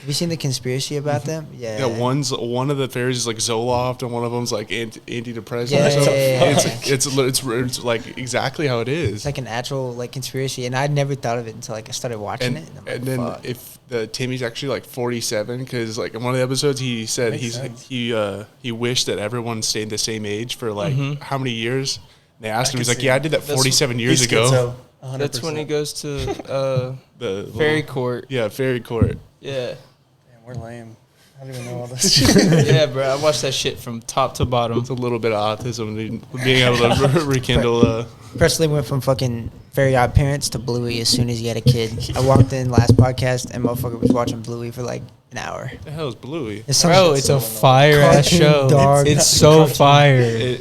Have you seen the conspiracy about them? Yeah. Yeah, one of the fairies is like Zoloft, and one of them's like antidepressant. Yeah, or something. yeah. It's like exactly how it is. It's like an actual like conspiracy, and I never thought of it until like I started watching it. And like, then fuck. if the Timmy's actually like 47, because like in one of the episodes he said he wished that everyone stayed the same age for like how many years. They asked him, he's like, yeah, I did that 47 years ago. 100%. That's when he goes to the fairy court. Yeah, fairy court. Yeah. Damn, we're lame. I don't even know all this shit. Yeah, bro. I watched that shit from top to bottom. It's a little bit of autism, being able to rekindle. Presley went from fucking Very Odd Parents to Bluey as soon as he had a kid. I walked in last podcast and motherfucker was watching Bluey for like an hour. The hell is Bluey? Bro, it's a fire ass show. Dog. It's so fire.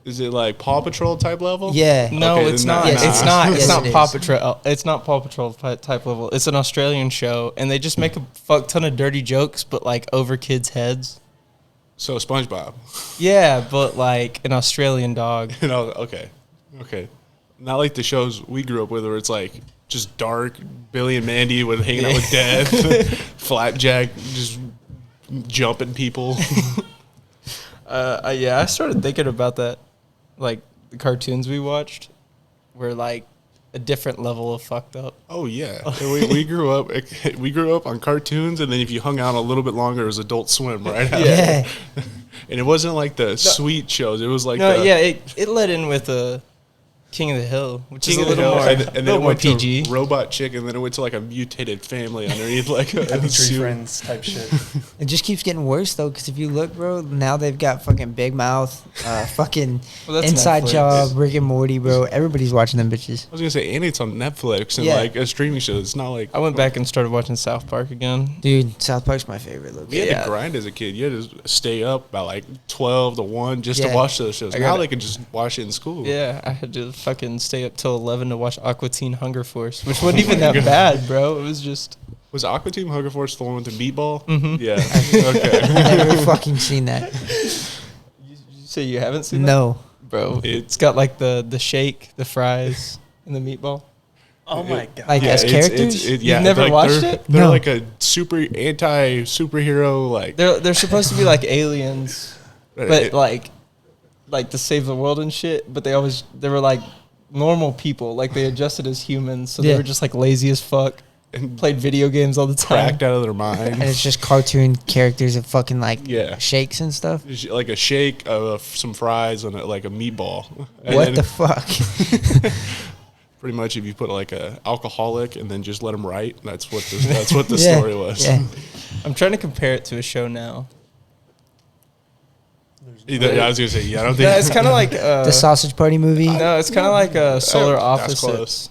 Is it like Paw Patrol type level? Yeah. No, Okay, it's then not. nah. It's not. It's Yes, not it Paw is. Patrol. It's not Paw Patrol type level. It's an Australian show, and they just make a fuck ton of dirty jokes, but like over kids' heads. So SpongeBob. Yeah, but like an Australian dog. Okay. Not like the shows we grew up with, where it's like just dark. Billy and Mandy with hanging out with Death. Flapjack just jumping people. Yeah, I started thinking about that. Like the cartoons we watched were like a different level of fucked up. Oh yeah, we grew up. We grew up on cartoons, and then if you hung out a little bit longer, it was Adult Swim, right? Yeah. And it wasn't like the sweet shows. It was like it led in with King of the Hill, which King is of a the little Hill, more, and then little it more went PG. to Robot Chicken, and then it went to like a mutated family underneath like a Happy Tree suit. Friends type shit. It just keeps getting worse though, because if you look, bro, now they've got fucking Big Mouth, fucking Well, that's Inside Netflix. Job, Rick and Morty, bro. Everybody's watching them bitches. I was gonna say, and it's on Netflix and Yeah. like a streaming show. It's not like I went back and started watching South Park again. Dude, South Park's my favorite. Look, we had Yeah. to grind as a kid. You had to stay up about like 12 to 1 just Yeah. to watch those shows. I Now got they it. can just watch it in school. Yeah, I had to fucking stay up till 11 to watch Aqua Teen Hunger Force, which wasn't even that bad, bro. It was just Was Aqua Team Hunger Force the one with the meatball? Mhm. Yeah. Okay. I've never fucking seen that. You say you haven't seen that? No. Bro, it's got like the shake, the fries, and the meatball. Oh my god. Like as characters? You've never like watched they're, it? They're No. like a anti-superhero, like They're supposed to be like aliens, but it- like to save the world and shit. But they were like normal people. Like they adjusted as humans, so Yeah. they were just like lazy as fuck. and Played video games all the time. cracked out of their And mind. it's just cartoon characters of fucking like Yeah. shakes and stuff. It's like a shake of some fries and like a meatball. And What then the fuck? pretty much if you put like a alcoholic and then just let them write, that's what the Yeah, story was. Yeah. I'm trying to compare it to a show now. I was gonna say, I don't think No, it's kind of like The Sausage Party movie. no, it's kind of like Solar That's Opposites. close.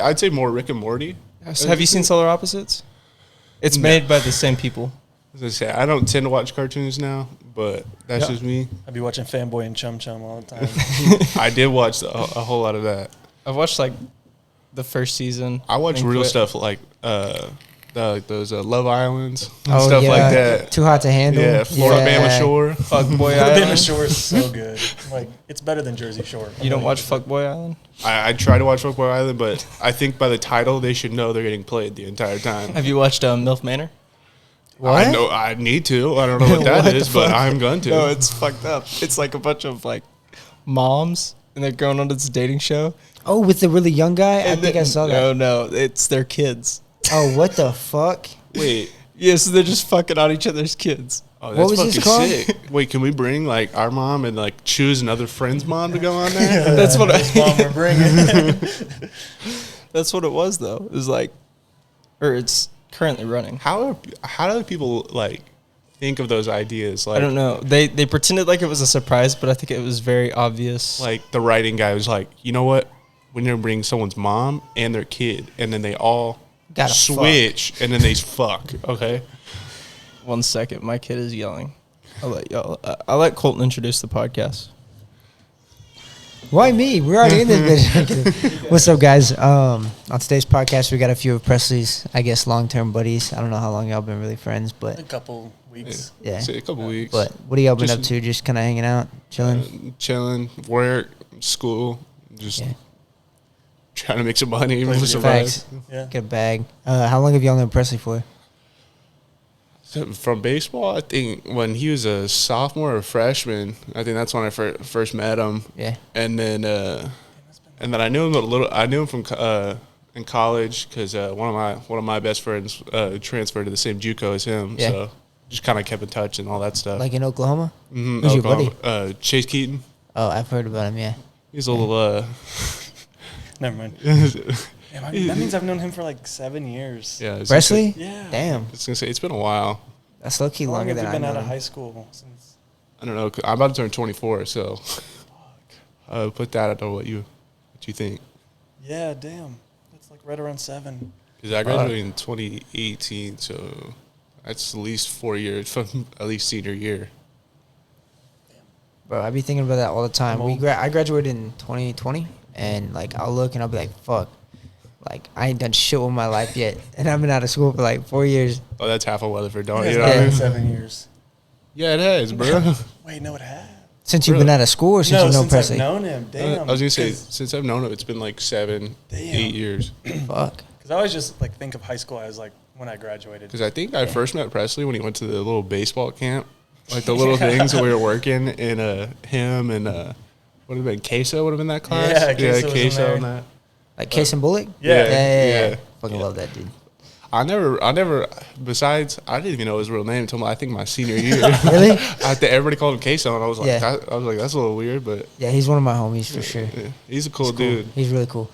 I'd say more Rick and Morty. Have you seen Solar Opposites? It's No. made by the same people. As I say, I don't tend to watch cartoons now, but that's Yeah. just me. I'd be watching Fanboy and Chum Chum all the time. I did watch a whole lot of that. I've watched like the first season. I watch and real quit. stuff like those Love Islands and Oh, stuff yeah. like that. Too Hot to Handle. Yeah, Florida Yeah. Bama Shore. Fuckboy Alabama Island. Shore is so good. Like, it's better than Jersey Shore. You don't watch Fuckboy Island? I try to watch Fuckboy Island, but I think by the title they should know they're getting played the entire time. Have you watched MILF Manor? I know I need to. I don't know what that What is, the but fuck? I'm going to. No, it's fucked up. It's like a bunch of like moms, and they're going on this dating show. Oh, with the really young guy? I And think I saw No, that. no, it's their kids. Oh, what the fuck? Wait. Yeah, so they're just fucking on each other's kids. Oh, What that's was this fucking called? sick. Wait, can we bring like our mom and like choose another friend's mom to go on there? That's what Mom, we're bringing. That's what it was though. It was like, or it's currently running. How do people like think of those ideas? Like I don't know. They pretended like it was a surprise, but I think it was very obvious. like the writing guy was like, you know what? We're gonna bring someone's mom and their kid, and then they all Gotta switch, and then they fuck. Okay. 1 second, my kid is yelling. I'll let Kolton introduce the podcast. Why me? We're already in this bitch. What's up, guys? On today's podcast, we got a few of Presley's, I guess, long-term buddies. I don't know how long y'all been really friends, A but couple weeks. yeah. Say a couple weeks. But what are y'all been Just- up to? Just kind of hanging out, chilling? Chilling, work, school, just Yeah. trying to make some money, Play video survive. Facts. Yeah. Get a bag. How long have y'all known Presley for? So from baseball, I think when he was a sophomore or freshman, I think that's when I first met him. Yeah. And then I knew him a little. I knew him from in college because one of my best friends transferred to the same JUCO as him. Yeah. So just kind of kept in touch and all that stuff. Like in Oklahoma? Mm-hmm. Who's your Oklahoma, Chase Keaton. Oh, I've heard about him, yeah. He's a little. Never mind. Damn, that means I've known him for like 7 years. Yeah. Presley? Yeah. Damn. I was gonna say it's been a while. That's low-key How long longer have than you I been out know. of high school since? I don't know. I'm about to turn 24, so put that into what you think. Yeah, damn. That's like right around 7. Because I graduated in 2018, so that's at least 4 years from at least senior year. Bro, I be thinking about that all the time. I graduated in 2020, and like I'll look and I'll be like, fuck. Like, I ain't done shit with my life yet. And I've been out of school for like 4 years. Oh, that's half of Weatherford, don't you? It's know not what I been mean? 7 years. Yeah, it has, bro. Wait, no, it has. Since you've been out of school or since you know since Presley? I've known him. Damn. I was going to say, since I've known him, it's been like 7, 8 years. Fuck. Because I always just like think of high school as like when I graduated. Because I think I first met Presley when he went to the little baseball camp. Like the little things that we were working in him and what would have been Queso would have been that class? Yeah, Queso was in there. and that. Like Case and Bullock? Yeah. Yeah. Fucking love that dude. I never. Besides, I didn't even know his real name until I think my senior year. Really? I think everybody called him Queso, and I was like, Yeah. that's a little weird, but Yeah, he's one of my homies for sure. yeah, he's a cool dude. He's really cool.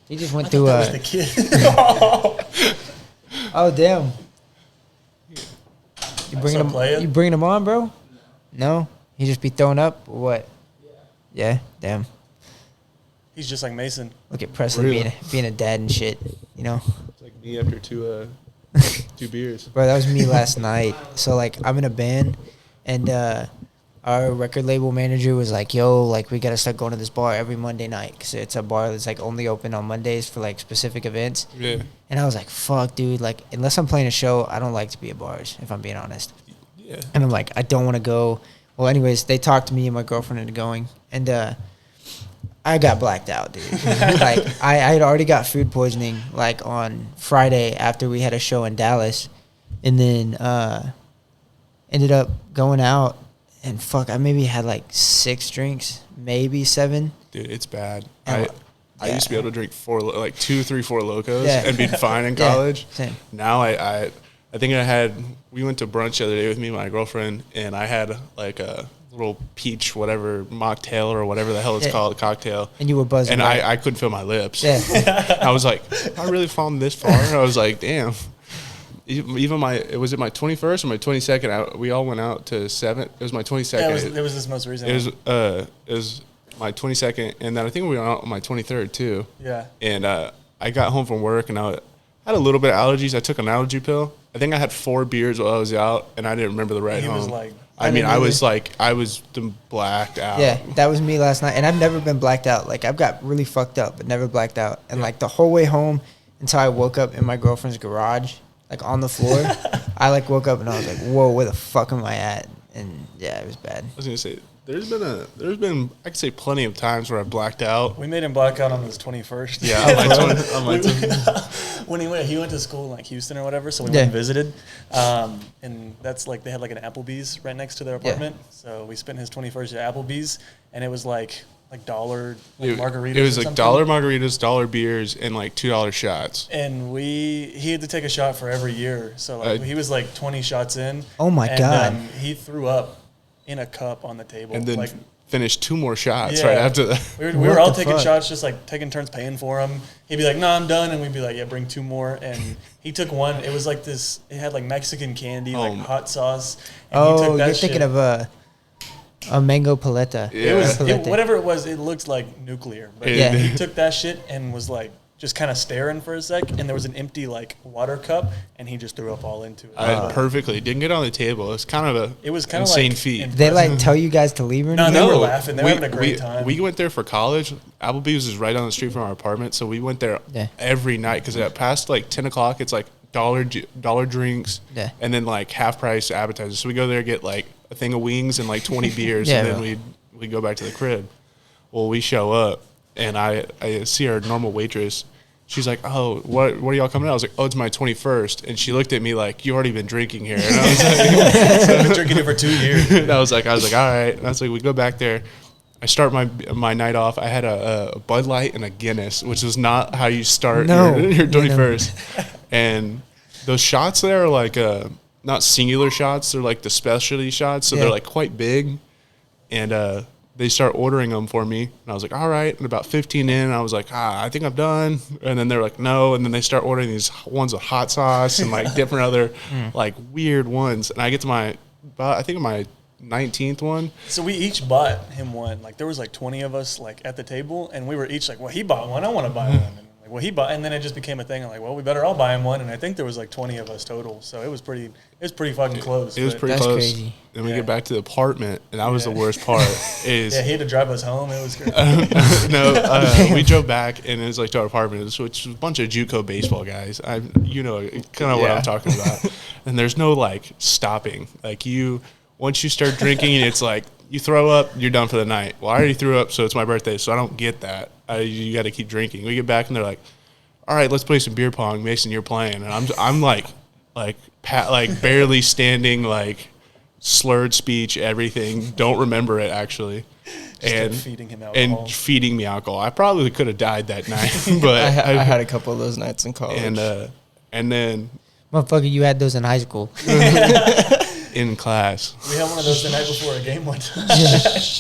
He just went I through. thought that was the kid. Oh damn! You bringing Start him? playing? You bringing him on, bro? No, he just be throwing up or what? Yeah, damn. He's just like Mason. Look at Presley Really? being a dad and shit. You know, It's like me after two beers. bro. That was me last night. So like, I'm in a band, and our record label manager was like, "Yo, like we gotta start going to this bar every Monday night because it's a bar that's like only open on Mondays for like specific events." Yeah, And I was like, "Fuck, dude! Like, unless I'm playing a show, I don't like to be at bars. If I'm being honest." yeah. And I'm like, I don't want to go. Well, anyways, they talked to me and my girlfriend into going, and I got blacked out, dude. Like, I had already got food poisoning like on Friday after we had a show in Dallas, and then ended up going out and fuck, I maybe had like 6 drinks, maybe 7. Dude, it's bad. And I used to be able to drink 2, 3, 4 locos Yeah. and be fine in Yeah, college. same. Now I think we went to brunch the other day with me and my girlfriend, and I had like a little peach whatever mocktail or whatever the hell it's Yeah. called, cocktail. And you were buzzing. And right? I couldn't feel my lips. Yeah. I was like, I really fallen this far. And I was like, damn. Even was it my 21st or my 22nd? We all went out to 7. It was my 22nd. Yeah, it was this most recent. It was my 22nd, and then I think we went out on my 23rd too. Yeah. And I got home from work, and I had a little bit of allergies. I took an allergy pill. I think I had 4 beers while I was out, and I didn't remember the ride He home. was like, I mean, didn't I was blacked out. Yeah, that was me last night, and I've never been blacked out. Like, I've got really fucked up, but never blacked out. And like the whole way home until I woke up in my girlfriend's garage, like on the floor, I like woke up and I was like, "Whoa, where the fuck am I at?" And yeah, it was bad. I was gonna say there's been I could say plenty of times where I blacked out. we made him black out on his 21st. Yeah, on my When he went to school in like Houston or whatever, so we Yeah. went and visited. And that's like they had like an Applebee's right next to their apartment. So we spent his 21st at Applebee's, and it was like $1 margaritas. It was or like something. $1 margaritas, $1 beers, and like $2 shots. And he had to take a shot for every year. So like he was like 20 shots in. Oh my and, God. He threw up in a cup on the table. And then like, finished 2 more shots Yeah. right after that. we What were all the taking fuck? shots, just like taking turns paying for them. He'd be like, "No, I'm done," and we'd be like, "Yeah, bring 2 more." And he took one. It was like this. It had like Mexican candy, like my- hot sauce. And he Oh, took that you're thinking shit. of a mango paleta. Yeah. It was Paleta. whatever it was. It looked like nuclear, but Yeah. he took that shit and was like just kind of staring for a sec. And there was an empty like water cup, and he just threw up all into it. Perfectly. Didn't get on the table. It's kind of It was a kind of insane like feat. They like tell you guys to leave or No, anything? they were laughing. They were having a great time. We went there for college. Applebee's is right down the street from our apartment, so we went there Yeah. every night because at past like 10 o'clock, it's like dollar drinks, Yeah. and then like half price appetizers. So we go there get like a thing of wings and like 20 beers, Yeah, and then bro. we go back to the crib. Well, we show up, and I see our normal waitress, she's like, oh, what are y'all coming out? I was like, oh, it's my 21st. And she looked at me like, you already been drinking here. And I was like, I've been drinking it for 2 years. and I was like, all right. And I was like, we go back there. I start my night off. I had a Bud Light and a Guinness, which is not how you start your 21st. And those shots there are like not singular shots. They're like the specialty shots. So they're like quite big. And they start ordering them for me. And I was like, all right. And about 15 in, I was like, I think I'm done. And then they're like, no. And then they start ordering these ones with hot sauce and like different other like weird ones. And I get to my 19th one. So we each bought him one. Like there was like 20 of us like at the table, and we were each like, well, he bought one, I want to buy one. And like, well, he bought, and then it just became a thing. I'm like, well, we better all buy him one. And I think there was like 20 of us total. So it was pretty fucking close. It was pretty That's close. crazy. Then we get back to the apartment, and that was the worst part. Is he had to drive us home. It was crazy. we drove back, and it was like to our apartment, which was a bunch of JUCO baseball guys. Kind of what I'm talking about. And there's no like stopping. Like once you start drinking, it's like you throw up, you're done for the night. Well, I already threw up, so it's my birthday, so I don't get that. You got to keep drinking. We get back, and they're like, all right, let's play some beer pong. Mason, you're playing. And I'm like barely standing, like slurred speech, everything. Don't remember it, actually. And feeding him alcohol. And feeding me alcohol. I probably could have died that night, but I had a couple of those nights in college. And then Motherfucker, you had those in high school. in class. We had one of those the night before a game one time.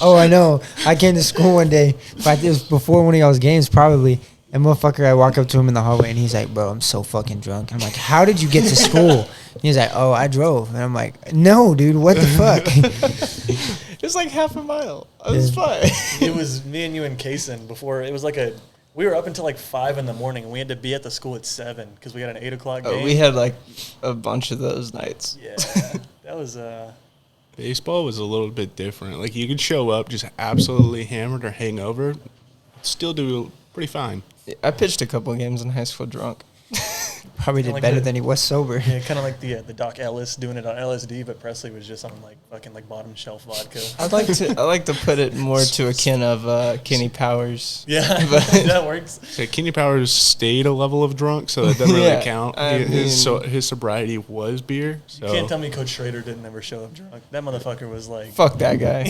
Oh, I know. I came to school one day. In fact, it was before one of y'all's games, probably. And motherfucker, I walk up to him in the hallway, and he's like, bro, I'm so fucking drunk. And I'm like, how did you get to school? He's like, oh, I drove. And I'm like, no, dude, what the fuck? It was like half a mile. It was fine. It was me and you and Kaysen before. It was like we were up until like 5 in the morning, and we had to be at the school at 7 because we had an 8 o'clock game. We had like a bunch of those nights. Yeah, that was Baseball was a little bit different. Like you could show up just absolutely hammered or hangover, still do pretty fine. I pitched a couple of games in high school drunk. Probably did like better than he was sober. Yeah, kind of like the Doc Ellis doing it on LSD, but Presley was just on like fucking like bottom shelf vodka. I like to put it more to akin of Kenny Powers. Yeah, that works. So Kenny Powers stayed a level of drunk, so that doesn't really Yeah, count. I His sobriety was beer. So. You can't tell me Coach Schrader didn't ever show up drunk. That motherfucker was like, Fuck that guy.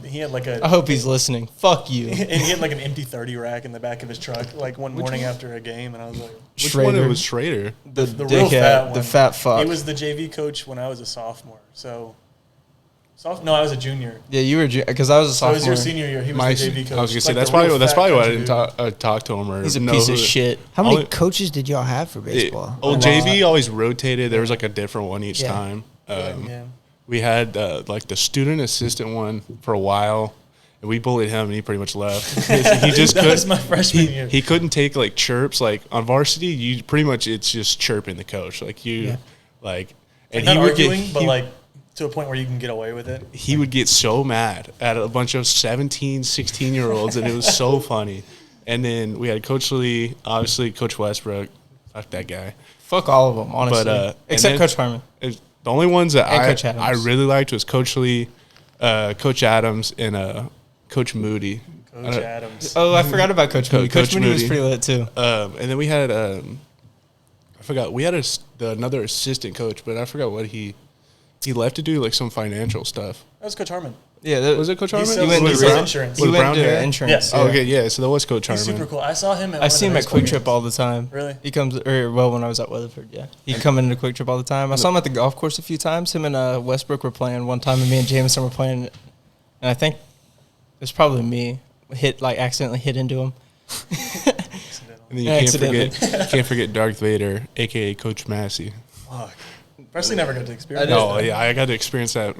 he had like I hope he's listening. Fuck you. and he had like an empty 30 rack in the back of his truck, like one morning after a game, and I was like, Which one? It was Schrader. The real fat one. the fat fuck. He was the JV coach when I was a sophomore. So, no, I was a junior. Yeah, you were because I was a So it sophomore. was your senior year. He was the JV coach. I was gonna say Like that's the real probably fat why I country didn't dude. talk to him or He's a know piece of who- shit. How many Only- coaches did y'all have for baseball? JV always rotated. There was like a different one each Yeah. time. Yeah. We had like the student assistant one for a while, and we bullied him, and he pretty much left. He just That was couldn't. my freshman year. He couldn't take like chirps. Like on varsity, you pretty much it's just chirping the coach. Like and Not he would arguing, get but like to a point where you can get away with it. he would get so mad at a bunch of 17, 16-year-olds, and it was so funny. And then we had Coach Lee, obviously Coach Westbrook. Fuck that guy. Fuck all of them, honestly. But except and then- Coach Harmon. The only ones that And Coach Adams. I really liked was Coach Lee, Coach Adams, and Coach Moody. Coach Adams. Oh, I forgot about Coach Moody. Coach Coach Moody was Moody. pretty lit too. And then we had I forgot we had another assistant coach, but I forgot what he left to do like some financial stuff. That was Coach Harmon. Yeah, Was it Coach Harmon? sells- he sells insurance. He With went brown to hair? insurance. Yes. Oh, okay, yeah. So that was Coach He's Harmon. super cool. I saw him at I see him at Quick Trip all the time. Really? He comes, when I was at Weatherford, yeah. He'd come into Quick Trip all the time. I saw him at the golf course a few times. Him and Westbrook were playing one time, and me and Jameson were playing. And I think it was probably me. Accidentally hit into him. And then you Accidentally. can't forget Darth Vader, aka Coach Massey. Fuck. Presley never got to experience No, that. yeah, I got to experience that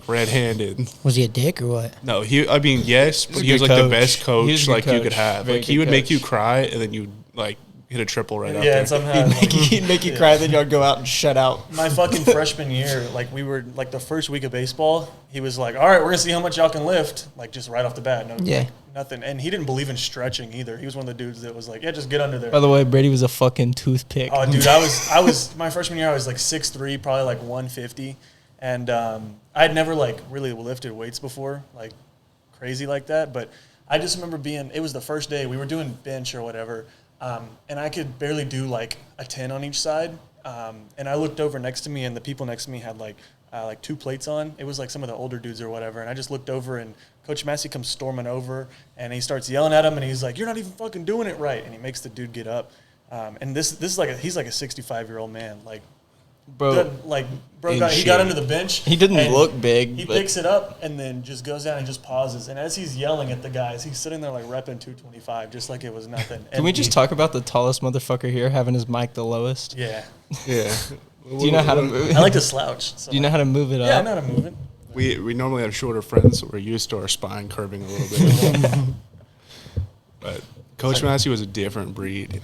red-handed. Was he a dick or what? No, yes, but a he was good like the coach. best He coach was a good like you coach. could have. Very Like he good would make coach. you cry, and then you like hit a triple right Yeah, after. and somehow He'd make you cry, then y'all go out and shut out. my fucking freshman year, like we were like the first week of baseball, he was like, "All right, we're gonna see how much y'all can lift." Like just right off the bat, no, Yeah. nothing. And he didn't believe in stretching either. He was one of the dudes that was like, "Yeah, just get under there." By the way, Brady was a fucking toothpick. Oh, dude, I was my freshman year. I was like 6'3", probably like 150, and I'd never like really lifted weights before, like crazy like that. But I just remember it was the first day we were doing bench or whatever, and I could barely do like a 10 on each side. And I looked over next to me, and the people next to me had like 2 plates on. It was like some of the older dudes or whatever. And I just looked over, and Coach Massey comes storming over, and he starts yelling at him, and he's like, "You're not even fucking doing it right." And he makes the dude get up. And this is like he's like a 65-year-old man, like. Bro, He got under the bench. He didn't look big. He picks it up and then just goes down and just pauses. And as he's yelling at the guys, he's sitting there like repping 225, just like it was nothing. Can we just talk about the tallest motherfucker here having his mic the lowest? Yeah. Yeah. Do you know how to move? I like to slouch. So Do you know how to move it up? Yeah, I know how to move it. We normally have shorter friends, so we're used to our spine curving a little bit. But Coach Massey was a different breed.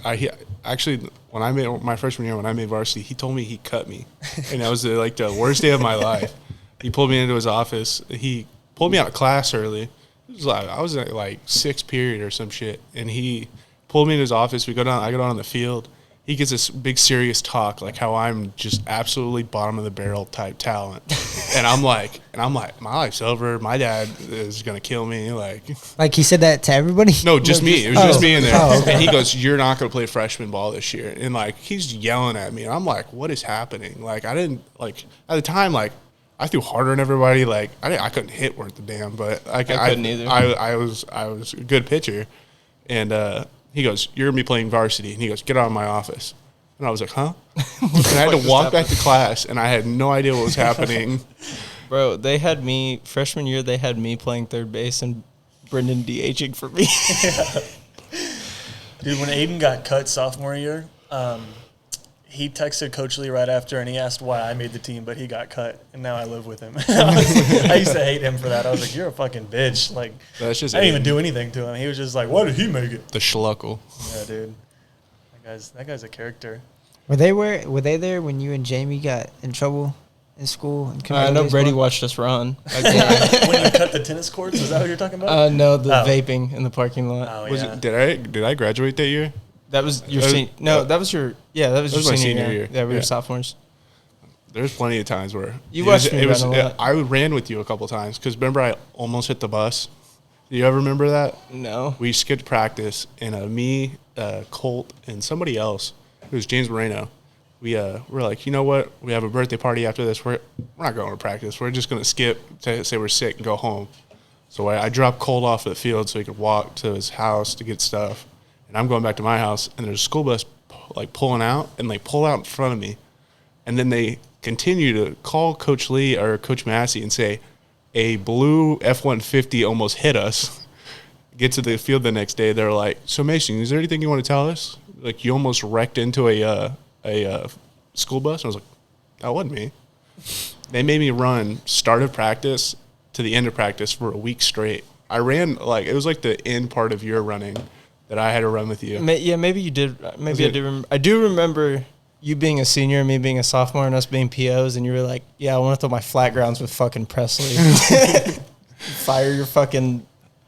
Actually, when I made my freshman year, when I made varsity, he told me he cut me, and that was the worst day of my life. He pulled me into his office. He pulled me out of class early. It was like I was at like 6th period or some shit, and he pulled me into his office. I go down on the field. He gets this big serious talk, like how I'm just absolutely bottom of the barrel type talent, and I'm like, my life's over. My dad is gonna kill me. Like he said that to everybody. No, just me. It was just me in there. Oh, okay. And he goes, "You're not gonna play freshman ball this year." And like he's yelling at me, and I'm like, "What is happening?" Like I didn't like at the time like. I threw harder than everybody. Like I couldn't hit worth the damn, but like I couldn't either. I was a good pitcher, and he goes, "You're gonna be playing varsity," and he goes, "Get out of my office." And I was like, "Huh?" And I had to walk back to class, and I had no idea what was happening. Bro, they had me freshman year. They had me playing third base and Brendan DHing for me. Dude, when Aiden got cut sophomore year, he texted Coach Lee right after, and he asked why I made the team, but he got cut, and now I live with him. I used to hate him for that. I was like, "You're a fucking bitch." Like, That's just I didn't even do anything to him. He was just like, "Why did he make it?" The schluckle. Yeah, dude. That guy's a character. Were they there when you and Jamie got in trouble in school? I know Brady watched us run. When you cut the tennis courts, is that what you're talking about? No, the vaping in the parking lot. Oh, Was yeah. it? Did I graduate that year? That was your senior. No, that was your. Yeah, that was your my senior senior year. year. Yeah, we were Yeah. sophomores. There's plenty of times where You watched me run a lot. I ran with you a couple times because remember I almost hit the bus. Do you ever remember that? No. We skipped practice, and me, Colt, and somebody else, it was James Moreno. We're like, you know what? We have a birthday party after this. We're not going to practice. We're just going to skip, say we're sick, and go home. So I dropped Colt off at the field so he could walk to his house to get stuff. And I'm going back to my house, and there's a school bus pulling out, and they pull out in front of me. And then they continue to call Coach Lee or Coach Massey and say, a blue F-150 almost hit us. Get to the field the next day, they're like, "So Mason, is there anything you want to tell us? Like, you almost wrecked into a school bus?" And I was like, "That wasn't me." They made me run start of practice to the end of practice for a week straight. I ran it was like the end part of your running that I had to run with you. Yeah, maybe you did. Maybe I do remember. I do remember you being a senior and me being a sophomore and us being POs, and you were like, "Yeah, I want to throw my flat grounds with fucking Presley." Fire your fucking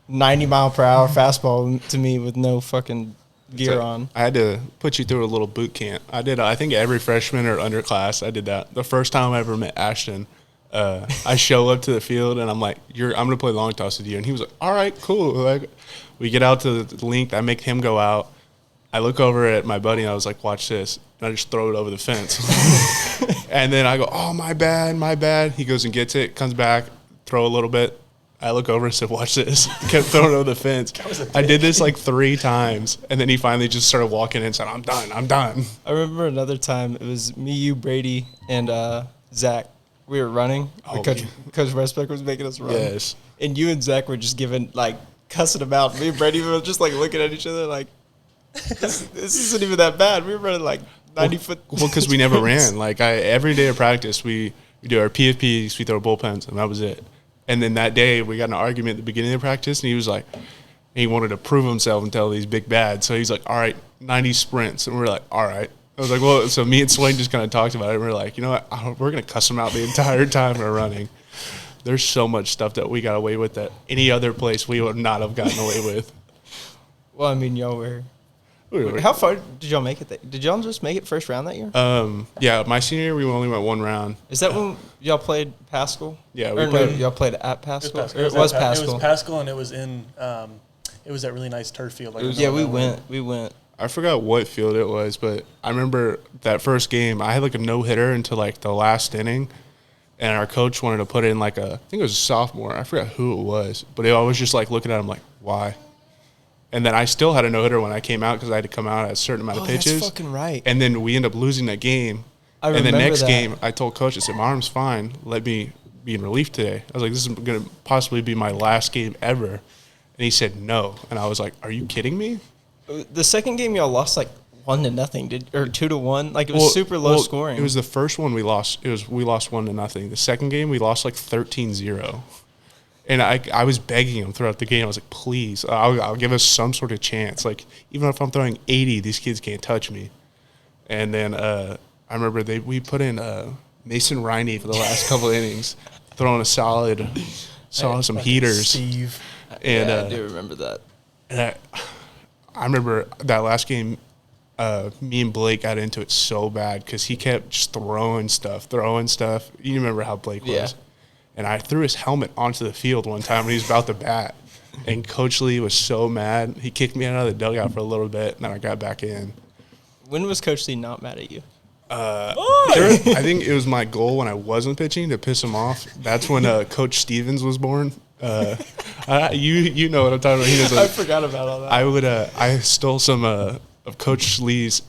90-mile-per-hour fastball to me with no fucking gear on. I had to put you through a little boot camp. I did. I think every freshman or underclass, I did that. The first time I ever met Ashton, I show up to the field and I'm like, I'm gonna play long toss with you, and he was like, "All right, cool." Like, we get out to the link. I make him go out. I look over at my buddy and I was like, "Watch this." And I just throw it over the fence. And then I go, "Oh, my bad. He goes and gets it, comes back, throw a little bit. I look over and said, "Watch this." Kept throwing it over the fence. I did this like 3 times. And then he finally just started walking in and said, I'm done. I remember another time, it was me, you, Brady, and Zach. We were running. Coach Westbeck was making us run. Yes. And you and Zach were just cussing him out. Me and Brady were just looking at each other like, this isn't even that bad. We were running 90 foot. Well, because we never ran. Every day of practice, we do our PFPs, we throw bullpens, and that was it. And then that day, we got in an argument at the beginning of practice, and he was like, he wanted to prove himself and tell these big bad. So he's like, "All right, 90 sprints." And we're like, "All right." I was like, well, so me and Swain just kind of talked about it. And we're like, you know what? We're going to cuss him out the entire time we're running. There's so much stuff that we got away with that any other place we would not have gotten away with. Well, I mean, y'all were. How far did y'all make it? Did y'all just make it first round that year? Yeah, my senior year, we only went 1 round. Is that when y'all played Pascal? Yeah, y'all played at Pascal? It was Pascal. It was Pascal, and it was in It was that really nice turf field. Like we went. I forgot what field it was, but I remember that first game. I had like a no-hitter until like the last inning, and our coach wanted to put in like I think it was a sophomore. I forgot who it was, but I was just like looking at him like, why? And then I still had a no-hitter when I came out because I had to come out at a certain amount of pitches. That's fucking right. And then we ended up losing that game. And the next game, I told coach, I said, my arm's fine. Let me be in relief today. I was like, this is going to possibly be my last game ever. And he said no. And I was like, are you kidding me? The second game y'all lost like 1-0, or 2-1. Like it was super low scoring. It was the first one we lost. We lost 1-0. The second game we lost like 13-0. And I was begging him throughout the game. I was like, please, I'll give us some sort of chance. Like even if I'm throwing 80, these kids can't touch me. And then I remember we put in Mason Riney for the last couple innings, throwing some heaters. Steve. And I do remember that. And I remember that last game, me and Blake got into it so bad because he kept just throwing stuff. You remember how Blake was. Yeah. And I threw his helmet onto the field one time when he was about to bat. And Coach Lee was so mad. He kicked me out of the dugout for a little bit, and then I got back in. When was Coach Lee not mad at you? I think it was my goal when I wasn't pitching to piss him off. That's when Coach Stevens was born. You know what I'm talking about. He was I forgot about all that. I stole some of Coach Lee's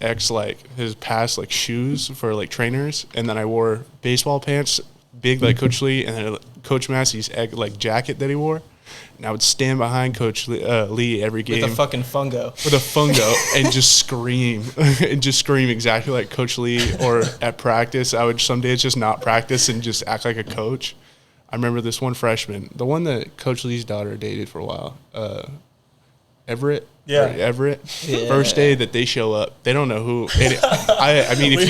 his past shoes for trainers, and then I wore baseball pants, big like Coach Lee, and then Coach Massey's jacket that he wore. And I would stand behind Coach Lee every game with a fucking fungo, and just scream exactly like Coach Lee. Or at practice, I would some days just not practice and just act like a coach. I remember this one freshman, the one that Coach Lee's daughter dated for a while, Everett. Yeah. First day that they show up, they don't know who. I mean, if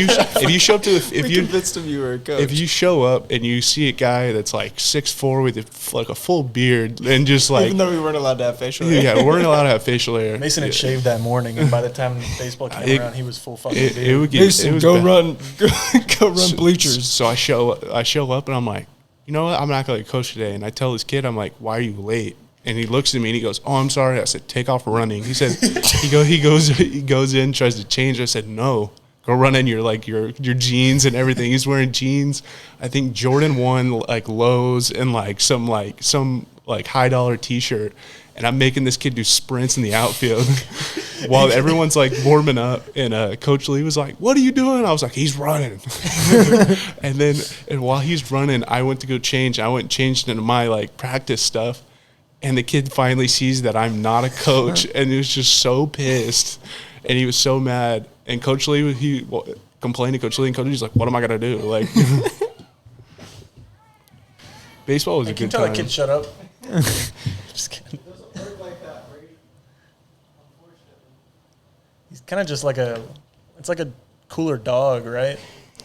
you show up to convinced him you were a coach. If you show up and you see a guy that's 6'4" with a full beard and just even though we weren't allowed to have facial hair. Yeah, we weren't allowed to have facial hair. Mason had shaved that morning, and by the time baseball came around, he was full fucking beard. Mason, go run bleachers. So I show up and I'm like, you know what? I'm not going to coach today. And I tell this kid, I'm like, why are you late? And he looks at me and he goes, "Oh, I'm sorry." I said, "Take off running." He said, he goes in, tries to change. I said, "No, go run in your jeans and everything." He's wearing jeans. I think Jordan 1 lows and some high dollar T-shirt. And I'm making this kid do sprints in the outfield while everyone's warming up. And Coach Lee was like, "What are you doing?" I was like, "He's running." and while he's running, I went to go change. I went and changed into my practice stuff. And the kid finally sees that I'm not a coach, and he was just so pissed, and he was so mad. And Coach Lee, he complained to Coach Lee, and Coach Lee's like, "What am I gonna do?" Baseball was a good time. Can you tell the kid shut up? Just kidding. He's kind of just it's like a cooler dog, right?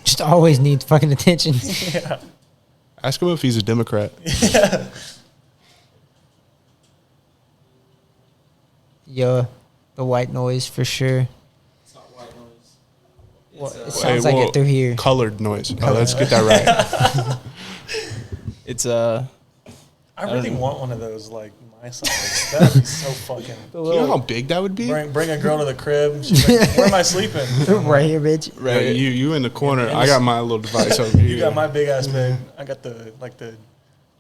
Just always needs fucking attention. Yeah. Ask him if he's a Democrat. Yeah. Yeah, the white noise for sure. It's not white noise. Well, it sounds like it through here. Colored noise. Oh, let's get that right. It's I really want one of those my size. That'd be so fucking. You know how big that would be? Bring a girl to the crib. She's like, "Where am I sleeping?" Right here, bitch. Right. You in the corner. I got my little device over here. You got my big ass bed. I got the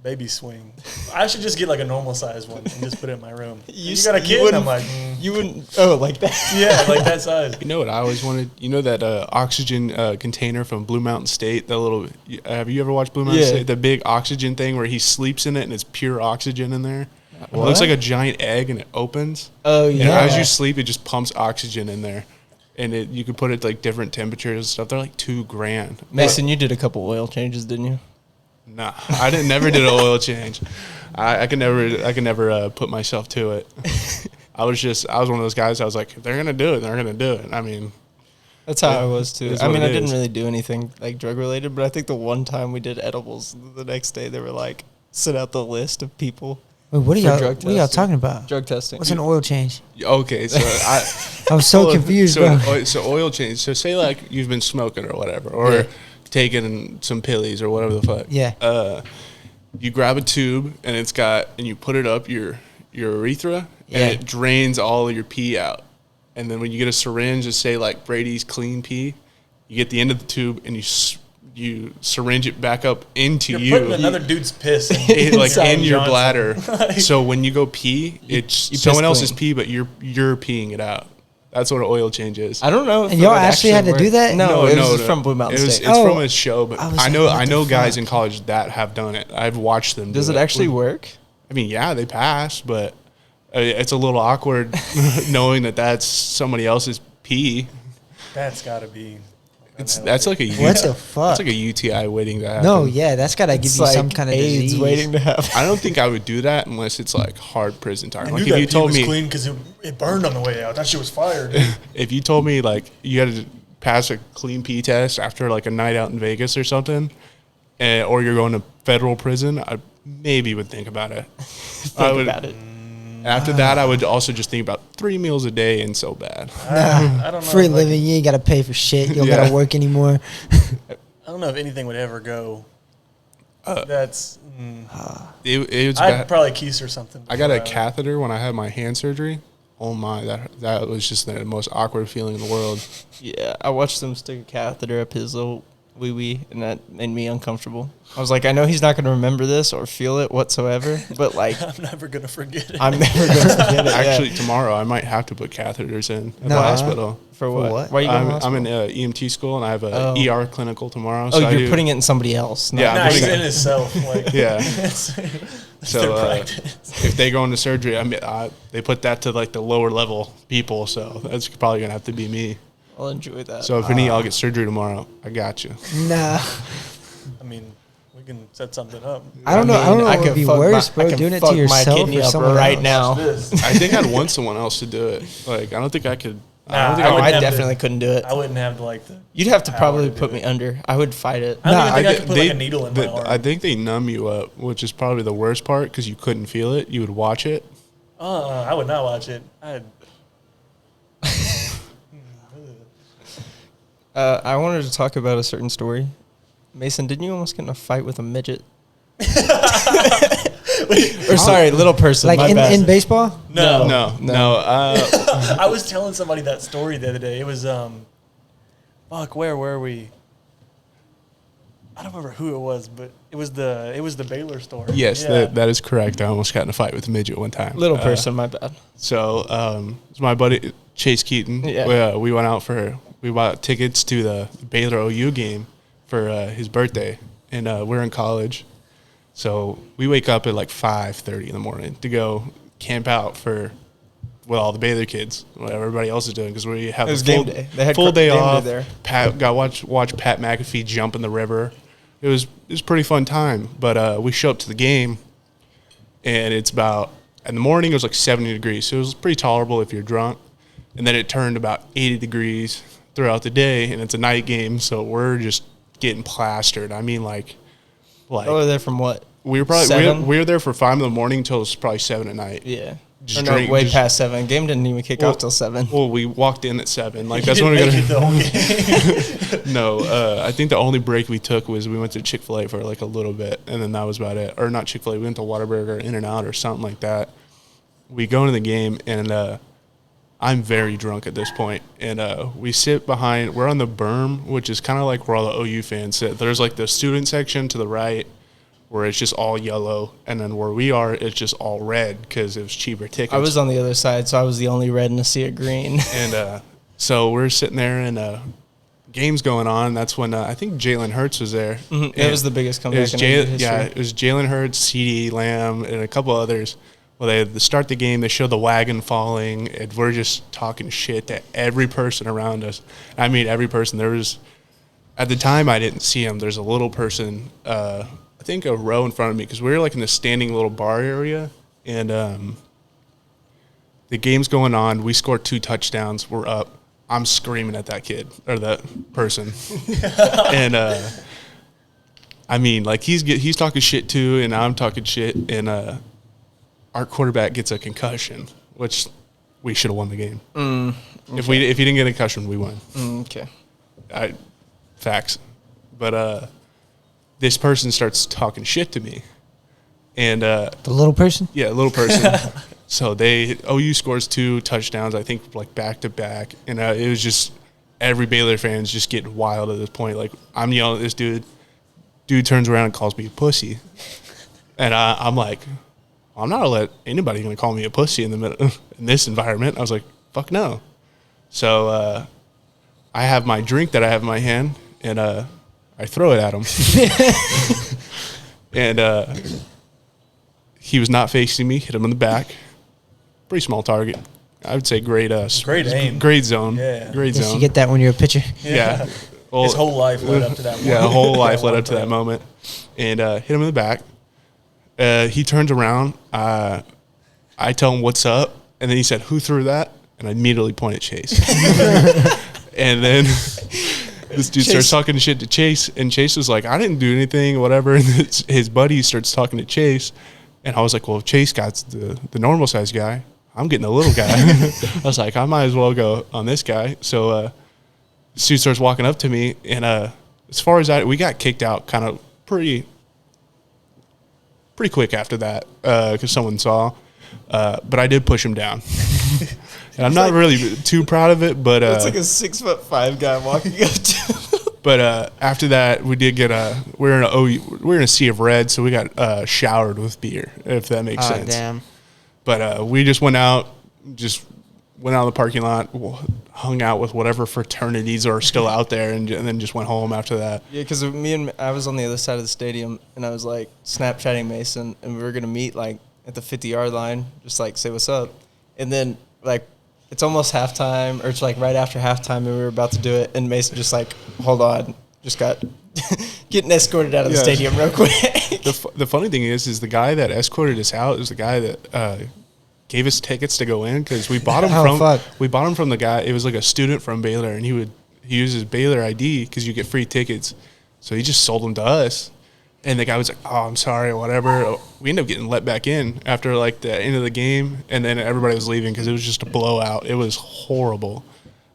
baby swing. I should just get a normal size one and just put it in my room. You got a kid? And I'm like, you wouldn't. Oh, like that? Yeah, like that size. You know what I always wanted? You know that oxygen container from Blue Mountain State? That little. Have you ever watched Blue Mountain State? The big oxygen thing where he sleeps in it and it's pure oxygen in there. It looks like a giant egg and it opens. Oh yeah. And as you sleep, it just pumps oxygen in there, and you can put it different temperatures and stuff. They're $2,000. Mason, you did a couple oil changes, didn't you? Nah, I never did an oil change. I could never put myself to it. I was one of those guys. I was like, if they're gonna do it, they're gonna do it. I mean, that's how I was too. I mean, I didn't is. really do anything drug related, but I think the one time we did edibles, the next day they were sent out the list of people. Wait, what are y'all talking about? Drug testing. What's an oil change? Okay, so I was so confused, bro. So oil change. So say you've been smoking or whatever, or taking some pillies or whatever the fuck. Yeah. You grab a tube and and you put it up your urethra, and it drains all of your pee out. And then when you get a syringe and say like Brady's clean pee, you get the end of the tube and you syringe it back up into You're putting another dude's piss like in your bladder. So when you go pee, it's someone else's pee, but you're peeing it out. That's what an oil change is. I don't know. And y'all actually had to do that? No, it was from Blue Mountain State. It's from a show, but I know guys fuck? in college that have done it. I've watched them. Does it actually work? I mean, yeah, they pass, but it's a little awkward knowing that that's somebody else's pee. That's got to be. That's like a what the fuck? That's like a UTI waiting to happen. No, yeah, that's gotta give you like some kind of AIDS disease. waiting to happen. I don't think I would do that unless it's like hard prison time. I Like knew if you that told pee me was clean because it burned on the way out. That shit was fire, dude. if you told me like you had to pass a clean pee test after like a night out in Vegas or something, or you're going to federal prison, I maybe would think about it. About it. After that, I would also just think about 3 meals a day and so bad. I don't know. Free living, you ain't gotta pay for shit. You don't Yeah. gotta work anymore. I don't know if anything would ever go. That's. It's I'd bad. probably kiss or something. I got a catheter when I had my hand surgery. Oh my, that was just the most awkward feeling in the world. Yeah, I watched them stick a catheter up his little wee-wee, and that made me uncomfortable. I was like, I know he's not going to remember this or feel it whatsoever, but like, I'm never gonna forget it. I'm never going to forget it. Actually, yeah. tomorrow I might have to put catheters in at the Nah. hospital. For what? what? Why are you going to I'm in hospital? EMT school and I have a ER clinical tomorrow. Oh, So you're putting it in somebody else. Yeah, Nah, I'm he's putting in himself. Like, Yeah. it's So their practice. if they go into surgery, they put that to like the lower level people. So that's probably gonna have to be me. I'll enjoy that. So if any, I'll get surgery tomorrow. I got you. Nah, I mean, we can set something up. I don't know. I don't know what would be fuck worse, I bro. can Doing it fuck to my yourself kidney or up someone right else. now. This. I think I'd want someone else to do it. Like I don't think I could. I don't think Nah, I would. I have definitely to- couldn't do it. I wouldn't have like the. You'd have to power probably to do put it. me under. I would fight it. I don't Nah, even think I thi- could put like a needle in my arm. I think they numb you up, which is probably the worst part because you couldn't feel it. You would watch it. I would not watch it. I wanted to talk about a certain story. Mason, didn't you almost get in a fight with a midget? Or sorry, little person. Like my bad. in baseball. No. No. I was telling somebody that story the other day. It was fuck, where were we? I don't remember who it was, but it was the Baylor story. Yes, Yeah. that is correct. I almost got in a fight with a midget one time. Little person, my bad. So it's my buddy Chase Keaton. Yeah. We went out we bought tickets to the Baylor OU game for his birthday, and we're in college. So we wake up at like 5:30 in the morning to go camp out with all the Baylor kids, what everybody else is doing, because we have It was a full game day. They had full day game day off. there. Got watch Pat McAfee jump in the river. It was a pretty fun time. But we show up to the game, and it's about in the morning it was like 70 degrees, so it was pretty tolerable if you're drunk. And then it turned about 80 degrees throughout the day, and it's a night game, so we're just getting plastered. I mean, like Oh, they're from what? we were probably 7? we were there for 5 in the morning until it was probably 7 at night. Yeah. Just Or no, drink- way just- past 7. Game didn't even kick off till 7. Well, we walked in at 7. Like that's You when we didn't got. make it the whole game. No, I think the only break we took was we went to Chick-fil-A for like a little bit, and then that was about it. Or not Chick-fil-A, we went to Whataburger or In-N-Out or something like that. We go into the game, and I'm very drunk at this point, and we sit behind. We're on the berm, which is kind of like where all the OU fans sit. There's like the student section to the right, where it's just all yellow, and then where we are, it's just all red because it was cheaper tickets. I was on the other side, so I was the only red in a sea of green. And so we're sitting there, and game's going on. That's when I think Jalen Hurts was there. It And was the biggest it comeback was in NBA history. Yeah, it was Jalen Hurts, CD Lamb, and a couple others. Well, they start the game. They show the wagon falling, and we're just talking shit to every person around us. I mean, every person. There was, at the time, I didn't see him. There's a little person, I think a row in front of me, because we were like in the standing little bar area, and the game's going on. We scored 2 touchdowns. We're up. I'm screaming at that kid or that person, and I mean, like he's talking shit too, and I'm talking shit, and our quarterback gets a concussion, which we should have won the game. If he didn't get a concussion, we won. Okay. Facts, but this person starts talking shit to me, and The little person. yeah, a little person So OU scores 2 touchdowns, I think, like back to back, and it was just every Baylor fan's just getting wild at this point. Like, I'm yelling at this dude. Dude turns around and calls me a pussy, and I'm like, I'm not gonna let anybody gonna call me a pussy in the middle in this environment. I was like, fuck no. So I have my drink that I have in my hand, and I throw it at him, and he was not facing me. Hit him in the back. Pretty small target. I would say great aim. Great zone. Yeah. Great Yes, zone. you get that when you're a pitcher. Yeah. Well, his whole life led up to that moment. Yeah, whole life led up to that moment. And hit him in the back. He turns around. I tell him, what's up? And then he said, who threw that? And I immediately point at Chase. And then this dude starts talking shit to Chase. And Chase was like, I didn't do anything, whatever. And his buddy starts talking to Chase. And I was like, well, if Chase got the normal size guy, I'm getting the little guy. I was like, I might as well go on this guy. So this dude starts walking up to me. And as far as we got kicked out kind of pretty quick after that because someone saw. But I did push him down. And I'm not really too proud of it, but it's like a 6'5" guy walking up to. But after that, we did get we're in a sea of red, so we got showered with beer, if that makes sense. Damn. But we just went out of the parking lot, hung out with whatever fraternities are still out there, and then just went home after that. Yeah, because I was on the other side of the stadium, and I was like Snapchatting Mason, and we were gonna meet like at the 50-yard line, just like say what's up, and then like. It's almost halftime, or it's like right after halftime, and we were about to do it, and Mason just like, hold on, just got getting escorted out of the stadium real quick. The funny thing is the guy that escorted us out is the guy that gave us tickets to go in because we bought him from the guy. It was like a student from Baylor, and he uses Baylor ID because you get free tickets. So he just sold them to us. And the guy was like, oh, I'm sorry, whatever. We ended up getting let back in after, like, the end of the game, and then everybody was leaving because it was just a blowout. It was horrible.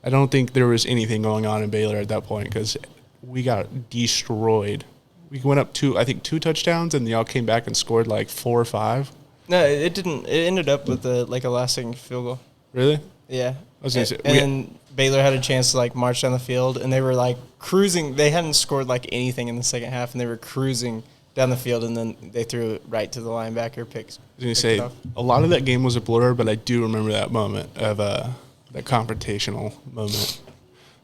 I don't think there was anything going on in Baylor at that point because we got destroyed. We went up 2 touchdowns, and y'all came back and scored, like, 4 or 5. No, it didn't. It ended up with a last-second field goal. Really? Yeah. I was gonna say, and Baylor had a chance to, like, march down the field, and they were, like, cruising. They hadn't scored, like, anything in the second half, and they were cruising down the field, and then they threw it right to the linebacker. I was going to say, a lot of that game was a blur, but I do remember that moment of that confrontational moment.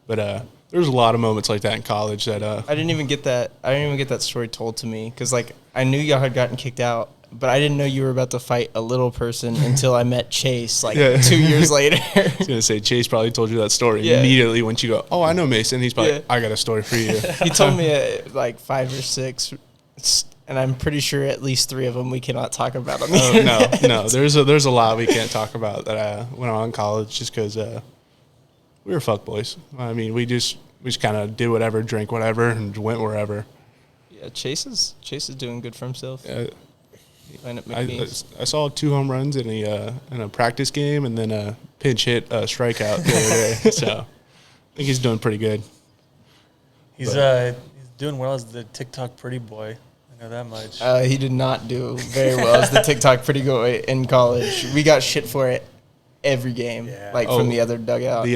But there was a lot of moments like that in college that I didn't even get that story told to me because, like, I knew y'all had gotten kicked out, but I didn't know you were about to fight a little person until I met Chase, like, 2 years later. I was going to say, Chase probably told you that story immediately when you go, oh, I know Mason. He's probably, I got a story for you. He told me like 5 or 6, and I'm pretty sure at least 3 of them we cannot talk about on the internet. No. There's a lot we can't talk about that when I was in college just because we were fuckboys. I mean, we just kind of did whatever, drank whatever, and went wherever. Yeah, Chase is doing good for himself. Playing at McCune. I saw 2 home runs in a practice game and then a pinch hit strikeout the other day. So I think he's doing pretty good. He's doing well as the TikTok pretty boy. I know that much. He did not do very well as the TikTok pretty boy in college. We got shit for it every game, from the other dugout.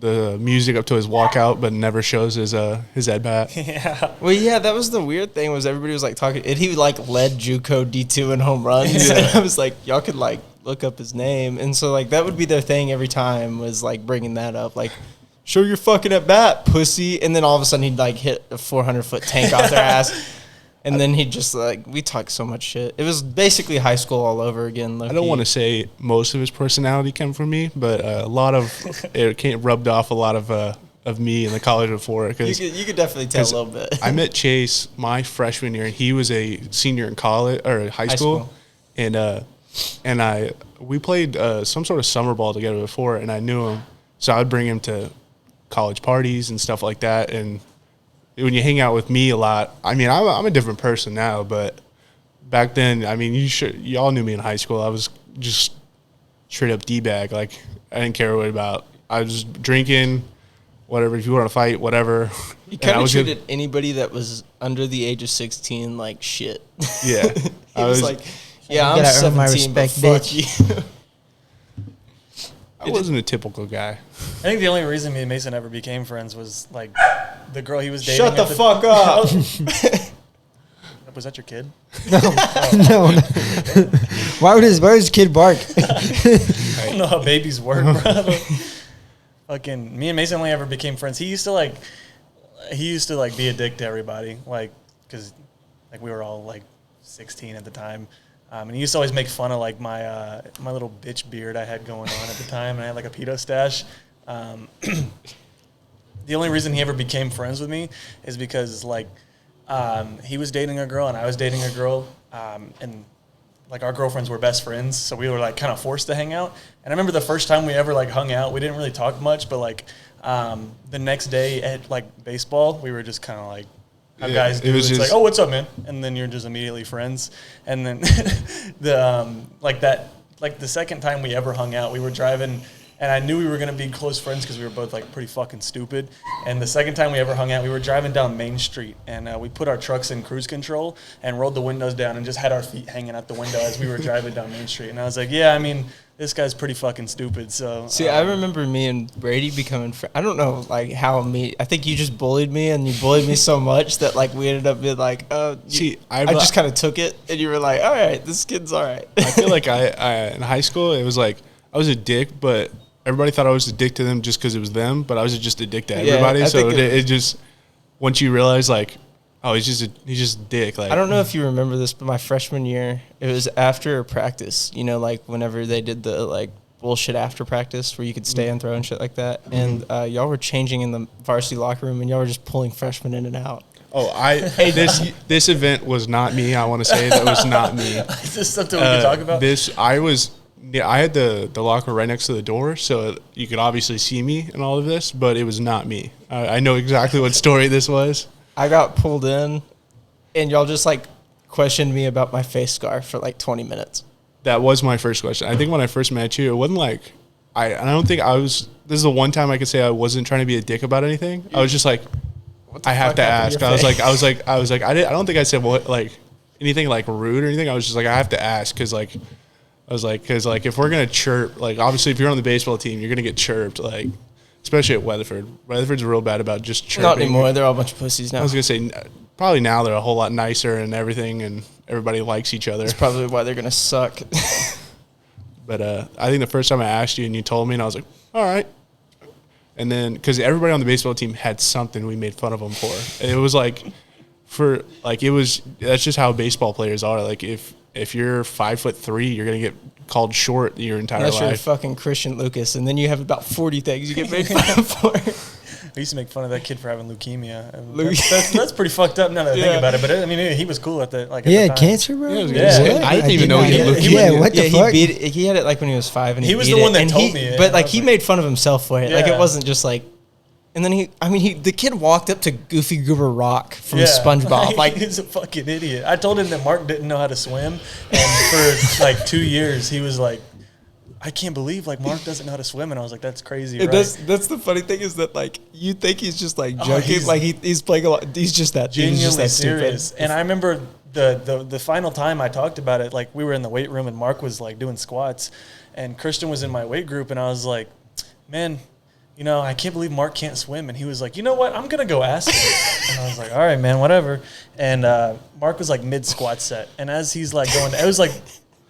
The music up to his walkout, but never shows his at bat. Yeah. Well, yeah, that was the weird thing was everybody was like talking, and he like led JUCO D2 in home runs. And I was like, y'all could like look up his name, and so like that would be their thing every time was like bringing that up, like show your fucking at bat, pussy, and then all of a sudden he'd like hit a 400-foot tank off their ass. And then he just, like, we talked so much shit. It was basically high school all over again. I don't want to say most of his personality came from me, but a lot of it rubbed off a lot of me in the college before. You could definitely tell a little bit. I met Chase my freshman year, and he was a senior in college or high school. And we played some sort of summer ball together before, and I knew him. So I would bring him to college parties and stuff like that, and when you hang out with me a lot, I mean, I'm a different person now, but back then, I mean, you all knew me in high school. I was just straight up D-bag. Like, I didn't care what about. I was drinking, whatever. If you want to fight, whatever. You kind of treated anybody that was under the age of 16 like shit. Yeah. He was like, yeah, I'm 17, but fuck you. I wasn't a typical guy. I think the only reason me and Mason ever became friends was like the girl he was dating. Shut the fuck up. Was that your kid? No. Why would his kid bark? I don't know how babies work, bro. Fucking me and Mason only ever became friends. He used to be a dick to everybody, like, because like we were all like 16 at the time. And he used to always make fun of like my little bitch beard I had going on at the time, and I had like a pedo stash. The only reason he ever became friends with me is because like he was dating a girl and I was dating a girl, and like our girlfriends were best friends, so we were like kind of forced to hang out. And I remember the first time we ever like hung out, we didn't really talk much, but like the next day at like baseball, we were just kind of like. How guys do. It's like, oh, what's up, man? And then you're just immediately friends. And then the second time we ever hung out, we were driving, and I knew we were gonna be close friends because we were both like pretty fucking stupid. And the second time we ever hung out, we were driving down Main Street, and we put our trucks in cruise control and rolled the windows down and just had our feet hanging out the window as we were driving down Main Street. And I was like, yeah, I mean, this guy's pretty fucking stupid. So see, I remember me and Brady becoming friends. I don't know like how I think you just bullied me, and you bullied me so much that like we ended up being like, I just kind of took it, and you were like, all right, this kid's all right. I feel like I in high school it was like I was a dick, but everybody thought I was a dick to them just because it was them, but I was just a dick to everybody. Yeah, so it just once you realize like, oh, he's just a dick. Like, I don't know if you remember this, but my freshman year, it was after practice. You know, like whenever they did the like bullshit after practice where you could stay and throw and shit like that. And y'all were changing in the varsity locker room, and y'all were just pulling freshmen in and out. Oh, this event was not me. I want to say that was not me. Is this something we can talk about? I had the locker right next to the door, so you could obviously see me in all of this, but it was not me. I know exactly what story this was. I got pulled in, and y'all just like questioned me about my face scarf for like 20 minutes. That was my first question. I think when I first met you, it wasn't like I don't think I was. This is the one time I could say I wasn't trying to be a dick about anything. I was just like, I have to ask. I was like, I don't think I said like anything like rude or anything. I was just like, I have to ask because like. I was like, because like if we're gonna chirp, like obviously if you're on the baseball team, you're gonna get chirped, like especially at Weatherford. Weatherford's real bad about just chirping. Not anymore. They're all a bunch of pussies now. I was gonna say probably now they're a whole lot nicer and everything, and everybody likes each other. That's probably why they're gonna suck. But I think the first time I asked you and you told me, and I was like, all right. And then because everybody on the baseball team had something we made fun of them for. And it was like that's just how baseball players are. Like if you're 5'3", you're gonna get called short your entire life. Unless you're fucking Christian Lucas, and then you have about 40 things you get made fun for. We used to make fun of that kid for having leukemia. That's pretty fucked up now that I think about it. But I mean, he was cool at the like. Yeah, at the time. Cancer, bro. Yeah. I didn't even know he had leukemia. Yeah, what the fuck? He had it like when he was 5, and he was the one that told me. But like he made fun of himself for it. Yeah. Like it wasn't just like. And then the kid walked up to Goofy Goober Rock from SpongeBob. Like he's a fucking idiot. I told him that Mark didn't know how to swim, and for like 2 years he was like, I can't believe like Mark doesn't know how to swim, and I was like, that's crazy. Right? That's the funny thing is that like you think he's just like joking, like he's playing a lot. He's just that genuinely serious. Stupid. And I remember the final time I talked about it, like we were in the weight room and Mark was like doing squats, and Christian was in my weight group, and I was like, man. You know, I can't believe Mark can't swim. And he was like, you know what? I'm going to go ask him. And I was like, all right, man, whatever. And Mark was like mid-squat set. And as he's like going, it was like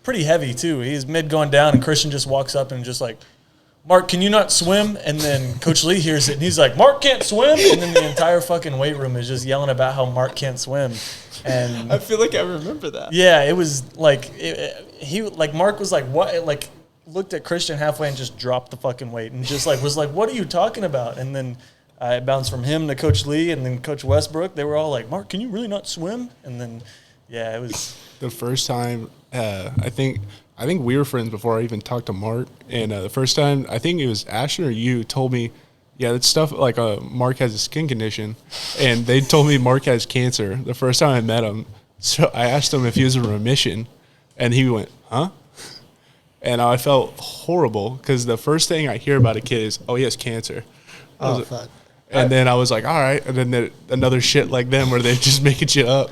pretty heavy too. He's mid going down, and Christian just walks up and just like, Mark, can you not swim? And then Coach Lee hears it, and he's like, Mark can't swim? And then the entire fucking weight room is just yelling about how Mark can't swim. And I feel like I remember that. Yeah, it was like, Mark was like, what? Like, looked at Christian halfway and just dropped the fucking weight and just like was like, what are you talking about? And then it bounced from him to Coach Lee and then Coach Westbrook. They were all like, Mark, can you really not swim? And then it was the first time. I think we were friends before I even talked to Mark. And the first time, I think it was Ashton or you told me, yeah, that stuff like Mark has a skin condition, and they told me Mark has cancer the first time I met him. So I asked him if he was in remission, and he went, huh? And I felt horrible because the first thing I hear about a kid is, oh, he has cancer. Fuck. And then I was like, all right. And then another shit like them where they're just making shit up.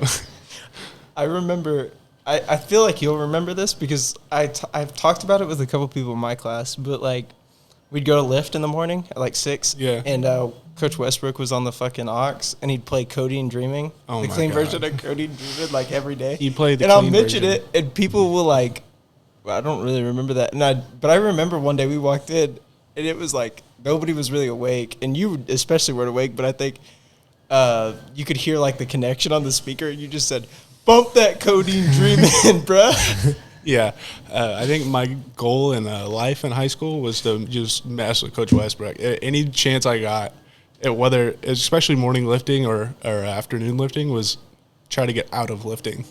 I remember, I feel like you'll remember this because I've talked about it with a couple people in my class, but like we'd go to lift in the morning at like 6. Yeah. And Coach Westbrook was on the fucking aux, and he'd play Cody and Dreaming, Oh the my clean God. version of Cody and Dreaming, like every day. He played the and I'll clean mention version. it, and people will like, well, I don't really remember that. But I remember one day we walked in, and it was like nobody was really awake, and you especially weren't awake. But I think you could hear like the connection on the speaker, and you just said, "Bump that Cody and Dreaming, bruh." Yeah, I think my goal in life in high school was to just mess with Coach Westbrook. Any chance I got, whether especially morning lifting or afternoon lifting, was try to get out of lifting.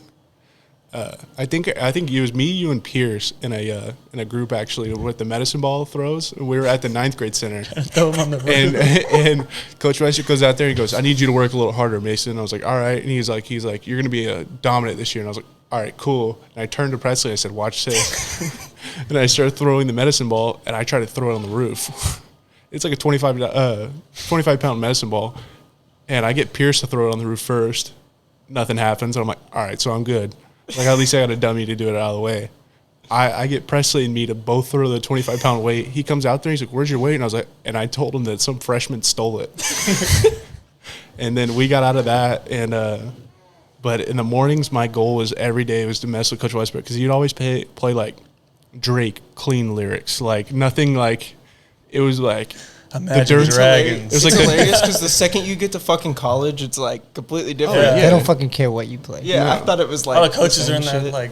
I think it was me, you, and Pierce in a group actually with the medicine ball throws. We were at the 9th grade center, Throw him on the roof. and Coach Westbrook goes out there and he goes, "I need you to work a little harder, Mason." I was like, "All right," and he's like, "You're gonna be a dominant this year," and I was like, "All right, cool." And I turned to Presley and I said, "Watch this." And I started throwing the medicine ball, and I tried to throw it on the roof. It's like a 25-pound medicine ball, and I get Pierce to throw it on the roof first. Nothing happens. And I'm like, all right, so I'm good. Like, at least I got a dummy to do it out of the way. I get Presley and me to both throw the 25-pound weight. He comes out there, he's like, "Where's your weight?" And I was like, and I told him that some freshman stole it. And then we got out of that, and but in the mornings, my goal was every day was to mess with Coach Westbrook because he'd always play like Drake clean lyrics, like nothing like it was like Imagine the Dragons. It was It's like hilarious because the second you get to fucking college, it's like completely different. yeah. They don't fucking care what you play. Yeah, I thought it was like All the coaches the are in same that, shit. like,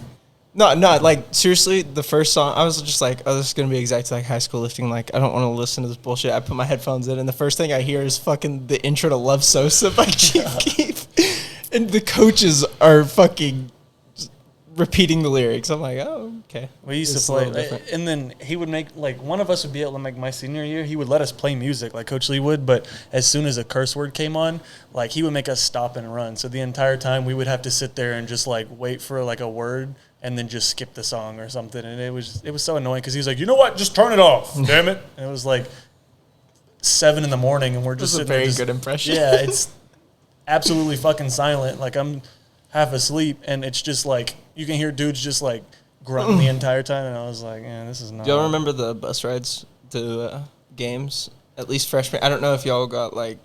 No, like seriously, the first song I was just like, oh, this is gonna be exactly like high school lifting. Like, I don't want to listen to this bullshit. I put my headphones in, and the first thing I hear is fucking the intro to Love Sosa by Chief Keef, and the coaches are fucking repeating the lyrics. I'm like, oh, okay. we used It's to a play, little different. and then he would make, like, one of us would be able to make my senior year. He would let us play music, like Coach Lee would, but as soon as a curse word came on, like, he would make us stop and run. So the entire time we would have to sit there and just, like, wait for, like, a word and then just skip the song or something. And it was so annoying because he was like, "You know what? Just turn it off, damn it." And it was like 7 in the morning, and we're just This is a sitting there very just- good impression. Yeah, it's absolutely fucking silent. Like, I'm half asleep, and it's just like you can hear dudes just like grunting the entire time. And I was like, "Yeah, this is not." Do y'all remember the bus rides to games? At least freshman. I don't know if y'all got like,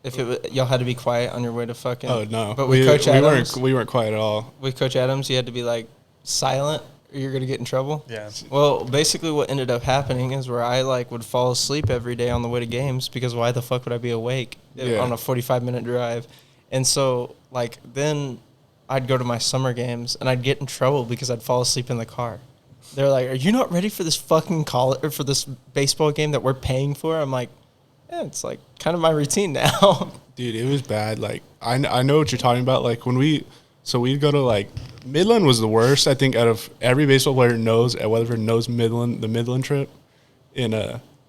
if it was, y'all had to be quiet on your way to fucking. oh no, But with Coach Adams, we weren't quiet at all. with Coach Adams, you had to be like silent, or you're gonna get in trouble. Yeah. Well, basically, what ended up happening is where I like would fall asleep every day on the way to games because why the fuck would I be awake Yeah. on a 45-minute drive? And so, like, then I'd go to my summer games and I'd get in trouble because I'd fall asleep in the car. They're like, "Are you not ready for this fucking college or for this baseball game that we're paying for?" I'm like, "Yeah, it's like kind of my routine now." Dude, it was bad. Like I know what you're talking about. Like when we'd go to like Midland was the worst. I think out of every baseball player knows at Weatherford knows Midland, the Midland trip.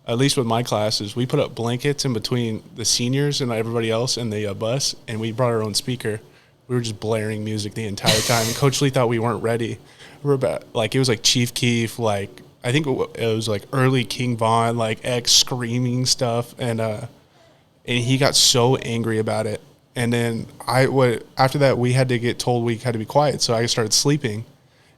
At least with my classes, we put up blankets in between the seniors and everybody else in the bus, and we brought our own speaker. We were just blaring music the entire time. And Coach Lee thought we weren't ready. We were about like it was like Chief Keef, like I think it was like early King Von, like X screaming stuff, and he got so angry about it. And then after that we had to get told we had to be quiet, so I started sleeping,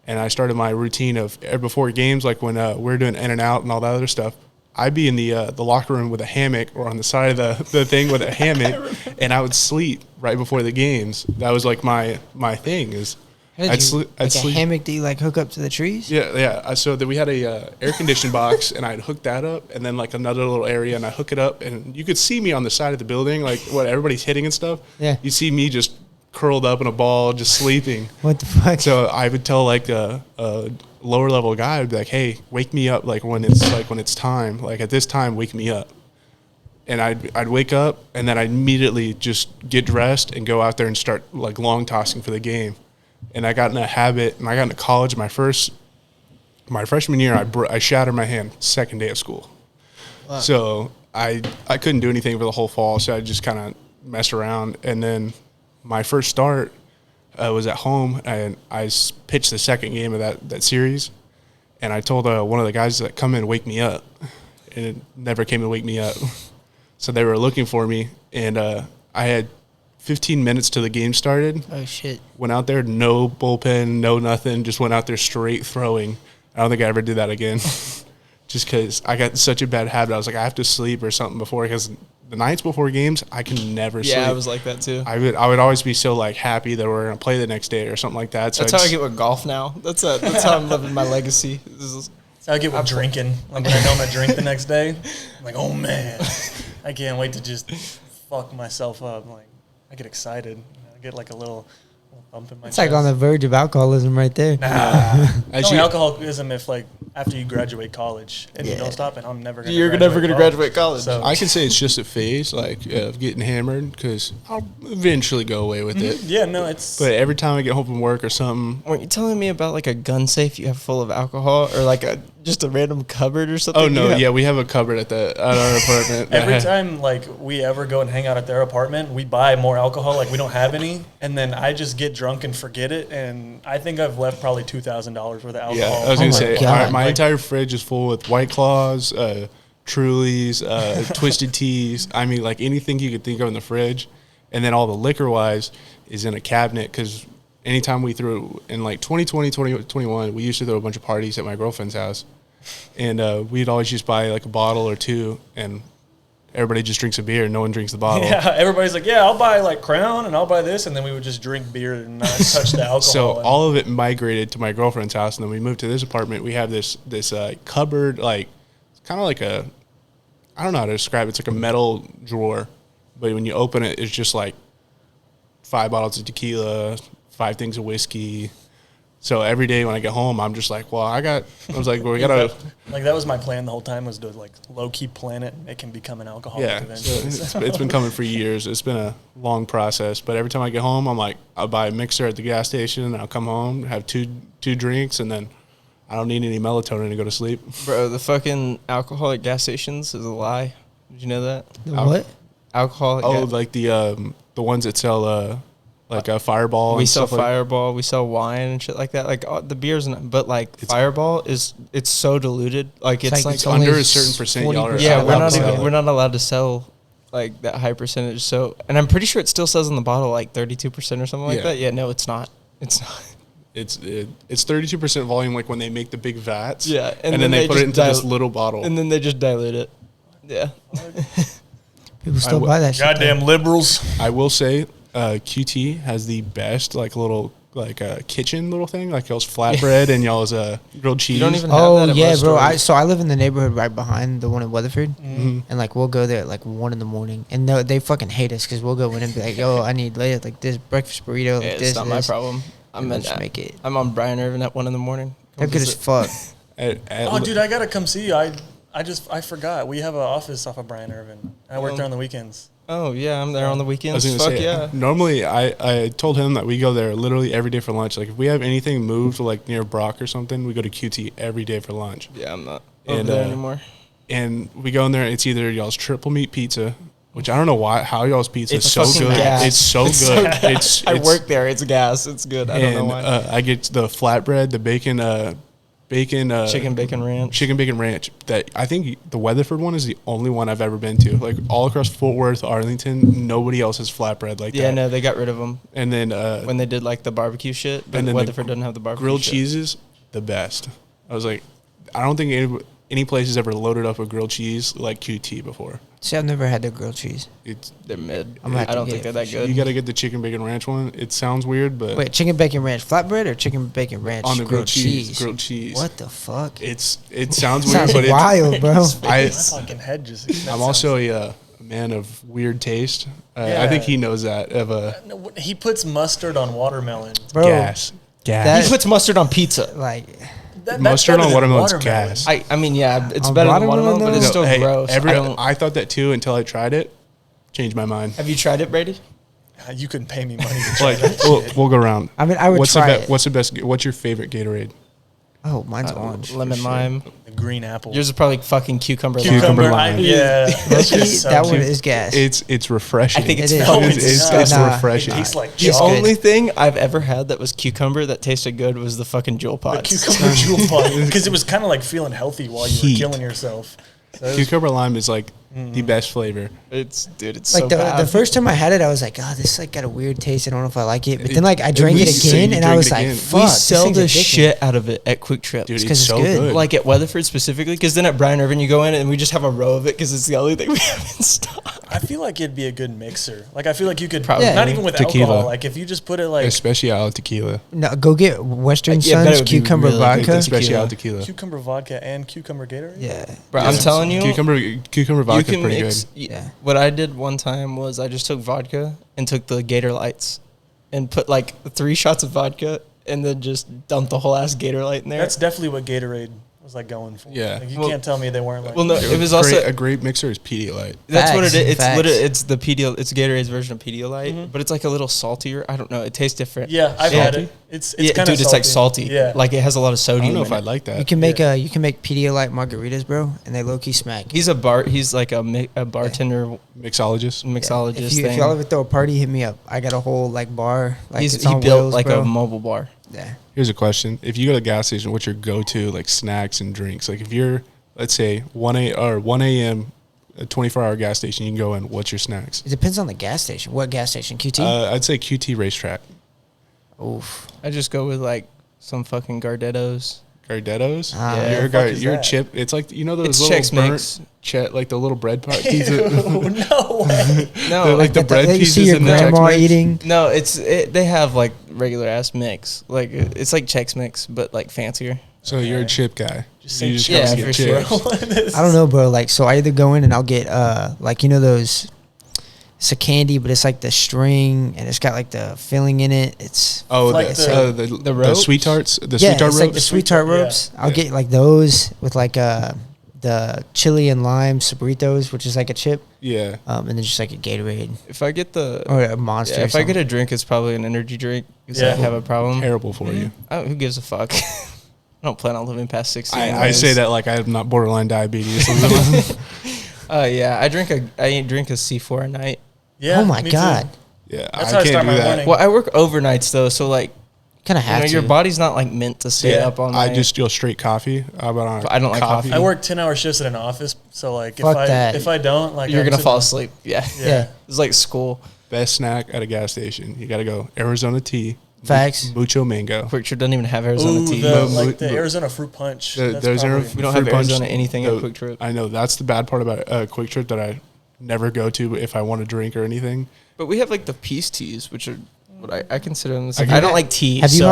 and I started my routine of before games, like when we're doing in and out and all that other stuff. I'd be in the locker room with a hammock or on the side of the thing with a hammock, and I would sleep right before the games. That was like my thing is I'd sleep. A hammock that you like hook up to the trees? Yeah. So that we had a air conditioned box, and I'd hook that up, and then like another little area, and I hook it up, and you could see me on the side of the building, like what everybody's hitting and stuff. Yeah. You see me just curled up in a ball, just sleeping. What the fuck? So I would tell like a lower level guy, I'd be like, "Hey, wake me up like when it's time. Like at this time, wake me up." And I'd wake up, and then I'd immediately just get dressed and go out there and start like long tossing for the game. And I got in a habit, and I got into college. My freshman year, I shattered my hand second day of school. Wow. So I couldn't do anything for the whole fall, so I just kind of messed around. And then my first start was at home, and I pitched the second game of that series. And I told one of the guys that come in and wake me up, and it never came to wake me up. So they were looking for me, and I had 15 minutes till the game started. Oh, shit. Went out there, no bullpen, no nothing, just went out there straight throwing. I don't think I ever did that again. just because I got such a bad habit. I was like, I have to sleep or something before, because the nights before games, I can never sleep. Yeah, I was like that too. I would always be so like happy that we're gonna play the next day or something like that. So That's how I get with golf now. That's how I'm living my legacy. That's how I get with drinking. Like when I know I'm gonna drink the next day, I'm like, oh man, I can't wait to just fuck myself up. Like I get excited. I get like a little bump in my chest. It's like on the verge of alcoholism right there. Nah. It's only alcoholism if like after you graduate college and you don't stop, and I'm never gonna. You're never gonna graduate college. So. I can say it's just a phase, like of getting hammered, because I'll eventually go away with it. Yeah, no, it's. But every time I get home from work or something. Weren't you telling me about like a gun safe you have full of alcohol, or like just a random cupboard or something? Oh no, yeah, we have a cupboard at our apartment. Every time like we ever go and hang out at their apartment, we buy more alcohol. Like we don't have any, and then I just get drunk and forget it. And I think I've left probably $2,000 worth of alcohol. Yeah, I was gonna say God. my entire fridge is full with White Claws, Trulies, Twisted Teas. I mean, like anything you could think of in the fridge, and then all the liquor wise is in a cabinet, because anytime we threw in like 2020, 2021, we used to throw a bunch of parties at my girlfriend's house, and we'd always just buy like a bottle or two, and everybody just drinks a beer and no one drinks the bottle. Yeah, everybody's like, yeah, I'll buy like Crown and I'll buy this, and then we would just drink beer and not touch the alcohol. So all of it migrated to my girlfriend's house, and then we moved to this apartment. We have this cupboard, like kind of like I don't know how to describe it. It's like a metal drawer, but when you open it, it's just like 5 bottles of tequila, 5 things of whiskey. So every day when I get home, I'm just like, well, we gotta. Like that was my plan the whole time, was to like low key plan it. It can become an alcoholic eventually. So it's been coming for years. It's been a long process, but every time I get home, I'm like, I'll buy a mixer at the gas station, and I'll come home, have two drinks, and then I don't need any melatonin to go to sleep. Bro, the fucking alcohol at gas stations is a lie. Did you know that? What? Alcohol. Like the ones that sell like a Fireball. We and sell stuff Fireball. We sell wine and shit like that. Like the beers, but like Fireball it's so diluted. Like it's like under a certain percent. Y'all are yeah, allowed we're not allowed to sell like that high percentage. So, and I'm pretty sure it still says on the bottle like 32% or something like that. Yeah, no, it's not. It's not. It's 32% volume, like when they make the big vats. Yeah, and then they put it into this little bottle, and then they just dilute it. Yeah. People still buy that shit. Goddamn liberals. I will say, QT has the best like little kitchen little thing, like y'all's flatbread and y'all's grilled cheese. You don't even have Oh that at yeah, most bro. stores. I live in the neighborhood right behind the one in Weatherford, and like we'll go there at like 1 a.m, and they fucking hate us because we'll go in and be like, yo, I need like this breakfast burrito, like Yeah, this. it's not my problem. Make it. I'm on Brian Irvin at 1 a.m. They're good as fuck. Oh, dude, I gotta come see you. I forgot. We have an office off of Brian Irvin. I work there on the weekends. Oh yeah, I'm there on the I was weekends. gonna Fuck say, yeah. normally I told him that we go there literally every day for lunch. Like if we have anything moved to like near Brock or something, we go to QT every day for lunch. Yeah, I'm not And, over there anymore. And we go in there, it's either y'all's triple meat pizza, which I don't know how y'all's pizza It's is so fucking good. gas. It's so good. It's I work there. It's gas. It's good. I don't know why. I get the flatbread, the bacon, Chicken bacon ranch. chicken bacon ranch. That I think the Weatherford one is the only one I've ever been to. Like all across Fort Worth, Arlington, nobody else has flatbread like that. Yeah, no, they got rid of them And then when they did like the barbecue shit. But and then Weatherford doesn't have the barbecue grilled shit. cheeses, the best. I was like, I don't think any place has ever loaded up a grilled cheese like QT before. See, I've never had the grilled cheese. They're mid. I'm gonna have I to don't get think it they're that good. You got to get the chicken bacon ranch one. It sounds weird, but Wait, chicken bacon ranch flatbread or chicken bacon ranch on the grilled cheese? grilled cheese. What the fuck? It sounds weird, Sounds but wild, bro. My fucking head just. I'm also a man of weird taste. Yeah. I think he knows that. He puts mustard on watermelon. Bro, Gas. That- He puts mustard on pizza. like That's Mustard better on than watermelon's watermelon. gas. I mean, yeah, it's On better than watermelon, watermelon, but though? it's still gross. I thought that too until I tried it. Changed my mind. Have you tried it, Brady? You couldn't pay me money to try Like that we'll go around. I mean, I would try it. What's the best? What's your favorite Gatorade? Oh, mine's orange. Lemon lime. The green apple. Yours is probably fucking cucumber lime. Cucumber lime. Yeah. That's Low-key, just so that one cute. is gas. It's refreshing. I think it's It is. fun. It's Nah. refreshing. It tastes like The It's chalk. good. only thing I've ever had that was cucumber that tasted good was the fucking Jewel The Pods. cucumber jewel pod. Because it was kind of like feeling healthy while you were Heat. killing yourself. Cucumber lime is like the best flavor. It's like so the bad. first time I had it, I was like, oh, this like got a weird taste. I don't know if I like it. But then like I drank we it say again, you and I drink was it like, again. fuck, We this sell thing's the addicting. shit out of it at Quick Trip. Dude, 'cause it's it's so good. good. Like at Weatherford specifically, because then at Bryan Irvin you go in and we just have a row of it because it's the only thing we have in stock. I feel like it'd be a good mixer. Like I feel like you could Probably. not even with Tequila. alcohol. Like if you just put it like Especial tequila. No, go get Western Yeah, but it Sun's would be cucumber really good vodka. tequila. Special tequila. cucumber vodka and cucumber Gatorade. Yeah, Bro, I'm telling you, Cucumber you vodka is can pretty mix. good. Yeah. What I did one time was I just took vodka and took the Gator Lights and put like 3 shots of vodka and then just dumped the whole ass Gator Light in there. That's definitely what Gatorade was like going for. Yeah. Like, you Well- can't tell me they weren't like. well, no, it was also a great mixer is Pedialyte. that's what it Facts, is. It's facts. literally it's the Pedialyte. It's Gatorade's version of Pedialyte, but it's like a little saltier. I don't know. It tastes different. Yeah, I've had it. It's Yeah, kind of dude, it's like salty. Yeah, Like it has a lot of I sodium. don't know if in I it. like that. you can make Pedialyte margaritas, bro, and they low key smack. He's He's like a bartender Mixologist. mixologist If thing. y'all ever throw a party, hit me up. I got a whole like bar. Like He it's on built wheels, like bro. a mobile bar. Yeah. Here's a question: if you go to a gas station, what's your go-to like snacks and drinks? Like if you're, let's say 1 a.m. a 24-hour gas station, you can go in. What's your snacks? It depends on the gas station. What gas station? QT. I'd say QT Racetrack. Oof. I just go with like some fucking Gardettos. Gardettos. Ah. Yeah. What the fuck is Your that? chip. It's like those It's little Chex burnt Mix. like the little bread pot Ew, pieces. no way. No, like the That bread you see pieces your in the Chex grandma Mix. eating. no, they have like regular ass mix. Like it's like Chex Mix, but like fancier. So you're a chip guy. Just You say go Yeah, get for chips. I don't know, bro. Like, so I either go in and I'll get like those. It's a candy, but it's like the string, and it's got like the filling in it. It's Oh, Like the ropes? sweet tarts. The yeah, sweet tart it's like the ropes. sweet tart Yeah. ropes. I'll Yeah. get like those with like the chili and lime Sabritos, which is like a chip, Yeah. and then just like a Gatorade If I get the or a Monster. yeah, or if I get something. a drink, it's probably an energy drink because Yeah. I have a problem. Terrible for you. Who gives a fuck? I don't plan on living past 60. I say that like I have not borderline diabetes. Yeah, I drink a C4 a night. Yeah. Oh my me too. god, Yeah, That's I how I can't start do my that. morning. Well, I work overnights though, so like kind of have to. your body's not like meant to stay Yeah. up all night. I just do straight coffee. How about on I don't like coffee. I work 10-hour shifts at an office, so like Fuck that. if I don't, like You're I'm gonna sitting- fall asleep. Yeah. Yeah. It's like school. Best snack at a gas station. You got to go Arizona tea. Facts. Mucho mango. Quick Trip doesn't even have Arizona Ooh, tea. the, Mo- like the mo- Arizona fruit punch. The- That's those are- probably- We don't have Fruit punch, Arizona anything the- at Quick Trip. I know that's the bad part about Quick Trip that I never go to if I want to drink or anything. But we have like the peace teas, which are what I consider them. I I don't like tea. Have you so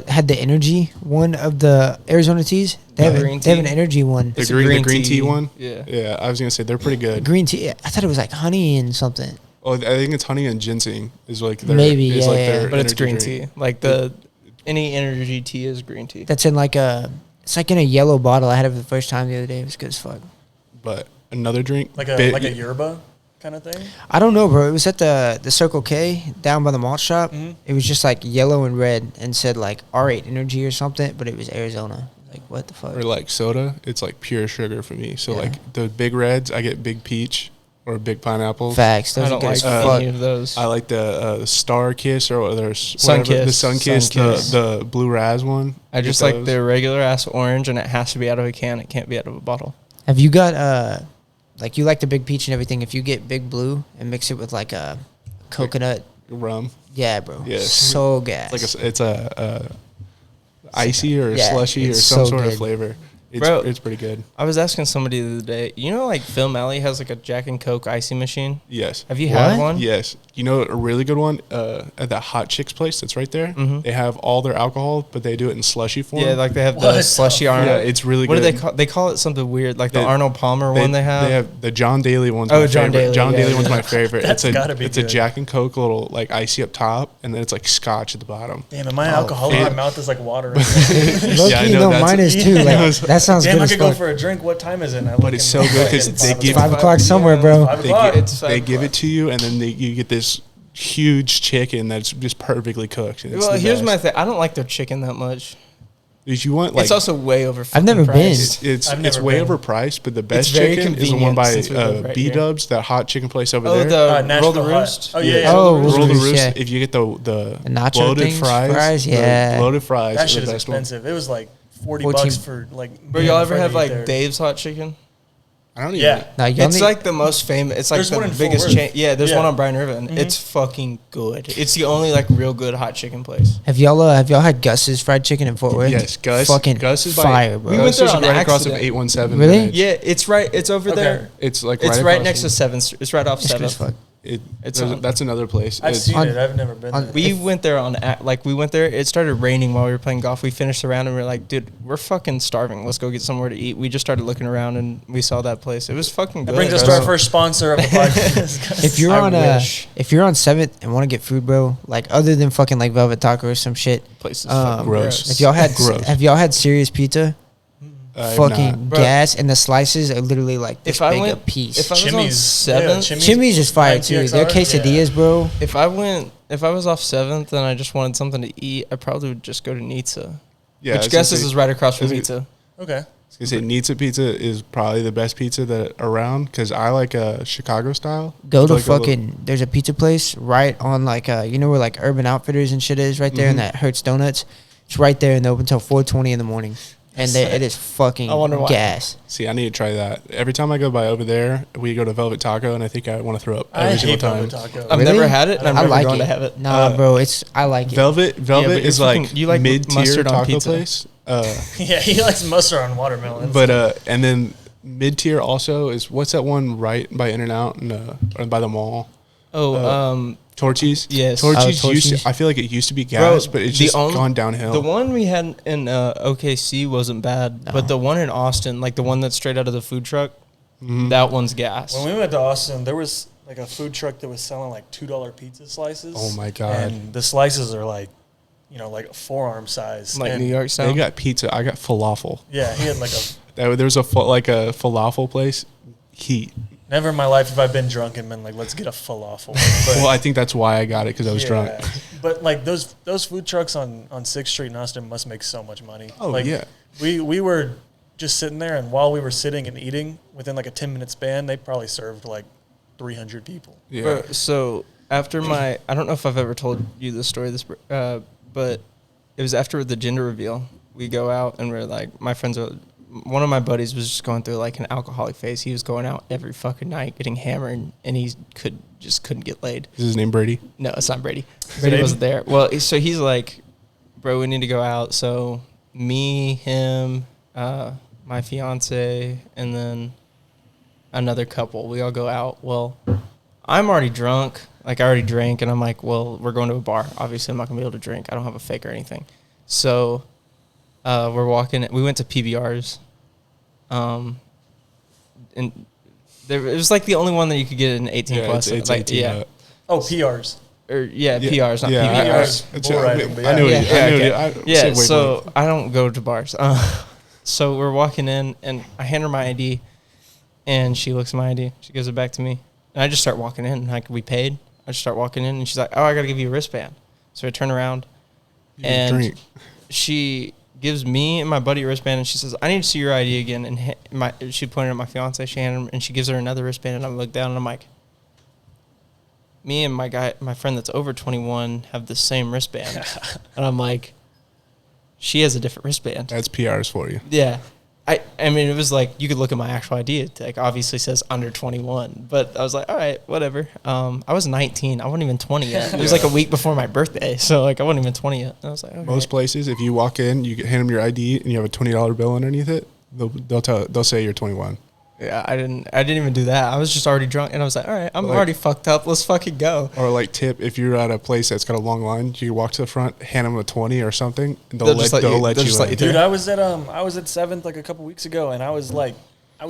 had the energy one of the Arizona teas? They have Green they have an tea? energy one. The It's a green green tea tea. one. Yeah. Yeah, I was gonna say they're pretty good. Green tea. I thought it was like honey and something. Oh, I think it's honey and ginseng is like their Maybe, is yeah, like yeah. their But it's energy green drink. tea. Like any energy tea is green tea. That's in like it's like in a yellow bottle. I had it for the first time the other day. It was good as fuck. But another drink like a bit- like a yerba kind of thing. I don't know, bro. It was at the Circle K down by the malt shop. Mhm. It was just like yellow and red and said like R8 Energy or something, but it was Arizona. Like what the fuck? or like soda. It's like pure sugar for me. So Yeah. like the big reds, I get big peach or big pineapple. Facts. Those I are don't good like as fuck. any of those. I like the Star Kiss or there's Sun-Kissed. the Sun Kiss, Sun-Kissed. the blue raz one. I Get just like those. the regular ass orange, and it has to be out of a can. It can't be out of a bottle. Have you got like you like the big peach and everything? If you get Big Blue and mix it with like a coconut, rum. yeah, bro. Yeah. So gas. It's a icy or a Yeah, slushy or it's some so sort good. of flavor. Bro. It's pretty good. I was asking somebody the other day. You know, like Phil Malley has like a Jack and Coke icy machine. Yes. Have you had What? one? Yes. You know a really good one at that Hot Chicks place that's right there. Mhm. They have all their alcohol, but they do it in slushy form. Yeah, like they have What the the slushy fuck? Arnold. Yeah, it's really What good. do they call? They call it something weird, like the They- Arnold Palmer one they have. They have the John Daly one's Oh, my John favorite. Daly, John yeah, Daly yeah. one's my favorite. That's it's gotta be a good. Jack and Coke little like icy up top, and then it's like scotch at the bottom. Damn, and my alcohol in yeah. my mouth is like water. Low Yeah, I key, know, no, that's- mine is too. Like that sounds Damn, good I as could go fuck. for a drink. What time is it? And I But look it's and so good like, 'cause it's they 5 give- $5 o'clock. o'clock somewhere, bro. 5 They o'clock. gi- It's they 5 give it o'clock. to you, and then you get this huge chicken that's just perfectly cooked. and it's Well, the here's best. my thing. I don't like their chicken that much. If you want like It's also way over. I've never fucking been. priced. it's I've it's never way been. overpriced, but the best very chicken is the one convenient by since we live right B here. Dubs, that hot chicken place over Oh, there. the Roll Nashville the Hot. Roost. Oh yeah, Oh, yeah. Roll Roll the Roost, Roost. yeah. If you get the nacho bloated things, fries, fries, the yeah. bloated fries, That are shit the is best expensive. It was like 40 14 bucks for like. Bro, me y'all and ever Freddie have eat like there. Dave's hot chicken? I don't even. Yeah. No, It's like the most famous. It's like There's one the in biggest Fort Worth. chain. Yeah, there's Yeah. one on Bryan Irvin. It's fucking good. It's the only like real good hot chicken place. Have y'all had Gus's fried chicken in Fort Worth? Yes, Gus. Fucking Gus is by, fire, bro. We went Gus there is on right across of accident. 817. Really? Village. Yeah, it's right. It's over Okay. there. It's like It's right right across next to from- 7th. It's right off It's good as 7th. fuck. It's on- That's another place. I've It's- seen on- it. I've never been there. We went there we went there. It started raining while we were playing golf. We finished the round and we were like, dude, we're fucking starving. Let's go get somewhere to eat. We just started looking around and we saw that place. It was fucking That good. brings us to bro. our first sponsor of the podcast. If you're I on wish. if you're on 7th and want to get food, bro, like other than fucking like Velvet Taco or some shit, place is um, fucking gross. if y'all had Gross. have y'all had serious pizza? I've Fucking not. Bro. gas, and the slices are literally like this If I big a went- piece. if I was on Chimmy's. 7th, Yeah, Chimmy's is fire too. 9TXR? Their quesadillas, bro. if I was off 7th and I just wanted something to eat, I probably would just go to Nizza. Yeah, I Which was gonna guesses say- is right across from is it- Nizza. Okay. I was gonna say Nizza Pizza is probably the best pizza that around because I like Chicago style. Go It's to like a little- fucking. There's a pizza place right on like you know where like Urban Outfitters and shit is right there, and that Hurts Donuts. It's right there, and they open till 4:20 in the morning, and it is fucking I wonder why. gas. See, I need to try that. Every time I go by over there, we go to Velvet Taco, and I think I want to throw up I every hate single time. Velvet Taco. I've Really? never had it, and I'm I never like going it. to have it. Nah, bro, I like it. Velvet but is you're like fucking- you like mid-tier mustard on taco pizza. place. Yeah, he likes mustard on watermelon. But and then mid-tier also is what's that one right by In-N-Out and by the mall? Torchy's. Yes. Torchy's Oh, used to, Torchy's. I feel like it used to be gas, but it's the just only- gone downhill. The one we had in OKC wasn't bad, but the one in Austin, like the one that's straight out of the food truck, that one's gas. when we went to Austin, there was like a food truck that was selling like $2 pizza slices. Oh my God. And the slices are like, like forearm size. Like and New York style. They got pizza. I got falafel. Yeah, he had like a. There was a falafel place. Heat. Never in my life have I been drunk and been like, let's get a falafel. But, Well, I think that's why I got it because I was drunk. But like those food trucks on 6th Street in Austin must make so much money. Oh, like, yeah. We were just sitting there, and while we were sitting and eating, within like a 10-minute span, they probably served like 300 people. Yeah. Bro, so after I don't know if I've ever told you this story, but it was after the gender reveal. We go out and we're like, one of my buddies was just going through like an alcoholic phase. He was going out every fucking night, getting hammered, and he couldn't get laid. Is his name Brady? No, it's not Brady. Brady wasn't there. Well, so he's like, bro, we need to go out. So me, him, my fiance, and then another couple. We all go out. Well, I'm already drunk. Like, I already drank, and I'm like, well, we're going to a bar. Obviously, I'm not going to be able to drink. I don't have a fake or anything. So we're walking. We went to PBR's. And it was like the only one that you could get in 18 plus. It's like, 18. yeah. Oh, PRs. PRs, not yeah, PBRs. PBRs. Bull riding, but I knew yeah. it. Yeah, I knew okay. it. I Yeah, said so wavelength. I don't go to bars. So we're walking in, and I hand her my ID, and she looks at my ID. She gives it back to me, and I just start walking in. Like, we paid. I just start walking in, and she's like, "Oh, I gotta give you a wristband." So I turn around, and drink. she gives me and my buddy a wristband, and she says, "I need to see your ID again." And she pointed at my fiance, she handed him, and she gives her another wristband, and I look down, and I'm like, me and my friend that's over 21 have the same wristband. And I'm like, she has a different wristband. That's PRs for you. Yeah. I mean, it was like, you could look at my actual ID. It like obviously says under 21. But I was like, all right, whatever. I was 19. I wasn't even 20 yet. It was like a week before my birthday. So, like, I wasn't even 20 yet. And I was like, okay. Most places, if you walk in, you hand them your ID and you have a $20 bill underneath it, they'll say you're 21. Yeah, I didn't even do that. I was just already drunk, and I was like, all right, I'm already fucked up. Let's fucking go. Or like tip, if you're at a place that's got a long line, you walk to the front, hand them a 20 or something, and they'll let you in. Dude, I was at 7th like a couple weeks ago, and I was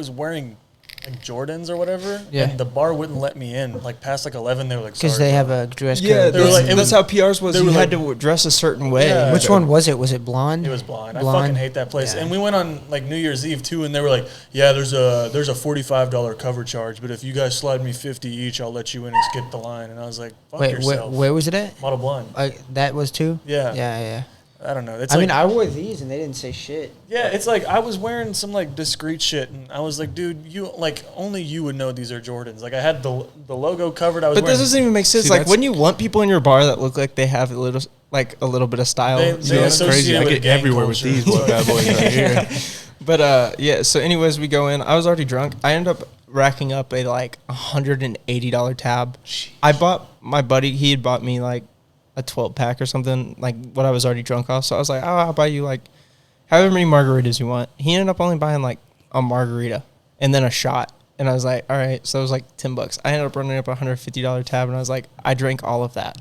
wearing like Jordans or whatever, Yeah. and the bar wouldn't let me in. Like past like 11, they were like, Because sorry, they bro. have a dress code. Yeah, They were like- it that's was- how PRs was. they You were had like- to dress a certain way. Yeah. Which one was it? Was it blonde? It was blonde. I Blonde? fucking hate that place. Yeah. And we went on like New Year's Eve too, and they were like, "Yeah, there's a $45 cover charge, but if you guys slide me 50 each, I'll let you in and skip the line." And I was like, "Fuck Wait, yourself." where was it at? Model Blonde. That was too? Yeah. Yeah. I don't know. It's I like, mean, I wore these and they didn't say shit. yeah, it's like I was wearing some like discreet shit, and I was like, "Dude, you like only you would know these are Jordans." Like I had the logo covered. I was But wearing. this doesn't even make sense. See, Like that's- when you want people in your bar that look like they have a little, like a little bit of style. They That's crazy. associate I with get gang everywhere with culture. these bad boys right here. But yeah, so anyways, we go in. I was already drunk. I ended up racking up a like $180 tab. I bought my buddy, he had bought me like a 12-pack or something, like what I was already drunk off. So I was like, oh, I'll buy you like however many margaritas you want. He ended up only buying like a margarita and then a shot. And I was like, all right. So it was like $10. I ended up running up a $150 tab, and I was like, I drank all of that.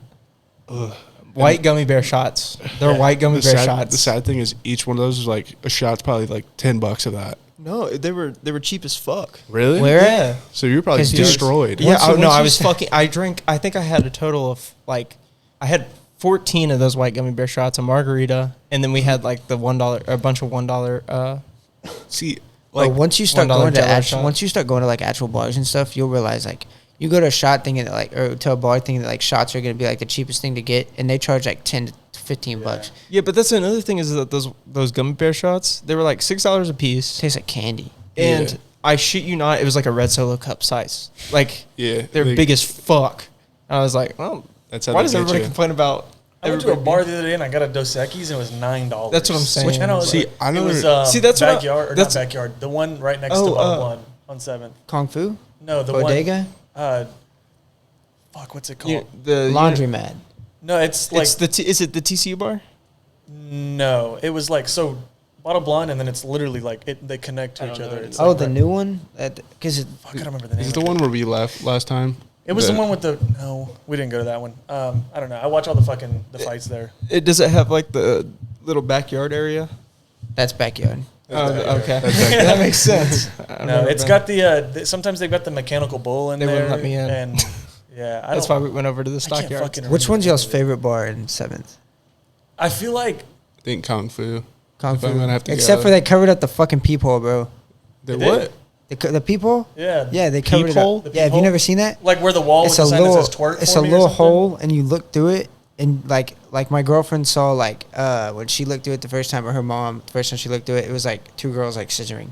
Ugh. White gummy bear shots. They're Yeah. white gummy bear shots. The sad thing is each one of those is like a shot's probably like $10 of that. No, they were cheap as fuck. Really? Where? Yeah. So you're probably 'Cause dude- destroyed. Yeah. Once- Oh no, once I you was sa- fucking. I think I had a total of like, I had 14 of those white gummy bear shots, a margarita, and then we had like the $1, a bunch of $1. See, Like like once you start $1 going to Jello shot. once you start going to like actual bars and stuff, you'll realize like you go to a shot thinking that like or to a bar thinking that like shots are gonna be like the cheapest thing to get, and they charge like $10 to $15. Yeah, but that's another thing is that those gummy bear shots, they were like $6 a piece, Tastes like candy. and Yeah. I shit you not, it was like a red Solo cup size. Like yeah, they're big as fuck. And I was like, well, That's how why they does get everybody you. complain about? I went to a everybody bar being- the other day and I got a Dos Equis and it was $9. That's what I'm saying. Which I know. See, I it don't was under- See, that's what I- backyard or that's- not backyard. The one right next Oh, to Bottle Blonde on 7th. Kung Fu? No, the Bodega? one. Fuck, what's it called? the Laundromat. No, it's like is it the TCU bar? no. It was like so Bottle Blonde, and then it's literally like they connect to I each don't other. know. It's Oh, like the right- new one? Because Fuck, I don't remember the name. Is it of the one where we left last time? It was the one with the no. We didn't go to that one. I don't know. I watch all the fights there. Does it have like the little backyard area? that's backyard. Oh, okay. That's like- that makes sense. No, it's got the. Sometimes they've got the mechanical bull in They there. wouldn't let me in. And yeah, That's why we went over to the I can't stockyard. fucking Which remember one's the y'all's name of it. favorite bar in 7th? I feel like I think Kung Fu. Kung If I'm Fu. gonna have to Except go. for they covered up the fucking peephole, bro. The They what? The peephole? yeah, Yeah, they covered Peephole? it up. The Yeah, have you peephole? never seen that? like where the wall It's with a the sign little, that says twerk it's for a me or little something? hole, and you look through it, and like my girlfriend saw like when she looked through it the first time, or her mom the first time she looked through it, it was like two girls like scissoring,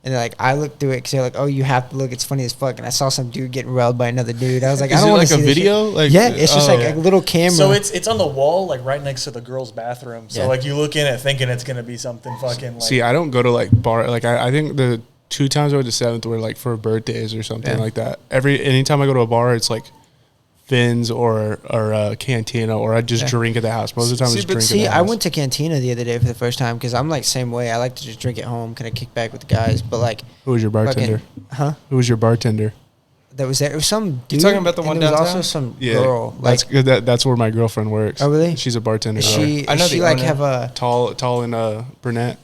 and like I looked through it because they're like, oh, you have to look, it's funny as fuck, and I saw some dude getting railed by another dude. I was like, Is I don't it want like to a see this video? shit. Like, yeah, it's just oh. like a little camera. So it's on the wall, like right next to the girls' bathroom. So Yeah. like you look in it thinking it's gonna be something fucking. Like, See, I don't go to like bar. Like I think the 2 times I went to 7th were like for birthdays or something Yeah. like that. Anytime I go to a bar, it's like Finn's or Cantina, or I just Yeah. drink at the house. Most of the time, See, it's but drink. See, at the I house. went to Cantina the other day for the first time because I'm like same way. I like to just drink at home, kind of kick back with the guys. But like, Who was your bartender? huh? Who was your bartender? That was there. It was some dude. talking about the and one there was downtown? also some Yeah, girl. that's Like, good. That's where my girlfriend works. Oh, really? She's a bartender. there. she, I know she the like owner. have a. tall and brunette.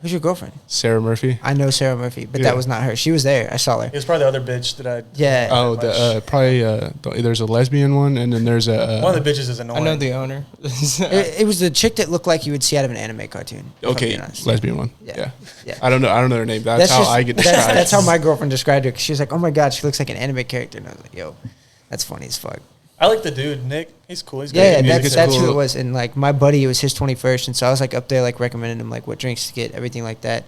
Who's your girlfriend? Sarah Murphy. I know Sarah Murphy, but Yeah. that was not her. She was there. I saw her. it was probably the other bitch that I. Yeah. Oh, much. probably. There's a lesbian one, and then there's a. One of the bitches is I annoying. know the owner. It was the chick that looked like you would see out of an anime cartoon. if I'm Okay, being honest. lesbian one. Yeah. Yeah. Yeah. I don't know her name. That's how just- I get that's, described. that's how my girlfriend described her. 'Cause she was like, "Oh my god, she looks like an anime character," and I was like, "Yo, that's funny as fuck." I like the dude Nick. He's cool. He's Yeah, good. music is that's cool. who it was. And like my buddy, it was his 21st, and so I was like up there like recommending him like what drinks to get, everything like that.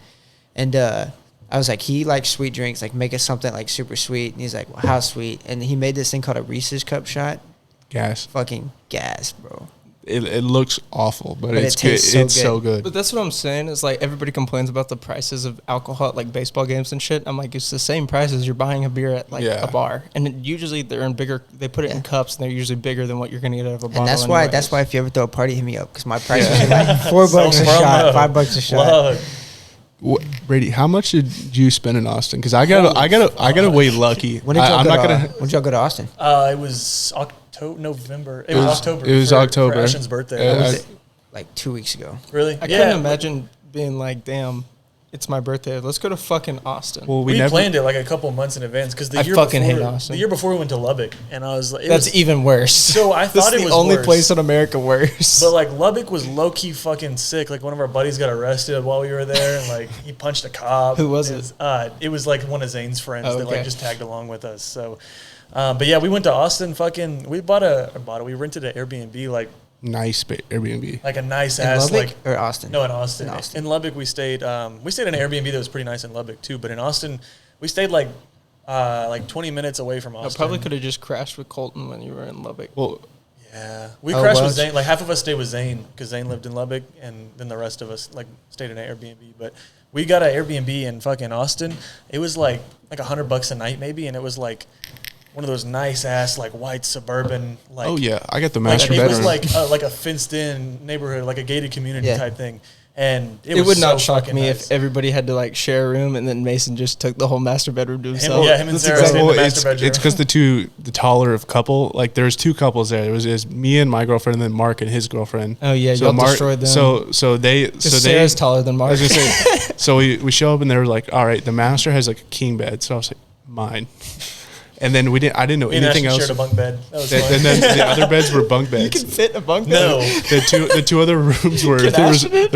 And I was like, he likes sweet drinks, like make us something like super sweet. And he's like, well, how sweet? And he made this thing called a Reese's cup shot. gas. Fucking gas, bro. It looks awful, but But it's it good. tastes so It's so good. good. But that's what I'm saying is like everybody complains about the prices of alcohol at like baseball games and shit. I'm like, it's the same price as you're buying a beer at like Yeah. a bar, and usually they're in bigger. They put it in Yeah. cups, and they're usually bigger than what you're gonna get out of a bottle. And that's why if you ever throw a party, hit me up because my price Yeah. is like $4 a shot, $5 a shot. Plug. Brady, how much did you spend in Austin? Because I got way lucky. When did y'all I'm go not to, gonna. when did y'all go to Austin? It was November. It was October. It was for October. Ashton's birthday. Yeah, That was- Was it like 2 weeks ago? really? I couldn't imagine being like, damn, it's my birthday. Let's go to fucking Austin. Well, We we never. planned it like a couple months in advance because the I year fucking before, hate Austin. the year before we went to Lubbock, and I was like, That's even worse. So I This thought is it the was only worse. place in America worse. But like Lubbock was low key fucking sick. Like one of our buddies got arrested while we were there, and like he punched a cop. Who was it? It was like one of Zane's friends Oh, that okay. like just tagged along with us. So, but yeah, we went to Austin. Fucking, we we rented an Airbnb, like Nice Airbnb. a nice In ass Lubbock like. or Austin? No, in Austin. In Austin. In Lubbock, we stayed in an Airbnb that was pretty nice in Lubbock too. But in Austin, we stayed like 20 minutes away from I Austin. probably could have just crashed with Kolton when you were in Lubbock. Well, Yeah, we crashed with Zane. Like half of us stayed with Zane because Zane lived in Lubbock, and then the rest of us like stayed in an Airbnb. But we got an Airbnb in fucking Austin. It was like $100 a night maybe, and it was like one of those nice ass like white suburban like. Oh yeah, I got the master bedroom. It bedroom. was like a fenced in neighborhood, like a gated community type thing. And it would not so shock me nice. if everybody had to like share a room and then Mason just took the whole master bedroom to himself. Him and Sarah stayed in the master bedroom. It's because the taller of couple, like there's two couples there. It was me and my girlfriend, and then Mark and his girlfriend. Oh yeah, so y'all Mark destroyed them. Sarah's taller than Mark. I was gonna say, so we show up and they were like, all right, the master has like a king bed. So I was like, mine. And then I didn't know anything else. Shared a bunk bed. That was and then the other beds were bunk beds. You can fit in a bunk bed. No. The two other rooms were there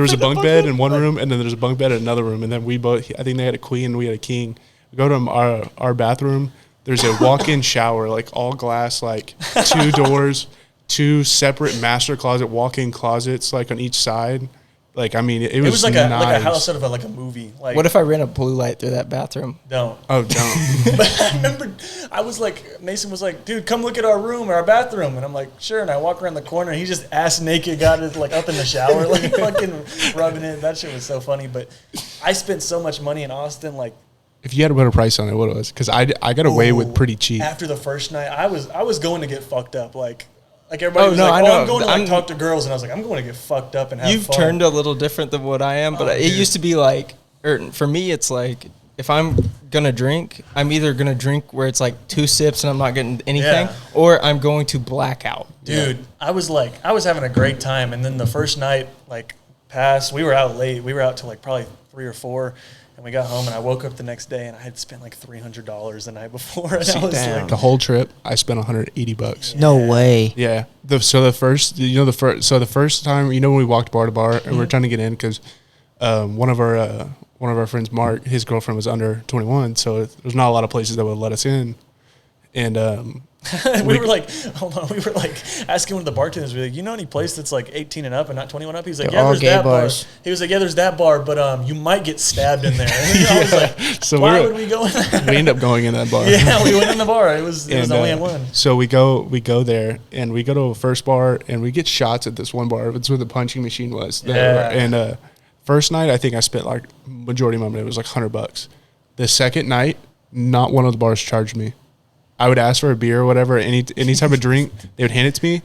was a bunk bed in one room, and then there's a bunk bed in another room, and then we both. I think they had a queen and we had a king. We go to our bathroom. There's a walk-in shower, like all glass, like 2 doors, 2 separate master closet, walk-in closets, like on each side. Like I mean, it was like nice. a house out of like a movie. Like what if I ran a blue light through that bathroom? Don't. Oh, don't. But I remember I was like, Mason was like, dude, come look at our room, our bathroom. And I'm like, sure. And I walk around the corner and he just ass naked, got it like up in the shower, like fucking rubbing it. That shit was so funny. But I spent so much money in Austin, like. If you had to put a price on it, what it was? Because I got away with pretty cheap. After the first night, I was going to get fucked up, like everybody was I know. I'm going to like talk to girls, and I was like, I'm going to get fucked up and have fun. You've turned a little different than what I am, but it used to be like, for me, it's like, if I'm gonna drink, I'm either gonna drink where it's like 2 sips and I'm not getting anything, or I'm going to black out. Dude, I was having a great time, and then the first night like passed. We were out late. We were out till like probably 3 or 4. And we got home, and I woke up the next day, and I had spent like $300 the night before. And I was like, the whole trip, I spent $180. No way. Yeah. The first time, when we walked bar to bar, and we were trying to get in because one of our friends, Mark, his girlfriend was under 21, so there's not a lot of places that would let us in, and we were like, hold on, we were like asking one of the bartenders, we were like, you know any place that's like 18 and up and not 21 up? He's like, They're yeah, there's that bars. bar. He was like, yeah, there's that bar, but you might get stabbed in there. And I was like, so why would we go in there? We ended up going in that bar. Yeah, we went in the bar. It was only in one. So we go there, and we go to a first bar, and we get shots at this one bar. It's where the punching machine was. Yeah. And first night, I think I spent like majority of my money. It was like $100. The second night, not one of the bars charged me. I would ask for a beer or whatever, any type of drink, they would hand it to me.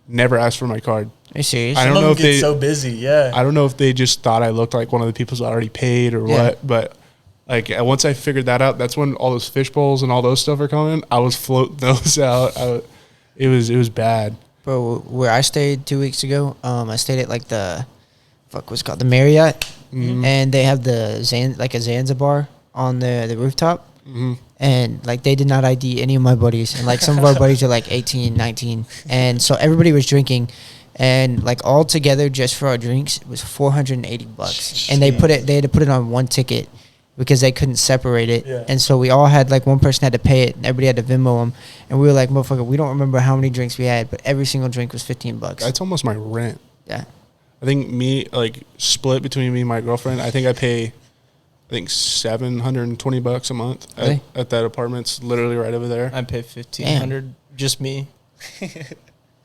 Never ask for my card. Are you serious? I don't know if they so busy. Yeah, I don't know if they just thought I looked like one of the people that already paid or what. But like once I figured that out, that's when all those fish bowls and all those stuff are coming. I was floating those out. It was bad. Bro, where I stayed 2 weeks ago, I stayed at like what's it called, the Marriott, and they have the Zanzibar on the rooftop. Mm-hmm. And like they did not ID any of my buddies, and like some of our buddies are like 18, 19, and so everybody was drinking, and like all together just for our drinks it was $480, and they had to put it on one ticket because they couldn't separate it, and so we all had like one person had to pay it, and everybody had to Venmo them, and we were like, motherfucker, we don't remember how many drinks we had, but every single drink was $15. That's almost my rent. Yeah, I think split between me and my girlfriend. I think I pay. I think $720 a month at that apartment. It's literally right over there. I pay $1,500, just me.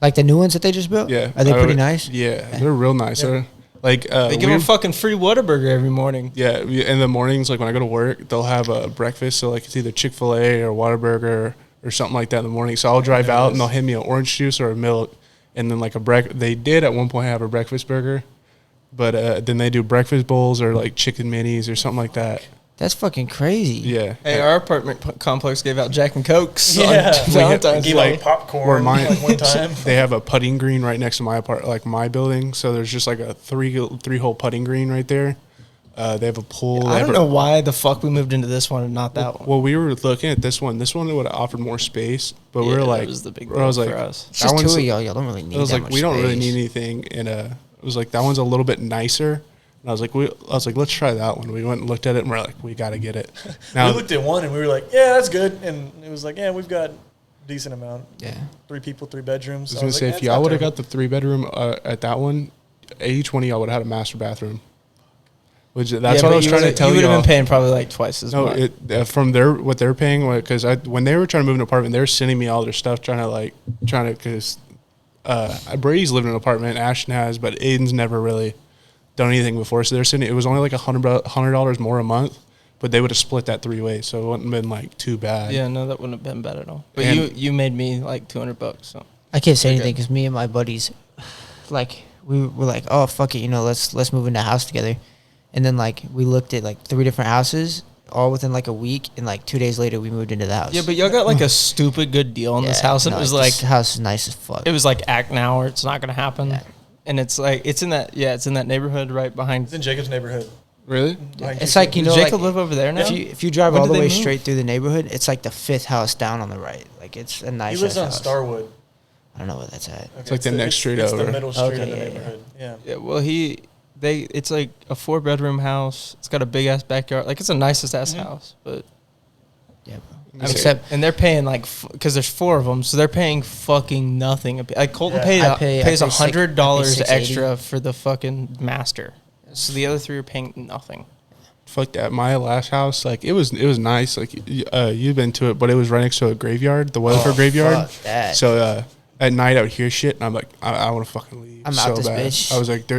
like the new ones that they just built. Yeah, are they pretty nice? Yeah, they're real nice. Yeah. Like they give a fucking free Whataburger every morning. Yeah, in the mornings, like when I go to work, they'll have a breakfast. So like it's either Chick-fil-A or Whataburger or something like that in the morning. So I'll drive out and they'll hand me an orange juice or a milk, and then like they did at one point have a breakfast burger. But then they do breakfast bowls or like chicken minis or something like that. That's fucking crazy. Yeah. Hey, our apartment complex gave out Jack and Cokes. Yeah. On Valentine's Gave Day. like popcorn like one time. They have a putting green right next to my building. So there's just like a three-hole putting green right there. They have a pool. I don't know why the fuck we moved into this one and not that one. Well, we were looking at this one. This one would have offered more space, but we were like, that was the big I was like, for us. It's just two of y'all. Y'all don't really need. I was that like, we don't much really space. need anything, and it was like that one's a little bit nicer. And I was like, let's try that one. We went and looked at it, and we're like, we got to get it. Now, we looked at one, and we were like, yeah, that's good. And it was like, yeah, we've got a decent amount. Yeah. 3 people, 3 bedrooms. I was going to say, if y'all would have got the 3-bedroom at that one, each one of y'all would have had a master bathroom. That's what I was trying to tell you. You would have been paying probably like twice as much. From what they're paying, because when they were trying to move an apartment, they were sending me all their stuff, because Brady's lived in an apartment, Ashton has, but Aiden's never really done anything before. So they're sitting. It was only like $100 more a month, but they would have split that 3 ways, so it wouldn't have been like too bad. Yeah, no, that wouldn't have been bad at all. But And you made me like $200. So I can't say anything because me and my buddies, like, we were like, oh, fuck it, let's move into a house together. And then, like, we looked at, like, 3 different houses all within, like, a week. And, like, 2 days later, we moved into the house. yeah, but y'all got like a stupid good deal on this house, and it was like this house is nice as fuck. it was like act now or it's not gonna happen. Yeah. And it's like it's in that neighborhood right behind. It's in Jacob's neighborhood. Really? Behind It's like, Does Jacob live over there now? if you drive When all did the they way move? straight through the neighborhood, it's like the 5th house down on the right. Like, it's a nice He lives on house. Starwood. I don't know where that's at. Okay, It's like the next street it's over. the middle street Okay, of the yeah, yeah. neighborhood. Yeah. Yeah, well, it's like a 4-bedroom house. It's got a big ass backyard. Like it's the nicest ass house, but Yeah, bro. Okay. Except and they're paying like because there's 4 of them, so they're paying fucking nothing. Like Colton Yeah. pays I pay $100 $680. extra for the fucking master. So the other 3 are paying nothing. Fuck that. My last house, like it was nice. Like you've been to it, but it was right next to a graveyard, the Weatherford graveyard. fuck that. So at night I would hear shit, and I'm like, I want to fucking leave. I'm so out this bad. bitch. I was like,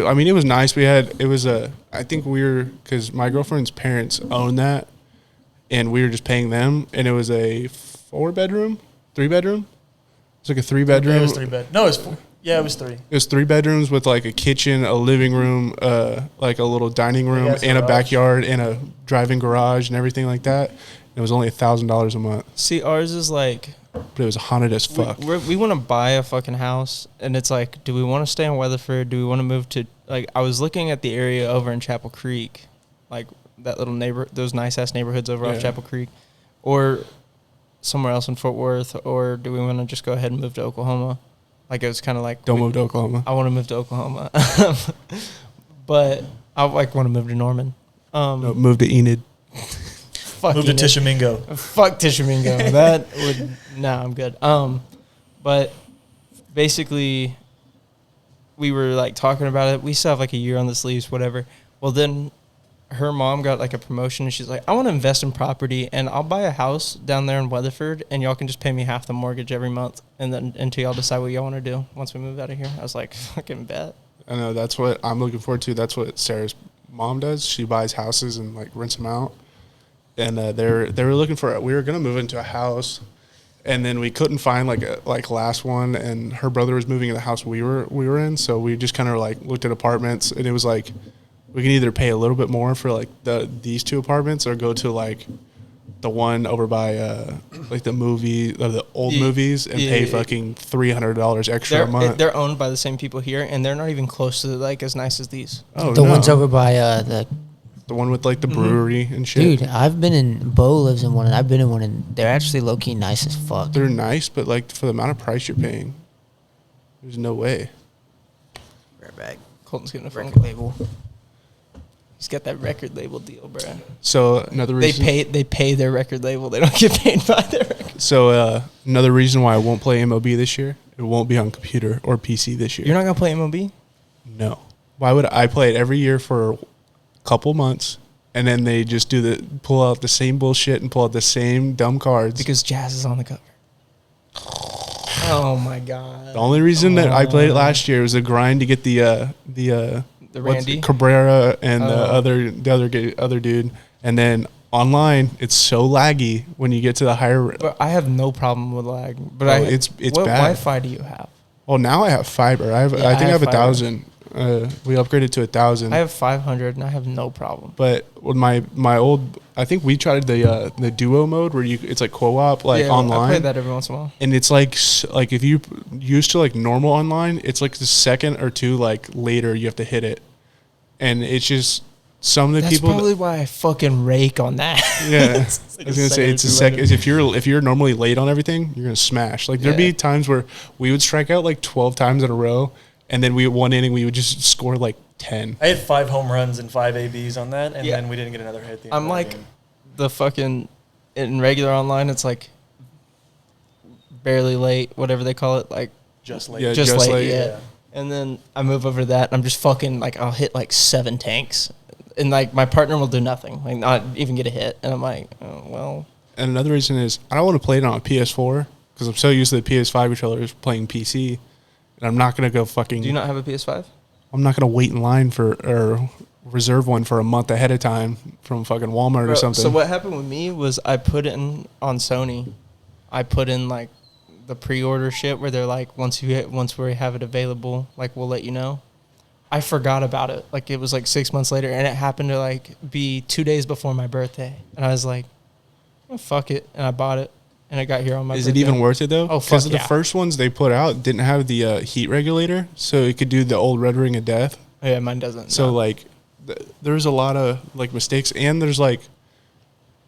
I mean, it was nice. I think we were, because my girlfriend's parents own that, and we were just paying them, and it was a 4-bedroom, 3-bedroom. It's like a 3-bedroom. It was 3 bed. No, it was 4. Yeah, it was 3. It was 3 bedrooms with like a kitchen, a living room, like a little dining room, Big-ass and a garage. backyard, and a driving garage, and everything like that. It was only $1,000 a month, See, ours is like but it was haunted as fuck. we want to buy a fucking house, and it's like, do we want to stay in Weatherford? Do we want to move to like? I was looking at the area over in Chapel Creek, like that little those nice ass neighborhoods over off Yeah. Chapel Creek, or somewhere else in Fort Worth, or do we want to just go ahead and move to Oklahoma? Like it was kind of like Don't move to Oklahoma. I want to move to Oklahoma, but I like want to move to Norman. No, move to Enid. Fuck Moved to Enid. Tishomingo. Fuck Tishomingo. That would I'm good. But basically, we were like talking about it. We still have like a year on this lease, whatever. Well, then her mom got like a promotion, and she's like, I want to invest in property, and I'll buy a house down there in Weatherford, and y'all can just pay me half the mortgage every month, and then until y'all decide what y'all want to do once we move out of here. I was like, fucking bet. I know, that's what I'm looking forward to. That's what Sarah's mom does. She buys houses and like rents them out. And they were looking for. We were gonna move into a house, and then we couldn't find like last one. And her brother was moving in the house we were in, so we just kind of like looked at apartments, and it was like we can either pay a little bit more for like these 2 apartments, or go to like the one over by like the movie or the old movies and pay fucking $300 extra a month. They're owned by the same people here, and they're not even close to like as nice as these. Oh, the no. ones over by The one with like the brewery and shit. dude. I've been in. Bo lives in one, and I've been in one, and they're actually low key nice as fuck. They're nice, but like for the amount of price you're paying, there's no way. Right back. Colton's getting a phone Record call. label. He's got that record label deal, bruh. So another reason. They pay their record label. They don't get paid by their record. So another reason why I won't play MLB this year, it won't be on computer or PC this year. You're not gonna play MLB? No. Why would I play it every year for a couple months, and then they just pull out the same bullshit and pull out the same dumb cards? Because Jazz is on the cover. Oh my god. The only reason that I played it last year was a grind to get the Randy? Cabrera and the other dude, and then online it's so laggy when you get to the higher. But I have no problem with lag. But it's what bad. Wi-Fi do you have? Well, now I have fiber. I think I have fiber. 1,000. We upgraded to 1,000. I have 500, and I have no problem. But with my old, I think we tried the duo mode where it's like co-op Yeah, online. I play that every once in a while. And it's like if you used to like normal online, it's like the second or 2 like later you have to hit it, and it's just some of the That's people. probably why I fucking rake on that. Yeah, It's like I was gonna say it's a second or second. two If you're normally late on everything, you're gonna smash. Like there'd be Yeah. times where we would strike out like 12 times in a row, and then one inning we would just score like 10. I had 5 home runs and 5 ABs on that, and Yeah. then we didn't get another hit. The I'm entire like game. the fucking in regular online. It's like barely late, whatever they call it, like just late. Yeah, just just late. late. Yeah. Yeah. And then I move over to that, and I'm just fucking like I'll hit like 7 tanks, and like my partner will do nothing, like not even get a hit, and I'm like, oh, well, And another reason is I don't want to play it on a PS4 because I'm so used to the PS5 controllers playing PC, and I'm not gonna go fucking. Do you not have a PS5? I'm not gonna wait in line or reserve one for a month ahead of time from fucking Walmart or something. So what happened with me was I put in on Sony. I put in like the pre-order shit where they're like, once we have it available, like we'll let you know. I forgot about it. Like it was like 6 months later, and it happened to like be 2 days before my birthday, and I was like, oh, fuck it, and I bought it, and it got here on my. Is birthday. it even worth it though? Oh, fuck because yeah. the first ones they put out didn't have the heat regulator, so it could do the old red ring of death. Oh, yeah, mine doesn't. So no. like, there's a lot of like mistakes, and there's like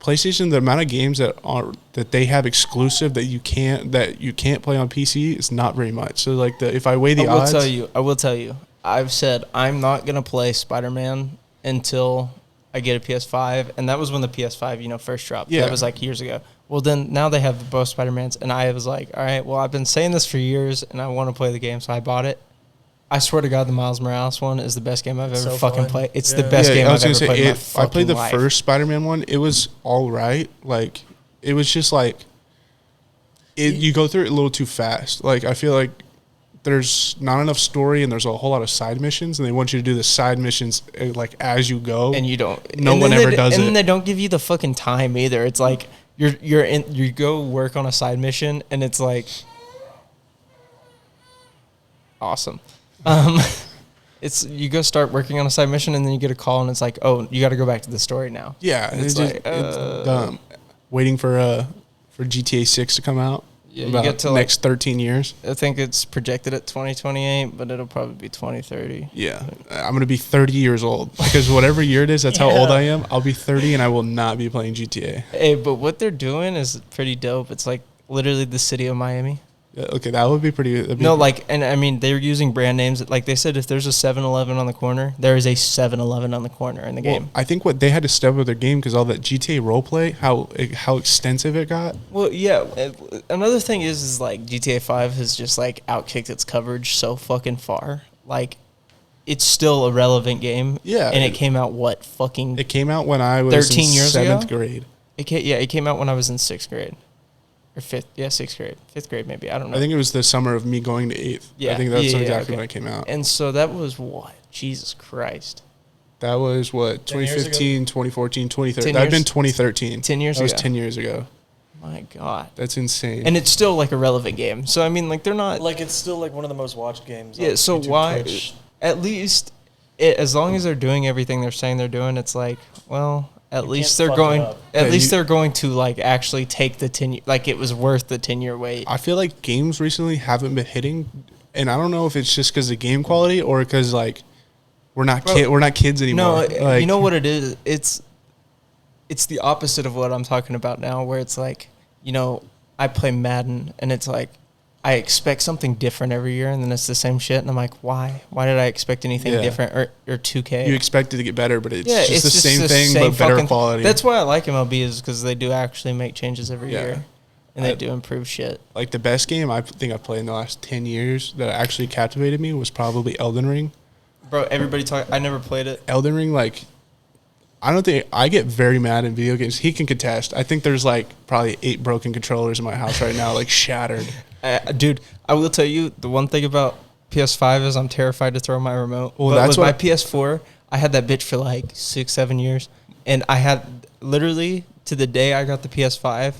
PlayStation. The amount of games that they have exclusive that you can't play on PC is not very much. So like if I weigh the odds, I will tell you. I've said I'm not gonna play Spider-Man until I get a PS5, and that was when the PS5 first dropped. Yeah. That was like years ago. Well, then now they have both Spider-Mans, and I was like, all right, well, I've been saying this for years, and I want to play the game, so I bought it. I swear to God, the Miles Morales one is the best game I've ever fucking played. It's the best game I've ever played in my fucking I played the life. first Spider-Man one. It was all right. Like, it was just like, you go through it a little too fast. Like, I feel like there's not enough story, and there's a whole lot of side missions, and they want you to do the side missions like as you go. And you don't. No one ever does it. And then they don't give you the fucking time either. It's like you go work on a side mission, and it's like awesome. It's you go start working on a side mission, and then you get a call, and it's like, oh, you got to go back to the story now. Yeah, and it's dumb. Waiting for GTA 6 to come out. Yeah, you about get to next 13 years. I think it's projected at 2028, but it'll probably be 2030. Yeah, I'm gonna be 30 years old because whatever year it is, that's how old I am. I'll be 30, and I will not be playing GTA. Hey, but what they're doing is pretty dope. It's like literally the city of Miami. Okay, that would be pretty. And I mean, they're using brand names. Like they said, if there's a 7-Eleven on the corner, there is a 7-Eleven on the corner in the game. I think what they had to step up their game because all that GTA roleplay, how extensive it got. Well, yeah. Another thing is like GTA 5 has just like outkicked its coverage so fucking far. Like, it's still a relevant game. Yeah. And it came out It came out when I was 13 in years 7th ago? grade. It came out when I was in 6th grade. Or 6th grade. 5th grade, maybe. I don't know. I think it was the summer of me going to 8th. Yeah. I think that's exactly okay. when it came out. And so that was what? Jesus Christ. That was what? 2015, 2014, 2013. That would have been 2013. 10 years ago. ago. That was 10 years ago. My God. That's insane. And it's still like a relevant game. So, I mean, like, they're not. Like, it's still like one of the most watched games. Yeah, on so YouTube, why. Twitch. At least, as long as they're doing everything they're saying they're doing, it's like, well. At least can't they're fuck it going. up. At Yeah, least they're going to like actually take the 10. Like it was worth the 10-year wait. I feel like games recently haven't been hitting, and I don't know if it's just because of game quality or because like we're not kids anymore. No, like, you know what it is. It's the opposite of what I'm talking about now. Where it's like, I play Madden, and it's like I expect something different every year, and then it's the same shit, and I'm like, why? Why did I expect anything different or 2K? You expect it to get better, but it's just it's the same thing, but better quality. That's why I like MLB is because they do actually make changes every Yeah. year, and they do improve shit. Like the best game I think I've played in the last 10 years that actually captivated me was probably Elden Ring. Bro, everybody talk. I never played it. Elden Ring, like, I don't think I get very mad in video games. He can contest. I think there's like probably 8 broken controllers in my house right now, like shattered. Dude, I will tell you the one thing about PS5 is I'm terrified to throw my remote. Well, but that's with my what PS4, I had that bitch for like 6-7 years, and I had literally to the day I got the PS5.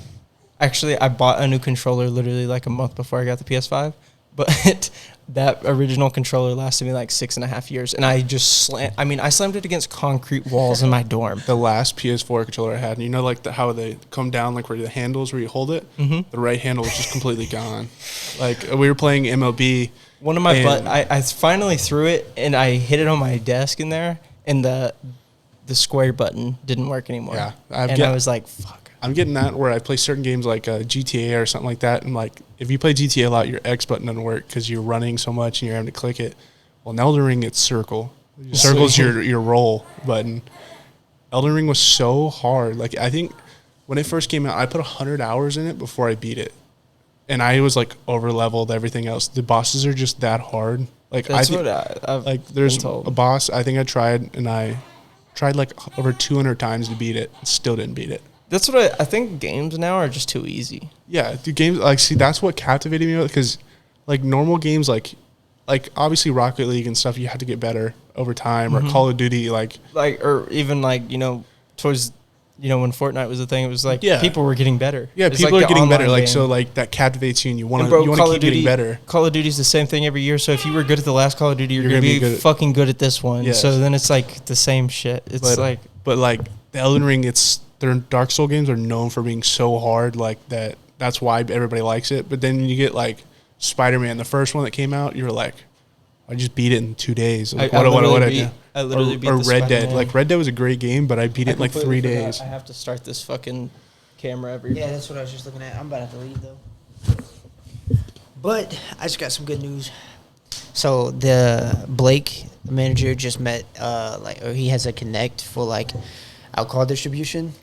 Actually, I bought a new controller literally like a month before I got the PS5, but that original controller lasted me like 6.5 years, and I just I slammed it against concrete walls in my dorm. The last PS4 controller I had, and how they come down, like where the handles where you hold it, the right handle was just completely gone. Like we were playing MLB. One of my I finally threw it, and I hit it on my desk in there, and the square button didn't work anymore. Yeah, I was like, fuck. I'm getting that where I play certain games like GTA or something like that, and like if you play GTA a lot, your X button doesn't work because you're running so much and you're having to click it. Well, in Elden Ring, it's circle. Circle's your roll button. Elden Ring was so hard. Like I think when it first came out, I put 100 hours in it before I beat it, and I was like over leveled everything else. The bosses are just that hard. Like That's I think, what I've like there's been told. a boss I think I tried like over 200 times to beat it, and still didn't beat it. That's what I think games now are just too easy. Yeah, the games, like, see, that's what captivated me, because, like, normal games, like obviously Rocket League and stuff, you have to get better over time, or Call of Duty, like, or even, like, you know, towards, you know, when Fortnite was a thing, it was like, Yeah. people were getting better. yeah, It's people like are the getting better, online like, so, game. like, that captivates you, and you want And to bro, Call keep of Duty, getting better. Call of Duty's the same thing every year, so if you were good at the last Call of Duty, you're going to be good at- fucking good at this one. Yes. So then it's like the same shit. It's But like the Elden Ring, their Dark Soul games are known for being so hard, like that's why everybody likes it. But then you get like Spider-Man, the first one that came out, you're like, I just beat it in 2 days. Like, I what I do? literally beat Or the Red Dead. Spider-Man. Like Red Dead was a great game, but I beat it in like 3 completely days. forgot I have to start this fucking camera every. Yeah, that's what I was just looking at. I'm about to have to leave though. But I just got some good news. So the Blake manager just met or he has a connect for like alcohol distribution,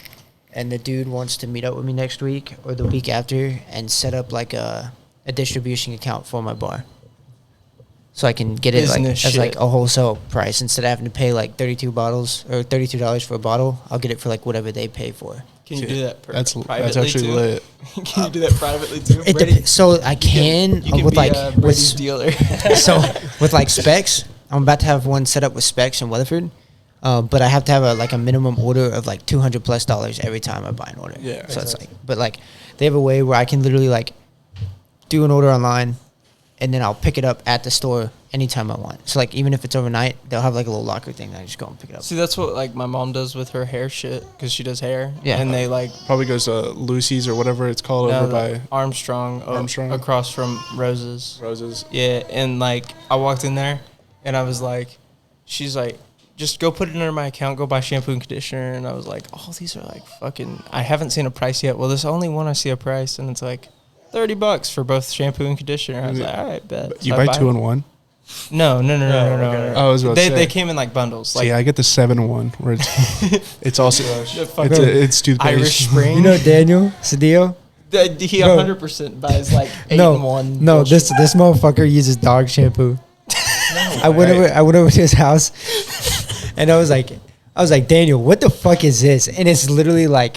and the dude wants to meet up with me next week or the week after and set up like a distribution account for my bar. So I can get it like Business as like shit. a wholesale price instead of having to pay like $32 for a bottle. I'll get it for like whatever they pay for. Can you do that privately That's actually too? lit. Can you do that privately too? It so I can, You can with be like Brady's with, dealer. so with like specs. I'm about to have one set up with specs in Weatherford, but I have to have a minimum order of like $200+ every time I buy an order. Yeah. So it's like, but like they have a way where I can literally like do an order online, and then I'll pick it up at the store anytime I want. So like even if it's overnight, they'll have like a little locker thing that I just go and pick it up. See, that's what like my mom does with her hair shit, because she does hair. Yeah. And they like Probably goes to Lucy's or whatever it's called over by Armstrong, Armstrong? across from Rose's. Roses. Yeah, and like I walked in there, and I was like, she's like, just go put it under my account, go buy shampoo and conditioner, and I was like, oh, these are like fucking. I haven't seen a price yet. Well, there's only one I see a price, and it's like $30 for both shampoo and conditioner. I was like, all right, bet. You So I buy 2 in 1? No. okay. I was about to say. They came in like bundles, like See, I get the 7-in-1 where it's also the fucking it's toothpaste. Irish Spring. You know Daniel Cedillo? He Bro. 100% buys like 8 No, in 1. no, this motherfucker uses dog shampoo. I went over to his house, and I was like, Daniel, what the fuck is this? And it's literally like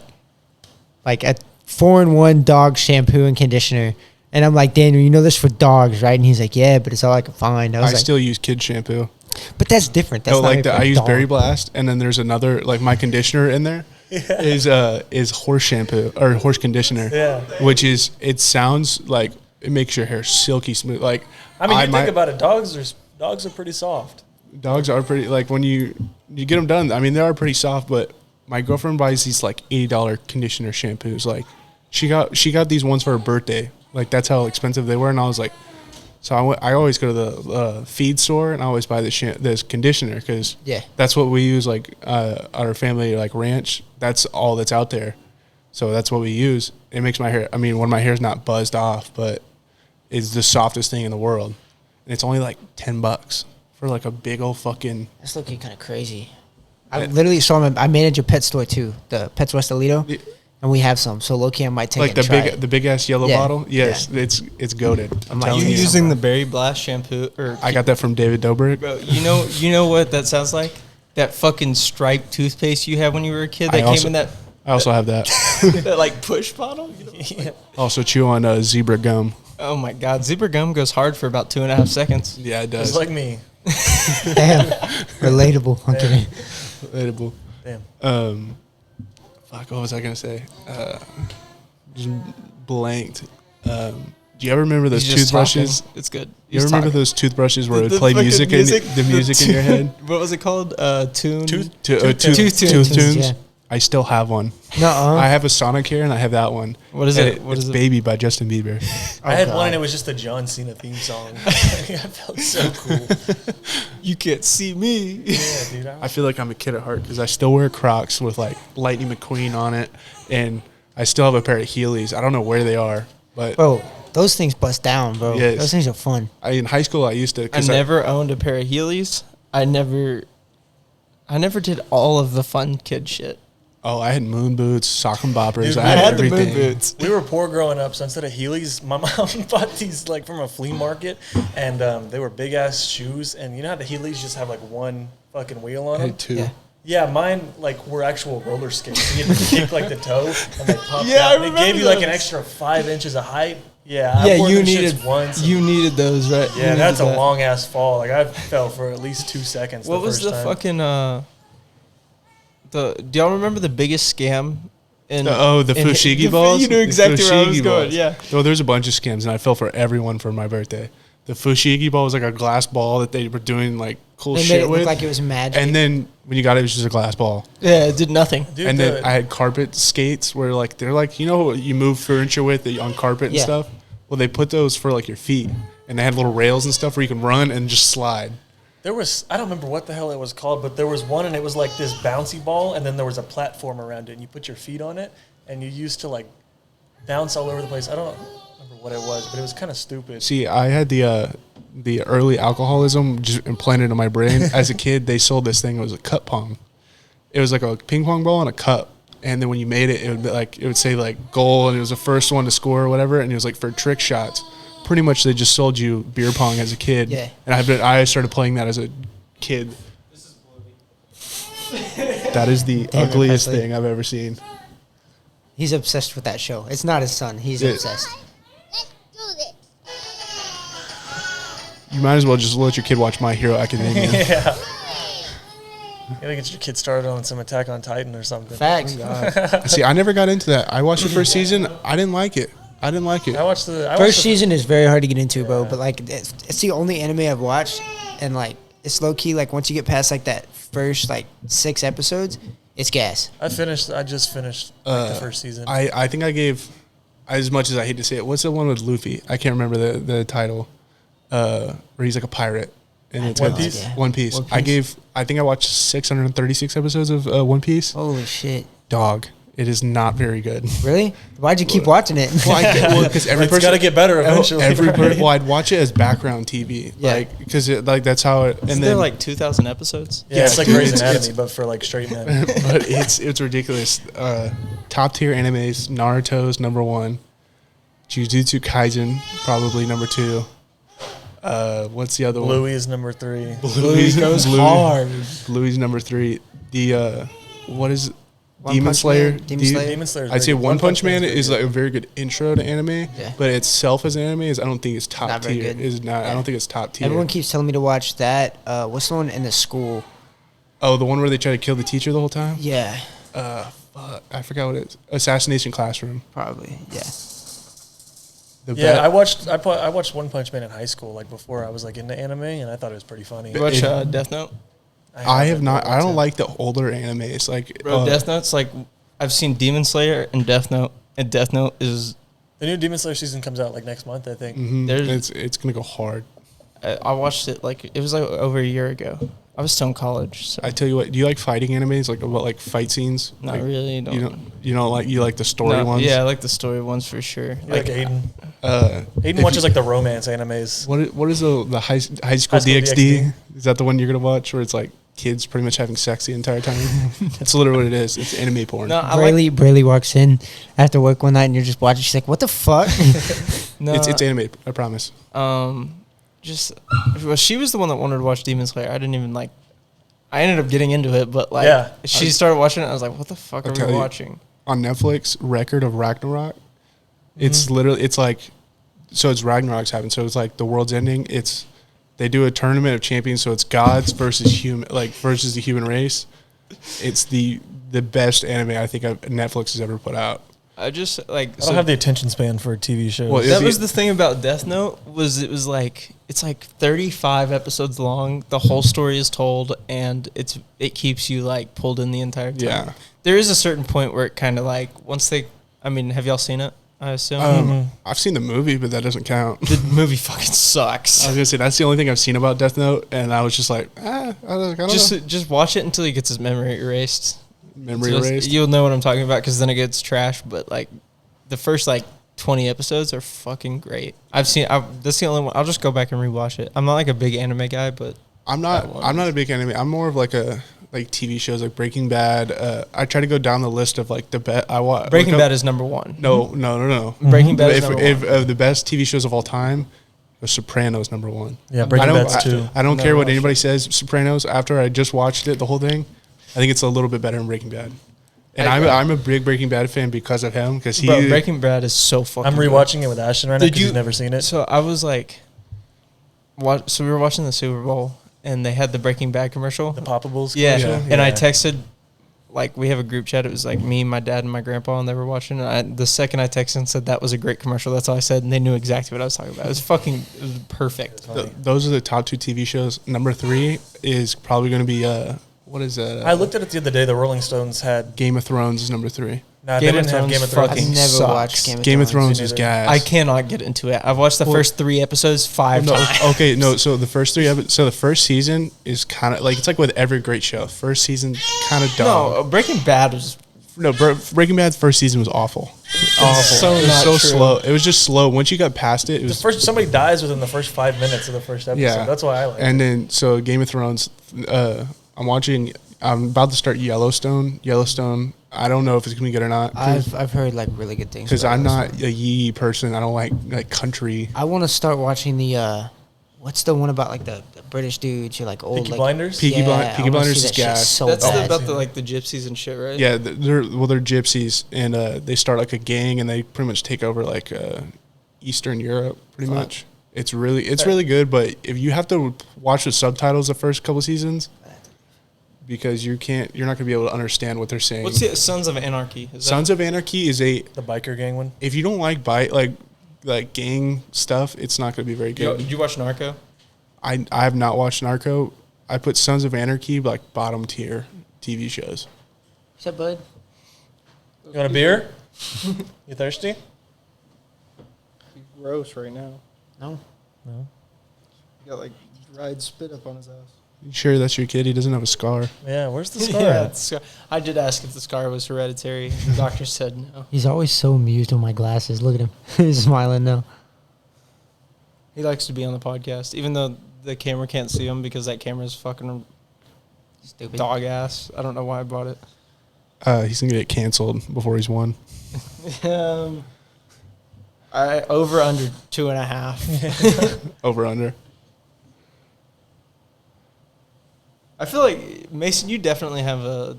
a 4-in-1 dog shampoo and conditioner. And I'm like, Daniel, you know this for dogs, right? And he's like, yeah, but it's all I can find. I was like, still use kid shampoo. but that's different. That's No, not like made the, for I use dog. Berry Blast, and then there's another, like my conditioner in there is horse shampoo or horse conditioner. Yeah. Which is, it sounds like it makes your hair silky smooth. Like I mean, you might- think about it, dogs are pretty soft. dogs are pretty, like when you get them done, I mean they are pretty soft. But my girlfriend buys these like $80 conditioner shampoos. Like she got these ones for her birthday. Like that's how expensive they were, and I was like, so I always go to the feed store and I always buy this conditioner because Yeah. that's what we use. Like our family like ranch, that's all that's out there, so that's what we use. It makes my hair. I mean, when my hair's not buzzed off, but it's the softest thing in the world, and it's only like $10 for like a big old fucking. That's looking kind of crazy. I literally saw him. I manage a pet store too, the Pets West Alito, Yeah. and we have some. So low-key, I might take Like it and try it. the big ass yellow Yeah. bottle. Yes, Yeah. it's goated. I'm like, telling You you. using the Berry Blast shampoo? Or I got that from David Dobrik. Bro, you know what that sounds like? That fucking striped toothpaste you had when you were a kid that came in that I also have that. that like push bottle. Yeah. Also chew on zebra gum. Oh my god, zebra gum goes hard for about 2.5 seconds. Yeah, it does. It's like me. Damn, relatable. I'm kidding. Relatable. Damn. Fuck, what was I gonna say? Just blanked. Do you ever remember those He's just toothbrushes? talking. It's good. You He's ever remember talking. those toothbrushes where it The would play fucking music in your head? What was it called? Tune. Tooth- Tooth Tunes. tunes. Yeah. I still have one. Nuh-uh. I have a Sonicare and I have that one. What is And it? What it's is it? Baby by Justin Bieber. I had God. one and it was just a John Cena theme song. I felt so cool. You can't see me. Yeah, dude. I feel like I'm a kid at heart because I still wear Crocs with like Lightning McQueen on it, and I still have a pair of Heelys. I don't know where they are, but Bro, those things bust down, bro. Yes. Those things are fun. in high school I used to. I 'cause never owned a pair of Heelys. I never did all of the fun kid shit. I had moon boots, sock and boppers. Dude, I I had, had the everything. moon boots. We were poor growing up, so instead of Heelys, my mom bought these like from a flea market, and they were big ass shoes. And you know how the Heelys just have like one fucking wheel on I them? had two. Yeah. Yeah, mine like were actual roller skates. You had to kick like the toe and they popped Yeah, I out. They remember gave you like an those. extra 5 inches of height. Yeah, I Yeah, wore you them needed shits once. you needed those, right? You Yeah, needed that's a that. long ass fall. Like I fell for at least 2 seconds. What was first the time. fucking do y'all remember the biggest scam? The in fushigi balls. You knew exactly The where I was fushigi going. balls. Yeah. Well, there's a bunch of scams, and I fell for everyone for my birthday. The fushigi ball was like a glass ball that they were doing like cool They made shit it with. look like it was magic. And then when you got it, it was just a glass ball. Yeah, it did nothing. Dude, And then I had carpet skates where like they're like, you know what you move furniture with on carpet and Yeah. stuff? Well, they put those for like your feet. And they had little rails and stuff where you can run and just slide. there was, I don't remember what the hell it was called, but there was one and it was like this bouncy ball and then there was a platform around it and you put your feet on it and you used to like bounce all over the place. I don't remember what it was, but it was kind of stupid. See, I had the early alcoholism just implanted in my brain. As a kid, they sold this thing. It was a cup pong. It was like a ping pong ball and a cup. And then when you made it, it would be like, it would say like goal, and it was the first one to score or whatever. And it was like for trick shots. Pretty much, they just sold you beer pong as a kid. Yeah. And I started playing that as a kid. That is the Damn it, ugliest Presley. thing I've ever seen. He's obsessed with that show. It's not his son. He's Yeah. obsessed. Let's do this. You might as well just let your kid watch My Hero Academia. Yeah. You gotta get your kid started on some Attack on Titan or something. Facts. See, I never got into that. I watched the first season. I didn't like it. I watched the First season is very hard to get into, bro. But like, it's the only anime I've watched, and like, it's low key. Like, once you get past like that first like 6 episodes, it's gas. I just finished like, the first season. I think I gave, as much as I hate to say it, what's the one with Luffy? I can't remember the title. Where he's like a pirate. And it's One got- Piece? One Piece. One Piece. I think I watched 636 episodes of One Piece. Holy shit! Dog. It is not very good. Really? Why'd you keep watching it? Because every It's person got to get better eventually. well, I'd watch it as background TV. Yeah. Like, because that's how it. Isn't And there then, like 2,000 episodes? Yeah, it's like dude, Grey's it's- Anatomy, but for like straight men. but it's ridiculous. Top tier animes. Naruto's number 1. Jujutsu Kaisen probably number 2. What's the other one? Bluey is number 3. Bluey goes hard. Bluey's number 3. The what is One Demon Punch Slayer? Man? Demon Slayer? Demon Slayer. I'd say One Punch Man Man's is very like a very good intro to anime, Yeah. but itself as an anime is I don't think it's top Not very tier. good. Is not. I Yeah. don't think it's top tier. Everyone keeps telling me to watch that. What's the one in the school? Oh, the one where they try to kill the teacher the whole time. Yeah, Fuck, I forgot what it is. Assassination Classroom. probably. Yeah. The Yeah, be- I watched One Punch Man in high school, like before I was like into anime, and I thought it was pretty funny. You watch It- Death Note? I have haven't, not. but I don't to. like the older animes. Like Bro, Death Note's like, I've seen Demon Slayer and Death Note, and Death Note is, The new Demon Slayer season comes out like next month, I think. There's- it's gonna go hard. I watched it like, it was like over a year ago. I was still in college, so I tell you what. Do you like fighting animes? Like about like fight scenes? not Like, really. You don't like you like the story No, ones. Yeah, I like the story ones for sure. You like Aiden. If Aiden watches like the romance animes. What is the high school School DxD? DxD. Is that the one you're gonna watch where it's like kids pretty much having sex the entire time? That's literally what it is. It's anime porn. No, I like, Braylee walks in after work one night and you're just watching. She's like, "What the fuck?" no, It's anime. I promise. just, well, she was the one that wanted to watch Demon Slayer. I didn't even like, I ended up getting into it, but like, Yeah. she started watching it. I was like, what the fuck I'll are tell we you. watching? On Netflix, Record of Ragnarok. It's literally it's like so it's Ragnarok's happened. So it's like the world's ending. They do a tournament of champions. So it's gods versus versus the human race. It's the best anime I think Netflix has ever put out. I just like, I don't have the attention span for TV shows. Well, that was the thing about Death Note was it was like it's like 35 episodes long. The whole story is told, and it keeps you like pulled in the entire time. Yeah. There is a certain point where it kind of like once they, I mean, have y'all seen it? I assume I've seen the movie, but that doesn't count. the movie fucking sucks. I was gonna say that's the only thing I've seen about Death Note, and I was just like, I don't know. Just watch it until he gets his memory erased. Memory Just- erased. You'll know what I'm talking about because then it gets trash. But like the first like 20 episodes are fucking great. That's the only one. I'll just go back and rewatch it. I'm not like a big anime guy, but I'm that one not is- a big anime. I'm more of like TV shows like Breaking Bad. I try to go down the list of like the best. Breaking Bad is number one. No. Breaking Bad is If, number if one. of the best TV shows of all time, The Sopranos number 1. Yeah, Breaking I don't, Bad's 2. I don't Never care what watched anybody says. Sopranos. After I just watched it, the whole thing, I think it's a little bit better than Breaking Bad. And I'm a big Breaking Bad fan because of him. Because Breaking Bad is so fucking. I'm rewatching it with Ashton right now because he's never seen it. So I was like, so we were watching the Super Bowl and they had the Breaking Bad commercial, the Poppables. Yeah. Commercial? And I texted, like, we have a group chat. It was like me, my dad, and my grandpa, and they were watching. And the second I texted and said that was a great commercial, that's all I said, and they knew exactly what I was talking about. It was perfect. Those are the top 2 TV shows. Number 3 is probably going to be what is that? I looked at it the other day. The Rolling Stones had Game of Thrones is number 3. Nah, they didn't have Game of Thrones. I've never sucks. watched Game of Thrones is gas. I cannot get into it. I've watched the first 3 episodes 5 times. Okay, no. So the first 3 episodes. So the first season is kind of like, it's like with every great show. First season kind of dumb. No, Breaking Bad was. No, Breaking Bad's first season was awful. So it was not so true. slow. It was just slow. Once you got past it, it was somebody dies within the first 5 minutes of the first episode. Yeah. That's why I like it. And then so Game of Thrones. I'm about to start Yellowstone. I don't know if it's gonna be good or not. I've heard like really good things. Because about I'm not Yellowstone. a Yee person. I don't like country. I want to start watching the what's the one about like the British dudes? You're like old Peaky like Blinders? Peaky I wanna Blinders see is that shit gas. so That's bad. about the gypsies and shit, right? Yeah, they're gypsies, and they start like a gang, and they pretty much take over like Eastern Europe, pretty much. It's really good, but if you have to watch the subtitles the first couple seasons, because you're not gonna be able to understand what they're saying. What's the Sons of Anarchy? Sons of Anarchy is the biker gang one. If you don't like like gang stuff, it's not gonna be very good. Did you watch Narco? I have not watched Narco. I put Sons of Anarchy like bottom tier TV shows. What's up, bud? You want a beer? You thirsty? He's gross right now. No. He got like dried spit up on his ass. You sure that's your kid? He doesn't have a scar. Yeah, where's the scar Yeah, at? the scar. I did ask if the scar was hereditary. The doctor said no. He's always so amused with my glasses. Look at him. He's smiling now. He likes to be on the podcast, even though the camera can't see him because that camera's fucking Stupid. dog ass. I don't know why I bought it. He's gonna get canceled before he's won. I over under 2.5. Over under. I feel like Mason, you definitely have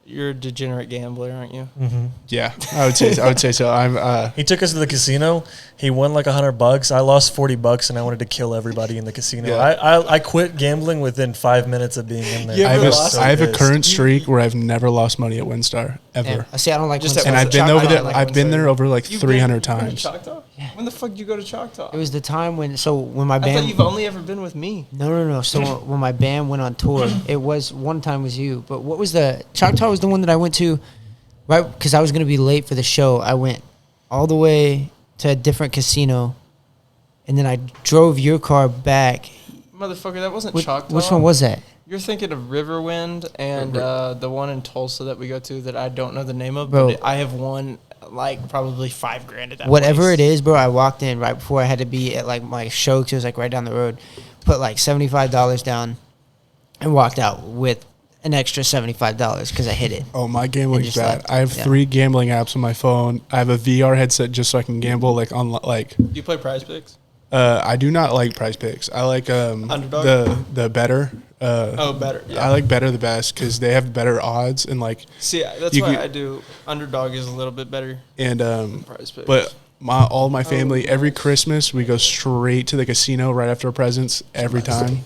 you're a degenerate gambler, aren't you? Mm-hmm. Yeah, I would say so. I'm. He took us to the casino. He won like $100. I lost $40, and I wanted to kill everybody in the casino. Yeah. I quit gambling within 5 minutes of being in there. You ever I have a pissed. current streak where I've never lost money at WinStar ever. Yeah. I see. I don't like Just Winston. at And I've been over there. like I've been Winstar. there over like You've 300 been to times. Choctaw? Yeah. When the fuck did you go to Choctaw? It was the time when my I band. thought you've only ever been with me. No. So when my band went on tour, it was one time was you. But what was the Choctaw was the one that I went to, right? Because I was gonna be late for the show. I went all the way to a different casino, and then I drove your car back. Motherfucker, that wasn't Which Choctaw. one was that? You're thinking of Riverwind and the one in Tulsa that we go to that I don't know the name of, Bro. but I have won like probably $5,000 at that Whatever place. it is, bro. I walked in right before I had to be at like my show, 'cause it was like right down the road. Put like $75 down, and walked out with an extra $75 because I hit it. Oh, my gambling's just bad. left. I have 3 gambling apps on my phone. I have a VR headset just so I can gamble like on like. Do you play Prize Picks? I do not like Prize Picks. I like Underdog? the better. Better. Yeah. I like better the best because they have better odds and like See, that's you why can- I do. Underdog is a little bit better and than Prize Picks. but all my family every Christmas we go straight to the casino right after our presents every time.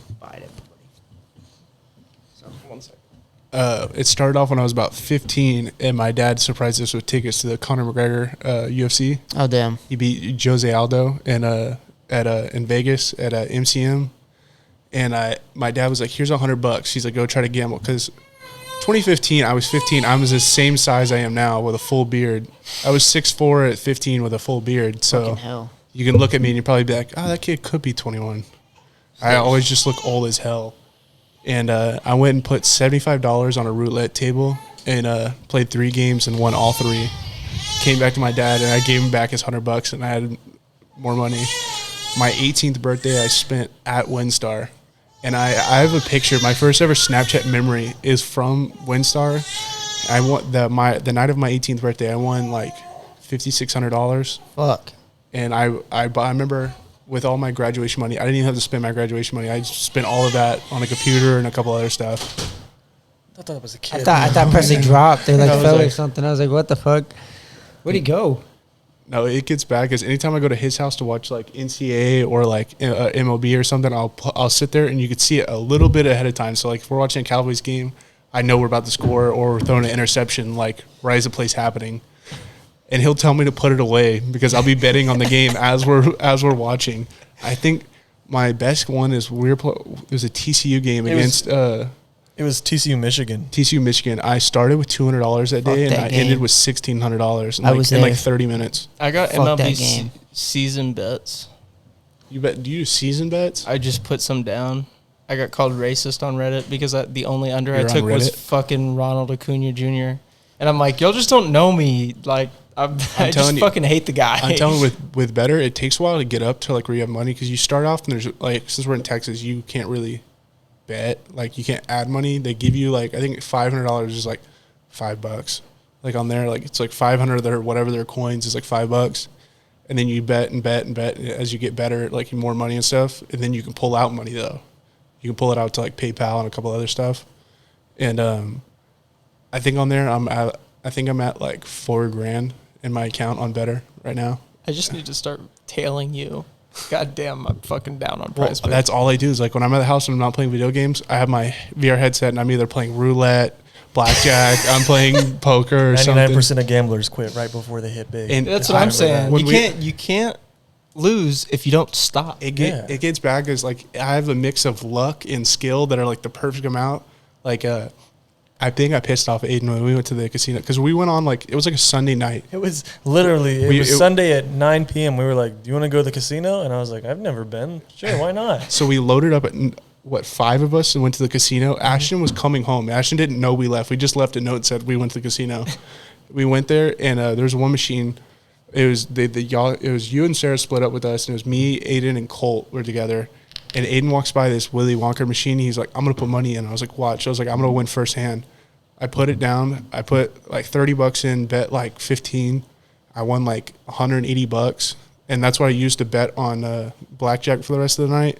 One second. It started off when I was about 15 and my dad surprised us with tickets to the Conor McGregor UFC. Oh damn! He beat Jose Aldo in Vegas at MCM, and my dad was like, "Here's $100." He's like, "Go try to gamble." Because 2015, I was 15. I was the same size I am now with a full beard. I was 6'4" at 15 with a full beard. So Fucking hell. you can look at me and you'll probably be like, "Oh, that kid could be 21." I always just look old as hell. And I went and put $75 on a roulette table and played 3 games and won all 3. Came back to my dad and I gave him back his $100 and I had more money. My 18th birthday I spent at WinStar, and I have a picture. My first ever Snapchat memory is from WinStar. I won the night of my 18th birthday. I won like $5,600, Fuck. and I remember with all my graduation money, I didn't even have to spend my graduation money. I just spent all of that on a computer and a couple other stuff. I thought it was a kid. I thought Presley dropped. They like I was fell or like- something. I was like, what the fuck? Where'd he go? No, it gets bad because anytime I go to his house to watch like NCAA or like MLB or something, I'll sit there and you could see it a little bit ahead of time. So like if we're watching a Cowboys game, I know we're about to score or we're throwing an interception like right as the play's happening, and he'll tell me to put it away because I'll be betting on the game as we're watching. I think my best one is it was a TCU game against. It was TCU Michigan. TCU Michigan. I started with $200 that day, and that I game. ended with $1,600 I was in like there. 30 minutes. I got Fuck that MLB game. season bets. You bet? Do you do season bets? I just put some down. I got called racist on Reddit because the only under I You're on took was Reddit? fucking Ronald Acuna Jr. And I'm like, y'all just don't know me. Like, I telling just you- fucking hate the guy. I'm telling you, with better, it takes a while to get up to like where you have money because you start off and there's like since we're in Texas, you can't really bet. Like you can't add money. They give you like I think $500 is like $5. Like on there, like it's like 500 of their whatever their coins is like $5, and then you bet and bet and bet as you get better, like more money and stuff, and then you can pull out money though. You can pull it out to like PayPal and a couple other stuff, and I think on there I'm at like $4,000 in my account on Better right now. I just need to start tailing you. God damn, I'm fucking down on Well, prize picks. that's all I do is like when I'm at the house and I'm not playing video games, I have my VR headset and I'm either playing roulette, blackjack, I'm playing poker or 99% something. of gamblers quit right before they hit big. And That's what I'm saying. when You can't lose if you don't stop. It Yeah. gets bad because like I have a mix of luck and skill that are like the perfect amount. Like I think I pissed off Aiden when we went to the casino because we went on like it was like a Sunday night. It was literally, it We- was it- Sunday at 9 p.m. We were like, do you want to go to the casino? And I was like, I've never been. Sure, why not? So we loaded up at 5 of us and went to the casino. Ashton was coming home. Ashton didn't know we left. We just left a note and said we went to the casino. We went there and there was one machine. It was y'all. It was you and Sarah split up with us, and it was me, Aiden, and Colt were together. And Aiden walks by this Willy Wonka machine. He's like, "I'm gonna put money in." I was like, "Watch." I was like, "I'm gonna win firsthand." I put it down. I put like $30 in, bet like 15. I won like $180, and that's what I used to bet on blackjack for the rest of the night.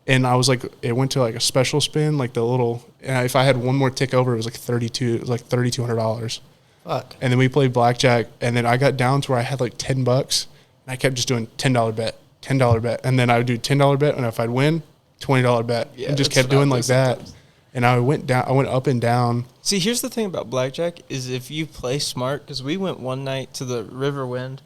And I was like, it went to like a special spin, like the little. And if I had one more tick over, it was like $3,200. Fuck. And then we played blackjack, and then I got down to where I had like $10, and I kept just doing $10 bet, $10 bet, and then I would do $10 bet, and if I'd win, $20 bet, Yeah, and just that's kept what I doing do like that. sometimes. And I went up and down. See, here's the thing about blackjack is if you play smart, because we went one night to the Riverwind,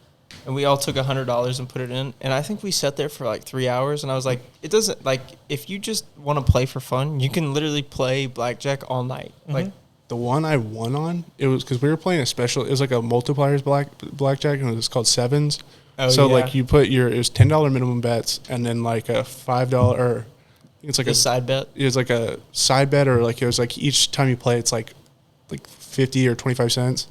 and we all took $100 and put it in, and I think we sat there for like 3 hours, and I was like, it doesn't, like, if you just want to play for fun, you can literally play blackjack all night. Like, The one I won on, it was because we were playing a special. It was like a multipliers blackjack, and it was called sevens. Oh, So yeah. like you put it was $10 minimum bets, and then like a $5 or it's like the side bet. it was like a side bet, or like it was like each time you play, it's like 50 or 25 cents,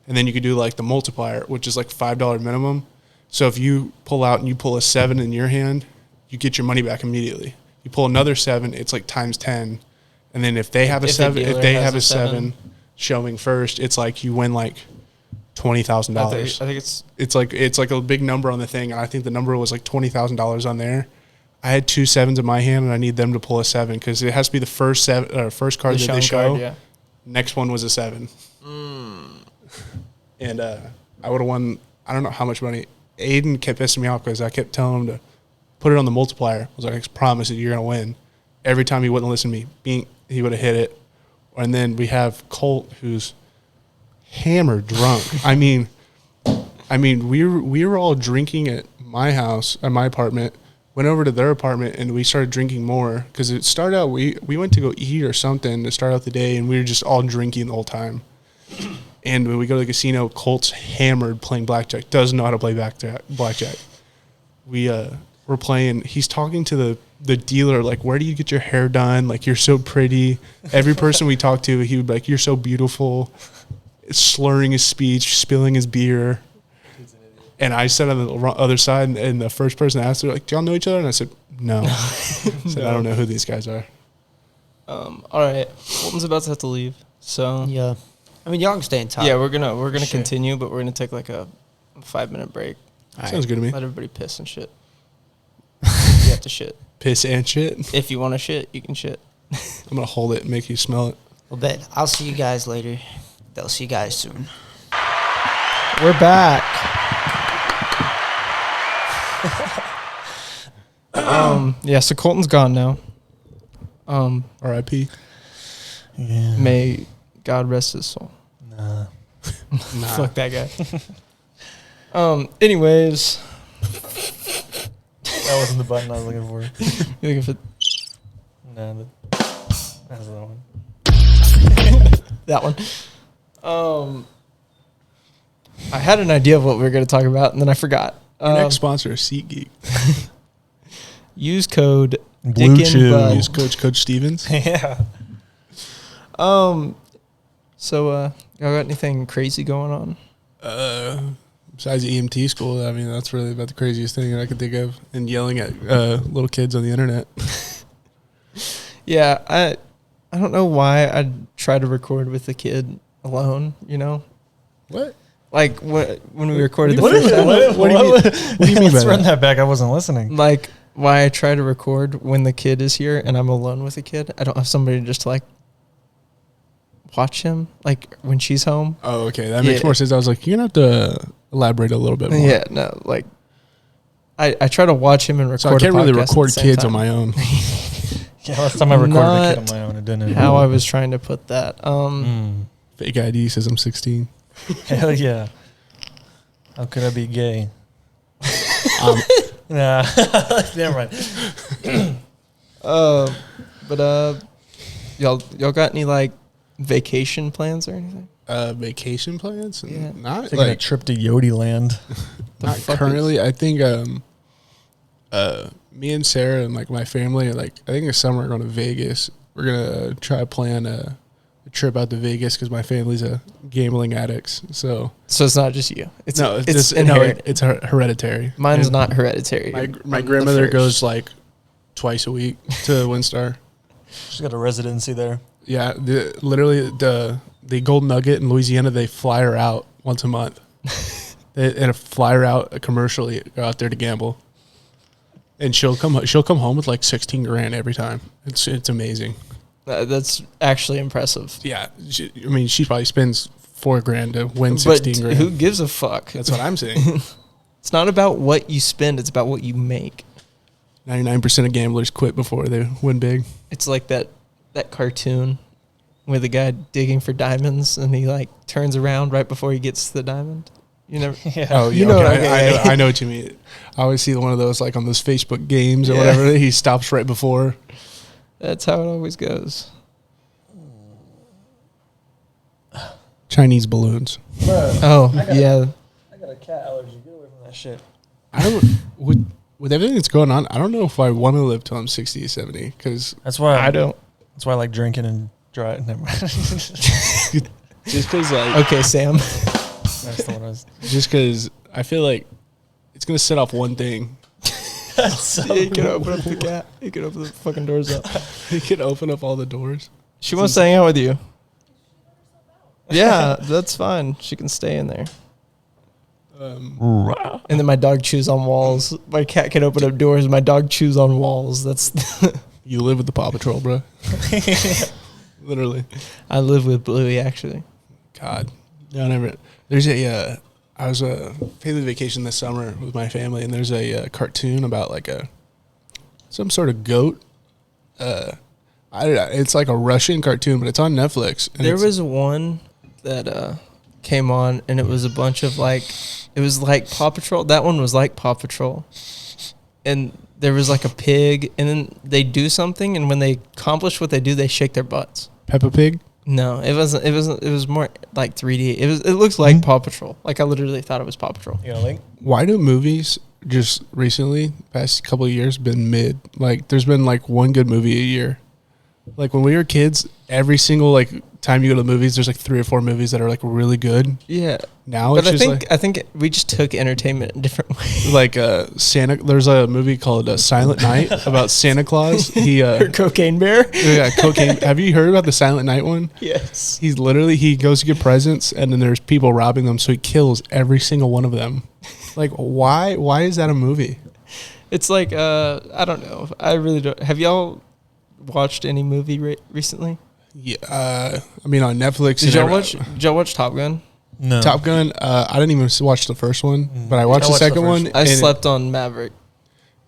and then you could do like the multiplier, which is like $5 minimum. So if you pull out and you pull a 7 in your hand, you get your money back immediately. You pull another 7, it's like times 10, and then if they have a If the 7, dealer if they has have a a 7 showing first, it's like you win like $20,000. I think it's It's like a big number on the thing, and I think the number was like $20,000 on there. I had 2 7s in my hand, and I need them to pull a 7 because it has to be the first card the that they showing show. card, yeah. Next one was a 7, and I would have won. I don't know how much money. Aiden kept pissing me off because I kept telling him to put it on the multiplier. I was like, I promise you, you're gonna win. Every time he wouldn't listen to me, he would have hit it. And then we have Colt, who's hammered drunk. I mean, we were all drinking at my house, at my apartment. Went over to their apartment and we started drinking more because it started out. We went to go eat or something to start out the day, and we were just all drinking the whole time. And when we go to the casino, Colt's hammered playing blackjack. Doesn't know how to play blackjack. We're playing. He's talking to the dealer like, "Where do you get your hair done? Like, you're so pretty." Every person we talked to, he would be like, "You're so beautiful," slurring his speech, spilling his beer. And I sat on the other side, and the first person asked, "They're like, do y'all know each other?" And I said, "No." I said, "I don't know who these guys are." all right. Colton's about to have to leave, so Yeah. I mean, y'all can stay in touch. yeah, we're gonna Sure. continue, but we're gonna take like a 5-minute break. All right. Sounds good to me. Let everybody piss and shit. You have to shit. Piss and shit. If you want to shit, you can shit. I'm gonna hold it and make you smell it. Well, bet. I'll see you guys later. They'll see you guys soon. We're back. Yeah, so Colton's gone now. R.I.P. Yeah. May God rest his soul. Nah. Fuck that guy. Anyways. That wasn't the button I was looking for. You looking for Nah, that's the one. that one? I had an idea of what we were going to talk about, and then I forgot. Our next sponsor is SeatGeek. Use code Blue Dickin' Chew. Bud. Use Coach Stevens. Yeah. So, y'all got anything crazy going on? Besides EMT school, I mean, that's really about the craziest thing I could think of. And yelling at little kids on the internet. Yeah, I don't know why I try to record with the kid alone, you know? What? Like, when we recorded the What first time. What do you mean? What do you mean by Let's run that? that back. I wasn't listening. Like, why I try to record when the kid is here and I'm alone with the kid. I don't have somebody just to, like, watch him, like, when she's home. Oh, okay. That makes more sense. I was like, you're going to have to elaborate a little bit more. Yeah, no, like, I try to watch him and record. So I can't a really podcast at record the same kids time. on my own. Yeah, last time I recorded a kid on Not my own, it didn't. How I was trying to put that. Fake ID says I'm 16. Hell yeah. How could I be gay? Nah, never mind. But y'all got any like vacation plans or anything? Vacation plans? Yeah. Not Taking a like trip to Yodi Land. not fuck currently. I think me and Sarah and like my family are like, I think this summer we're going to Vegas. We're gonna try to plan a trip out to Vegas because my family's a gambling addicts. So it's not just you. It's just inherited. It's hereditary. Mine's And not hereditary. My I'm grandmother the goes first. like twice a week to WinStar. She's got a residency there. Yeah, literally the Gold Nugget in Louisiana, they fly her out once a month. And fly her out commercially, go out there to gamble. And she'll come home with like 16 grand every time. It's amazing. That's actually impressive. Yeah, she probably spends $4 grand to win But 16 grand. who gives a fuck? That's what I'm saying. It's not about what you spend; it's about what you make. 99% of gamblers quit before they win big. It's like that cartoon with the guy digging for diamonds, and he like turns around right before he gets to the diamond. You never. Yeah. Oh, yeah, You know okay. what I know what you mean. I always see one of those like on those Facebook games or Yeah. whatever. He stops right before. That's how it always goes. Chinese balloons. Oh yeah, I got a cat allergy. Get away from that shit. I don't with everything that's going on. I don't know if I want to live till I'm 60, 70 because That's why I don't. That's why I like drinking and dry. Never mind. just because like Okay, Sam. That's the one I was. just because I feel like it's gonna set off one thing. That's so You can open up the cat. You can open the fucking doors up. It could open up all the doors. She wants to hang out with you. Yeah, that's fine. She can stay in there. And then my dog chews on walls. My cat can open up doors. My dog chews on walls. That's. You live with the Paw Patrol, bro. Literally. I live with Bluey actually. God. No, never. There's a. I was family vacation this summer with my family, and there's a cartoon about like some sort of goat. I don't know. It's like a Russian cartoon, but it's on Netflix. And There it's- was one that came on, and it was a bunch of like, it was like Paw Patrol. That one was like Paw Patrol, and there was like a pig, and then they do something, and when they accomplish what they do, they shake their butts. Peppa Pig. No, it wasn't. It was more like 3D. It looks like Paw Patrol. Like I literally thought it was Paw Patrol. You got a link? Why do movies just recently, past couple of years, been mid? Like, there's been like one good movie a year. Like when we were kids, every single like time you go to the movies, there's like 3 or 4 movies that are like really good. Yeah, Now but it's just I think we just took entertainment in different ways. like Santa. There's a movie called Silent Night about Santa Claus. He Cocaine Bear. yeah, cocaine. Have you heard about the Silent Night one? Yes. He goes to get presents, and then there's people robbing them, so he kills every single one of them. Like, why? Why is that a movie? It's like I don't know. I really don't. Have y'all watched any movie recently? Yeah, I mean on Netflix. Did y'all watch Top Gun? No. Top Gun? I didn't even watch the first one, but I watched the second one. I slept on Maverick.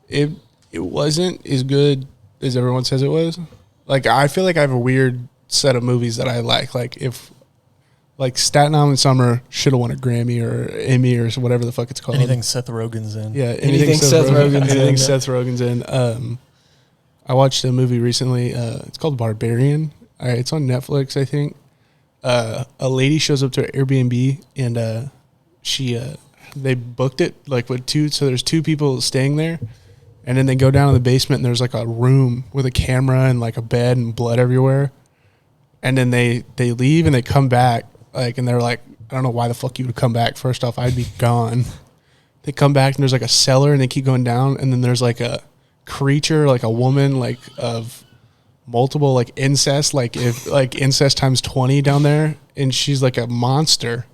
It wasn't as good as everyone says it was. Like, I feel like I have a weird set of movies that I like. Like, if like Staten Island Summer should have won a Grammy or Emmy or whatever the fuck it's called. Anything Seth Rogen's in. Yeah, anything Seth Rogen's in. Anything Seth Rogen's in. I watched a movie recently. It's called Barbarian. It's on Netflix, I think. A lady shows up to an Airbnb and they booked it like with two. So there's two people staying there, and then they go down in the basement and there's like a room with a camera and like a bed and blood everywhere. And then they leave and they come back and they're like, I don't know why the fuck you would come back. First off, I'd be gone. They come back and there's like a cellar and they keep going down, and then there's like a creature, like a woman, like of multiple like incest, like if like incest times 20 down there, and she's like a monster.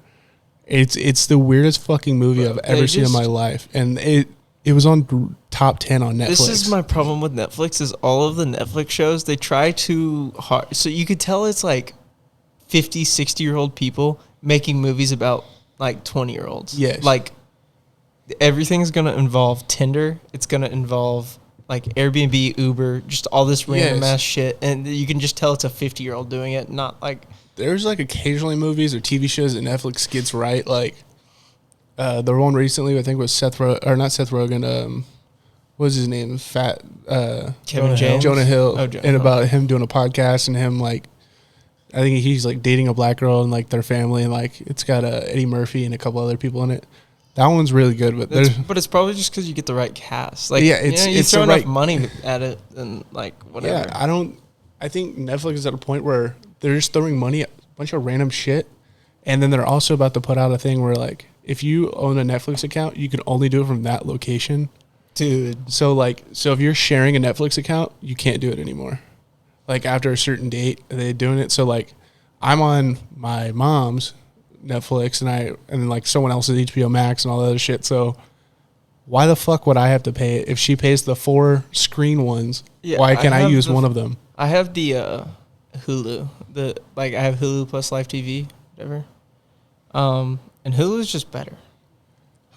It's the weirdest fucking movie I've ever seen in my life, and it was on top 10 on Netflix. This is my problem with Netflix, is all of the Netflix shows, they try too hard. So you could tell it's like 50, 60-year-old people making movies about like 20-year-olds. Yes. Like everything's going to involve Tinder. It's going to involve like Airbnb, Uber, just all this random ass shit. And you can just tell it's a 50-year-old doing it, not like... There's like occasionally movies or TV shows that Netflix gets right. Like the one recently, I think was not Seth Rogen. What was his name? Kevin James? Jonah Hill. Oh, Jonah and Hill. about him doing a podcast and him like, I think he's like dating a black girl and like their family, and like it's got Eddie Murphy and a couple other people in it. That one's really good, but it's probably just because you get the right cast. Like, yeah, you throw enough money at it, and like whatever. Yeah, I think Netflix is at a point where they're just throwing money at a bunch of random shit, and then they're also about to put out a thing where like if you own a Netflix account, you can only do it from that location, dude. So if you're sharing a Netflix account, you can't do it anymore. Like after a certain date, they're doing it. So like, I'm on my mom's Netflix and then like someone else's HBO Max and all that other shit. So why the fuck would I have to pay it if she pays the 4 screen ones? Yeah, why can't I use one of them? I have the Hulu. I have Hulu plus Live TV, whatever. And Hulu is just better.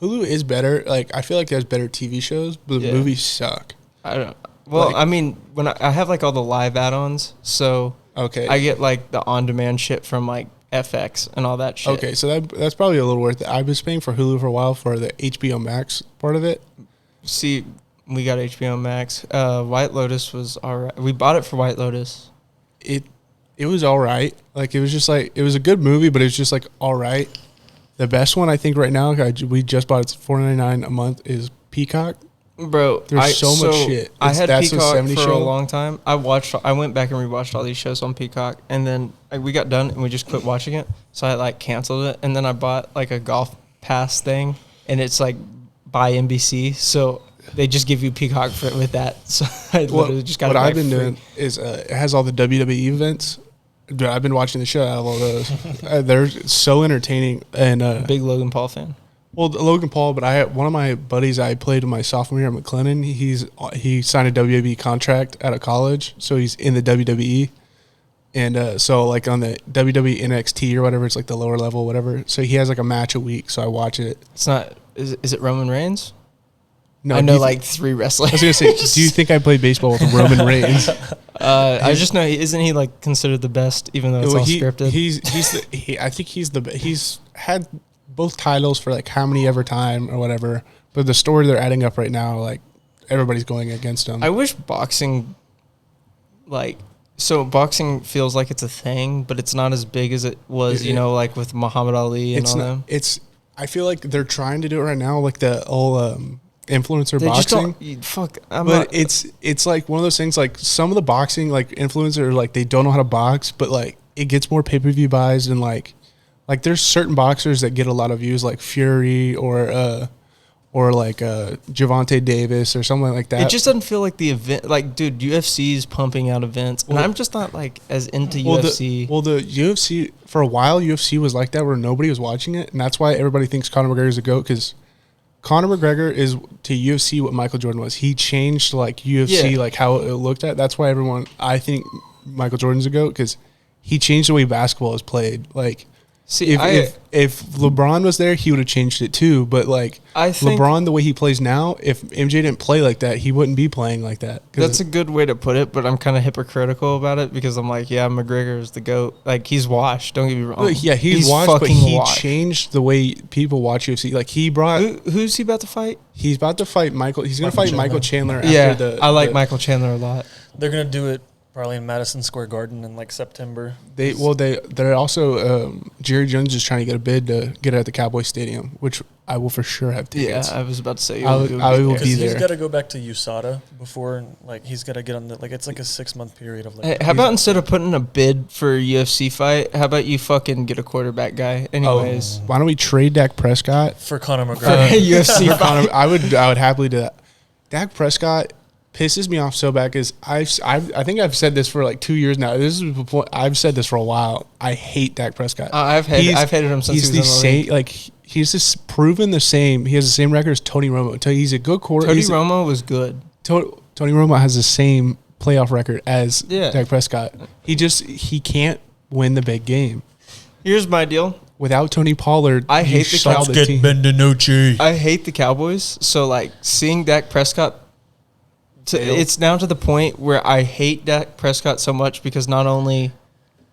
Hulu is better. Like I feel like there's better TV shows, but the movies suck. I don't. Well, like, I mean, when I have like all the live add-ons, so okay, I get like the on-demand shit from like FX and all that shit. Okay, so that's probably a little worth it. I was paying for Hulu for a while for the HBO Max part of it. See, we got HBO Max. White Lotus was all right. We bought it for White Lotus. It was all right. Like it was just like it was a good movie, but it was just like all right. The best one I think right now, we just bought it's $4.99 a month, is Peacock. Bro, there's so much shit. I had Peacock for a long time. I went back and rewatched all these shows on Peacock, and then we got done and we just quit watching it. So I like canceled it, and then I bought like a golf pass thing, and it's like by NBC, so they just give you Peacock with that. So I literally just got. What I've been doing is it has all the WWE events. Dude, I've been watching the shit out of all those. They're so entertaining, and big Logan Paul fan. Well, Logan Paul, but I had one of my buddies I played in my sophomore year at McClennan. He signed a WWE contract out of college, so he's in the WWE. And so like on the WWE NXT or whatever, it's like the lower level, whatever. So he has like a match a week, so I watch it. It's not. Is it Roman Reigns? No, I know like 3 wrestlers. I was gonna say, do you think I played baseball with Roman Reigns? I just know isn't he like considered the best, even though it's all scripted? I think he's had both titles for like how many ever time or whatever, but the story they're adding up right now, like everybody's going against him. I wish boxing, boxing feels like it's a thing, but it's not as big as it was, like with Muhammad Ali and all them. I feel like they're trying to do it right now, like the whole influencer boxing. It's like one of those things, like some of the boxing like influencers, like they don't know how to box, but like it gets more pay-per-view buys and like there's certain boxers that get a lot of views, like Fury or like Gervonta Davis or something like that. It just doesn't feel like the event. Like, dude, UFC is pumping out events, and I'm just not like as into UFC. The UFC for a while, UFC was like that where nobody was watching it, and that's why everybody thinks Conor McGregor is a GOAT, because Conor McGregor is to UFC what Michael Jordan was. He changed like UFC, like how it looked at. That's why I think Michael Jordan's a GOAT, because he changed the way basketball is played. Like, See, if LeBron was there, he would have changed it too. But like I think LeBron, the way he plays now, if MJ didn't play like that, he wouldn't be playing like that. that's a good way to put it, but I'm kind of hypocritical about it because I'm like, yeah, McGregor is the GOAT. Like, he's washed. Don't get me wrong. Yeah, he's washed, but he washed. changed the way people watch UFC. Like, he brought. Who's he about to fight? He's about to fight Michael. He's going to fight Michael Chandler. Yeah, after I like Michael Chandler a lot. They're gonna do it probably in Madison Square Garden in like September. They're also Jerry Jones is trying to get a bid to get it at the Cowboys Stadium, which I will for sure have tickets. Yeah, I was about to say I will be there. He's got to go back to USADA before, like he's got to get on the it's like a 6-month period of like. Hey, how about instead of putting a bid for a UFC fight, how about you fucking get a quarterback guy? Anyways, Why don't we trade Dak Prescott for Conor McGregor? UFC for Conor? fight. I would happily do that. Dak Prescott pisses me off so bad because I think I've said this for like 2 years now. I've said this for a while. I hate Dak Prescott. I've hated him since he's he was the same. Like, he's just proven the same. He has the same record as Tony Romo. He's a good quarterback. Tony Romo was good. Tony Romo has the same playoff record as Yeah. Dak Prescott. He can't win the big game. Here's my deal. Without Tony Pollard, I hate the saw Cowboys. team. I hate the Cowboys. So like seeing Dak Prescott, it's now to the point where I hate Dak Prescott so much because not only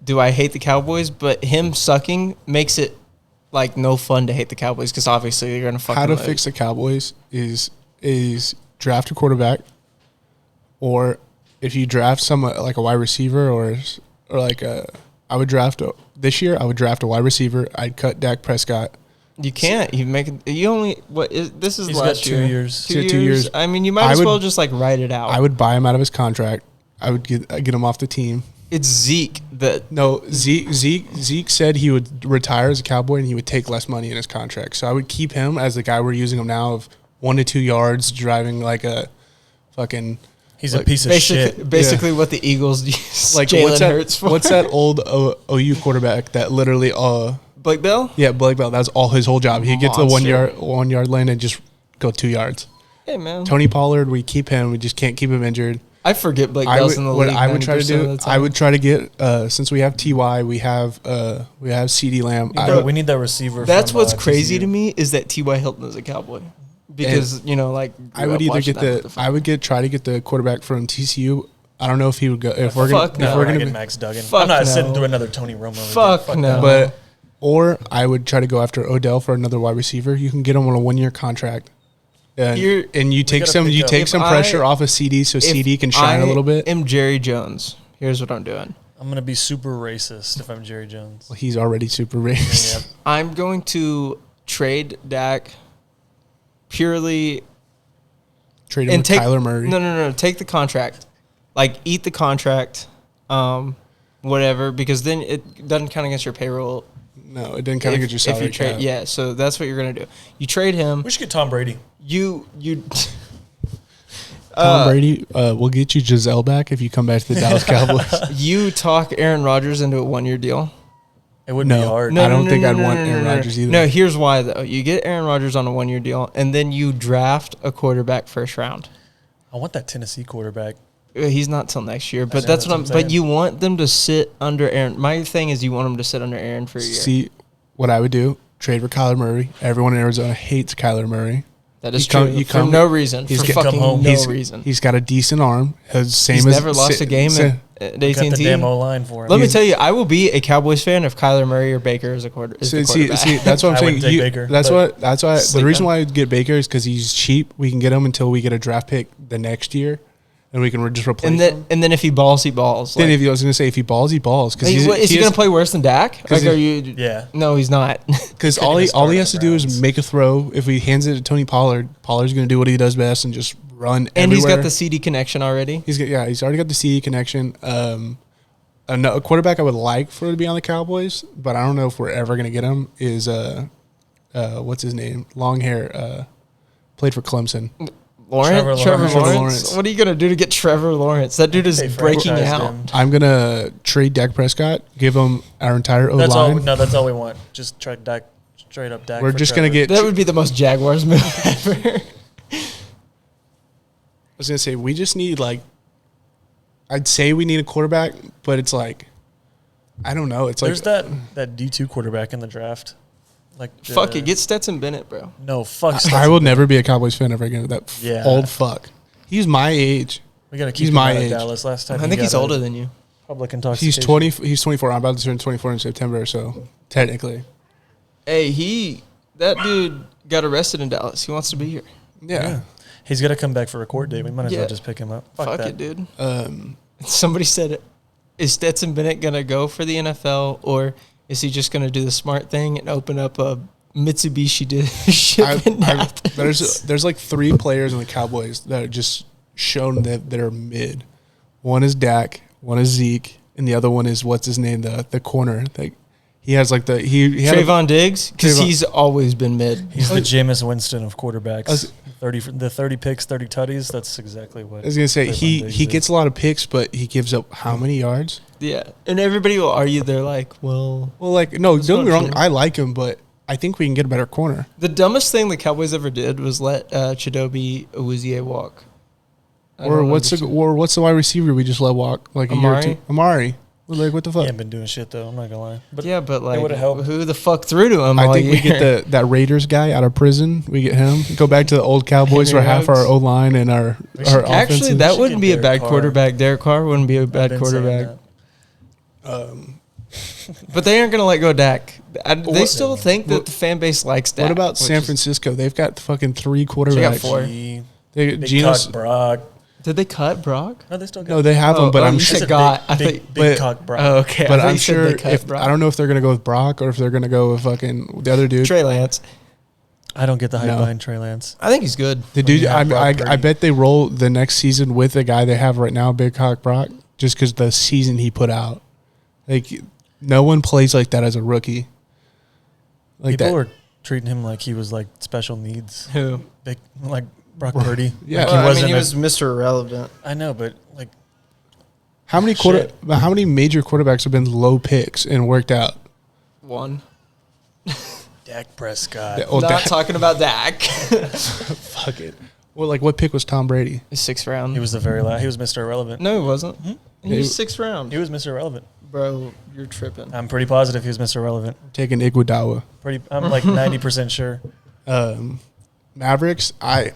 do I hate the Cowboys, but him sucking makes it like no fun to hate the Cowboys because obviously you're gonna fucking How to lose. fix the Cowboys is draft a quarterback, or if you draft someone like a wide receiver or like I would draft this year. I would draft a wide receiver. I'd cut Dak Prescott. You can't. This is He's last got 2 year. years. 2 2 years. I mean, you might as well just like write it out. I would buy him out of his contract. I would get him off the team. It's Zeke that. No, Zeke said he would retire as a Cowboy and he would take less money in his contract. So I would keep him as the guy we're using him now of 1 to 2 yards, driving like a fucking. He's a piece of shit. Basically, what the Eagles use Like Jalen Hurts for. what's that old OU quarterback that literally Blake Bell? Yeah, Blake Bell. That was all his whole job. He'd get to the Monster. 1 yard line and just go 2 yards. Hey man, Tony Pollard, we keep him. We just can't keep him injured. I forget Blake Bell's in the What league. I would try to 90% do, of the time. I would try to get since we have Ty, we have CeeDee Lamb. We need that receiver. That's from, what's crazy TCU. to me is that T.Y. Hilton is a Cowboy because I would either try to get the quarterback from TCU. I don't know if he would go if we're gonna no. if we're I gonna get be, Max Duggan. Fuck I'm not no. sitting through another Tony Romo. Fuck no. but or I would try to go after Odell for another wide receiver. You can get him on a 1 year contract. And you take some pressure off of CD so CD can shine a little bit. I'm Jerry Jones. Here's what I'm doing. I'm gonna be super racist if I'm Jerry Jones. Well, he's already super racist. Yeah. I'm going to trade Dak purely Trade him and with take Kyler Murray. No. Take the contract, like eat the contract, whatever, because then it doesn't count against your payroll. No, it didn't kind of get your salary cap. Yeah, so that's what you're gonna do. You trade him. We should get Tom Brady. You. Tom Brady, we'll get you Giselle back if you come back to the Dallas Cowboys. You talk Aaron Rodgers into a 1 year deal. It wouldn't be hard. I don't think I'd want Aaron Rodgers either. No, here's why though. You get Aaron Rodgers on a 1 year deal, and then you draft a quarterback first round. I want that Tennessee quarterback. He's not till next year, but know, that's that's what I'm. what I'm saying. But you want them to sit under Aaron. My thing is, you want them to sit under Aaron for a year. See, what I would do, trade for Kyler Murray. Everyone in Arizona hates Kyler Murray. That is You come- true. you For come- no reason. he's For get- fucking come home. no reason. He's got a decent arm. He's never lost a game at Got the AT&T. damn O line for him. Let me tell you, I will be a Cowboys fan if Kyler Murray or Baker is the quarterback. See, that's what I'm I saying. would take Baker, That's but why. The sleep reason him. why I get Baker is because he's cheap. We can get him until we get a draft pick the next year, and we can just replace him. and then if he balls, he balls. Then Like, if I was going to say if he balls, he balls. Because is he going to play worse than Dak? Like, are you? Yeah. No, he's not. Because Couldn't all even he start has to on the do is Browns. make a throw. If he hands it to Tony Pollard, Pollard's going to do what he does best and just run And he's everywhere. got the CD connection already. He's already got the CE connection. A quarterback I would like for to be on the Cowboys, but I don't know if we're ever going to get him. Is what's his name? Long hair. Played for Clemson. Trevor Lawrence. Lawrence. What are you going to do to get Trevor Lawrence? That dude is They breaking franchised out. him. I'm gonna trade Dak Prescott, give him our entire O That's all. line. No, that's all we want. Just trade Dak, straight up Dak. We're for just Trevor. gonna get. That would be the most Jaguars move ever. I was gonna say we just need I'd say we need a quarterback, but it's like I don't know. It's There's like that D2 quarterback in the draft. Like Fuck it, get Stetson Bennett, bro. No, fuck. I will never be a Cowboys fan ever again. That old fuck. He's my age. We got to keep him my out of age. Dallas. Last time I think he's older than you. Public intoxication. He's 20. He's 24. I'm about to turn 24 in September. So technically, Hey, that dude got arrested in Dallas. He wants to be here. yeah. He's got to come back for a court date. We might as Yeah. well just pick him up. Fuck that. it, dude. Um, Somebody said, is Stetson Bennett going to go for the NFL, or is he just going to do the smart thing and open up a Mitsubishi dealership in Athens? there's like 3 players in the Cowboys that are just shown that they're mid. One is Dak, one is Zeke, and the other one is what's his name, the corner. Like he has like he had Trayvon Diggs, because Trayvon- he's always been mid. He's the Jameis Winston of quarterbacks. 30 picks, 30 tutties. That's exactly what. I was gonna say Trayvon he Diggs gets a lot of picks, but he gives up how many yards? Yeah, and everybody will argue. They're like, well, Well, like no, That's don't get me not wrong. true. I like him, but I think we can get a better corner. the dumbest thing the Cowboys ever did was let Chidobe Awuzie walk. I Or don't what's the wide receiver we just let walk like a year or Amari? two? Amari. Like what the He fuck? ain't been doing shit though. I'm not gonna lie. But yeah, but like, would've helped. who the fuck threw to him? I all think we year? get that Raiders guy out of prison. We get him. Go back to the old Cowboys for Henry half our Ruggs. O line and our We should- Actually, offensive. that should wouldn't get be a Derek bad Carr. quarterback. Derek Carr wouldn't be a I've bad been saying quarterback. that. But they aren't going to let go Dak. They What- still think that what- the fan base likes Dak. What about which San is- Francisco? They've got fucking 3 got quarterbacks. 4. G, They, Big Geno's, cock Brock. Did they cut Brock? No, they still got. no, they have him, but I'm you sure. said got. I Big, think. big but- cock Brock. Oh, okay. But I thought I'm you said sure they cut if Brock. I don't know if they're gonna go with Brock or if they're gonna go with fucking the other dude. Trey Lance. I don't get the hype No. behind Trey Lance. I think he's good. The dude, you have Brock I Purdy. bet they roll the next season with the guy they have right now, Big Cock Brock, just because the season he put out. Like, no one plays like that as a rookie. Like People that. were treating him like he was like special needs. Who? Big, like Brock Purdy. Yeah. Like Well, he wasn't was Mr. Irrelevant. I know, but like How many How many major quarterbacks have been low picks and worked out? One. Dak Prescott. Yeah, oh, Not that- talking about Dak. Fuck it. Well, like what pick was Tom Brady? 6th round. He was the very last. He was Mr. Irrelevant. No, he wasn't. Hmm? He was 6th round. He was Mr. Irrelevant. Bro, you're tripping. I'm pretty positive he was Mr. Irrelevant. Taking Iguodala. I'm like 90% sure. Mavericks. I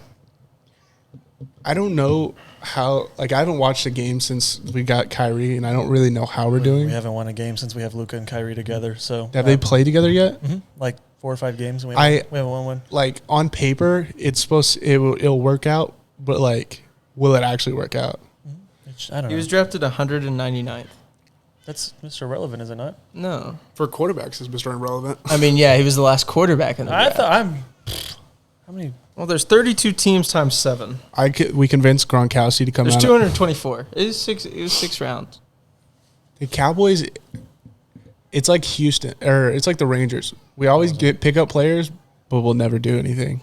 don't know how. Like I haven't watched a game since we got Kyrie, and I don't really know how we're doing. We haven't won a game since we have Luka and Kyrie together. So Have they played together yet? like 4 or 5 games? And we I- haven't won one. Like on paper, it's supposed it'll work out, but like, will it actually work out? I don't He know. was drafted 199th. That's Mr. Irrelevant, is it not? No. For quarterbacks, is Mr. Irrelevant. I mean, yeah, he was the last quarterback in the I draft. thought how many? Well, there's 32 teams times 7. We convinced Gronkowski to come There's out. 224. It was 6 rounds. The Cowboys, it's like Houston, or it's like the Rangers. We always pick up players, but we'll never do anything.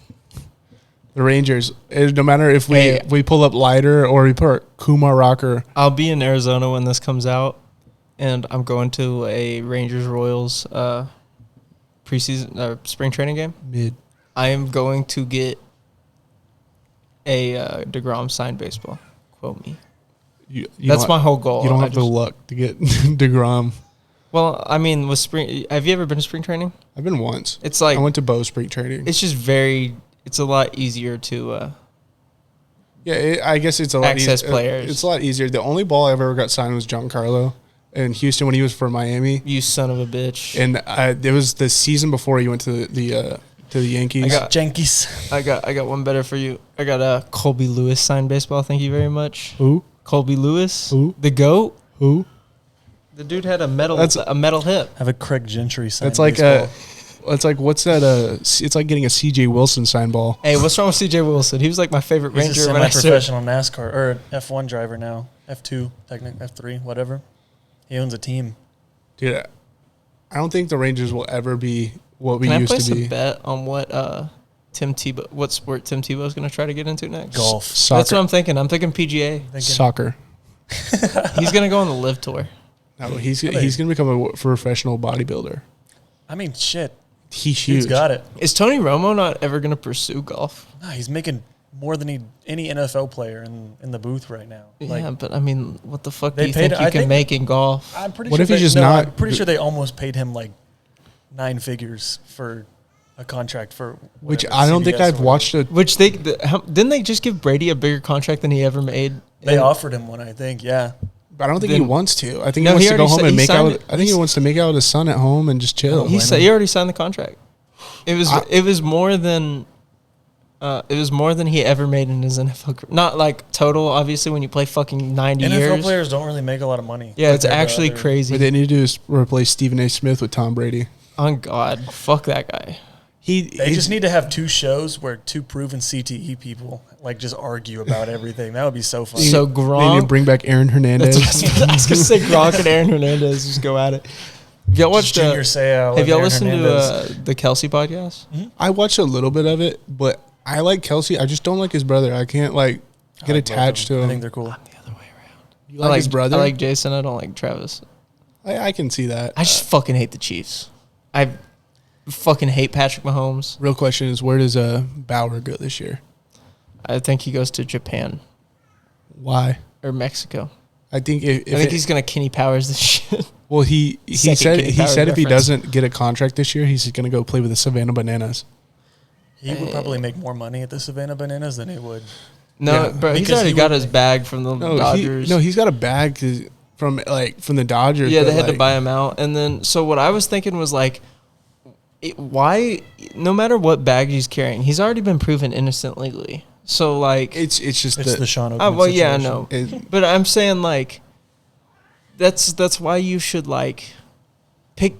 The Rangers, no matter if we pull up Leiter or we put Kumar Rocker. I'll be in Arizona when this comes out, and I'm going to a Rangers-Royals preseason spring training game. Mid. I am going to get a DeGrom signed baseball. Quote me. You That's don't- my whole goal. You don't I have the just- luck to get DeGrom. Well, I mean, with spring, have you ever been to spring training? I've been once. It's like I went to Bo spring training. it's just it's a lot easier to. I guess it's a lot Access easier. players. It's a lot easier. The only ball I ever got signed was Giancarlo in Houston when he was for Miami, You son of a bitch. and it was the season before he went to the Yankees. I got- Jankies. I got one better for you. I got a Colby Lewis signed baseball. Thank you very much. Who? Colby Lewis, Who? the GOAT. Who? The dude had a metal hip. Have a Craig Gentry sign. That's like baseball. it's like what's that? It's like getting a CJ Wilson sign ball. Hey, what's wrong with CJ Wilson? He was like my favorite He's Ranger a when I started. semi-professional NASCAR or F1 driver now. F2, technically F3, whatever. He owns a team. Dude, I don't think the Rangers will ever be what we Can I used place to be. a bet on what what sport Tim Tebow's going to try to get into next? Golf. Soccer. That's what I'm thinking. I'm thinking PGA. Soccer. He's going to go on the Live Tour. No, he's gonna become a professional bodybuilder. I mean, shit. He's Dude's huge. got it. Is Tony Romo not ever going to pursue golf? Nah, he's making more than any NFL player in the booth right now. Yeah, but I mean, what the fuck do They you paid- think you I can think- make in golf? I'm pretty What sure if he's they- just no, not- I'm pretty sure they almost paid him like 9 figures for a contract for Which whatever, I don't think CBS or I've whatever. watched a. Which didn't they just give Brady a bigger contract than he ever made? They And- offered him one, I think. Yeah. But I don't think he Then- wants to. I think No, he he wants to go already home sa- and he make out. signed With, it. I think he wants to make out with his son at home and just chill. He already signed the contract. It was more than he ever made in his NFL career. Not like total, obviously, when you play fucking 90 NFL years. players don't really make a lot of money. Yeah, it's compared to actually other- crazy. What they need to do is replace Stephen A. Smith with Tom Brady. On God, fuck that guy. They just need to have 2 shows where 2 proven CTE people like just argue about everything. That would be so fun. So They need to Gronk. bring back Aaron Hernandez. I was gonna say Gronk and Aaron Hernandez just go at it. Have y'all watched? Junior Seau. Have y'all Aaron listened Hernandez. to the Kelsey podcast? I watched a little bit of it, but I like Kelsey. I just don't like his brother. I can't like I get like both of attached to them. him. I think they're cool. I'm the other way around. You like his brother? I like Jason. I don't like Travis. I can see that. I just fucking hate the Chiefs. I fucking hate Patrick Mahomes. Real question is, where does Bauer go this year? I think he goes to Japan Why? or Mexico. I think I think he's gonna Kenny Powers this shit. well. He Second said Kenny he Powers said if he reference. doesn't get a contract this year, he's going to go play with the Savannah Bananas. He would probably make more money at the Savannah Bananas than he would. No, Yeah. bro, he's Because already he got would- his bag from the Dodgers. He's got a bag from the Dodgers. Yeah, but, they had to like, buy him out. And then, so what I was thinking was like, why, no matter what bag he's carrying, he's already been proven innocent legally. So, like, It's just It's the Sean Oakman well, yeah, I situation. know. it- But I'm saying, like, that's why you should, like,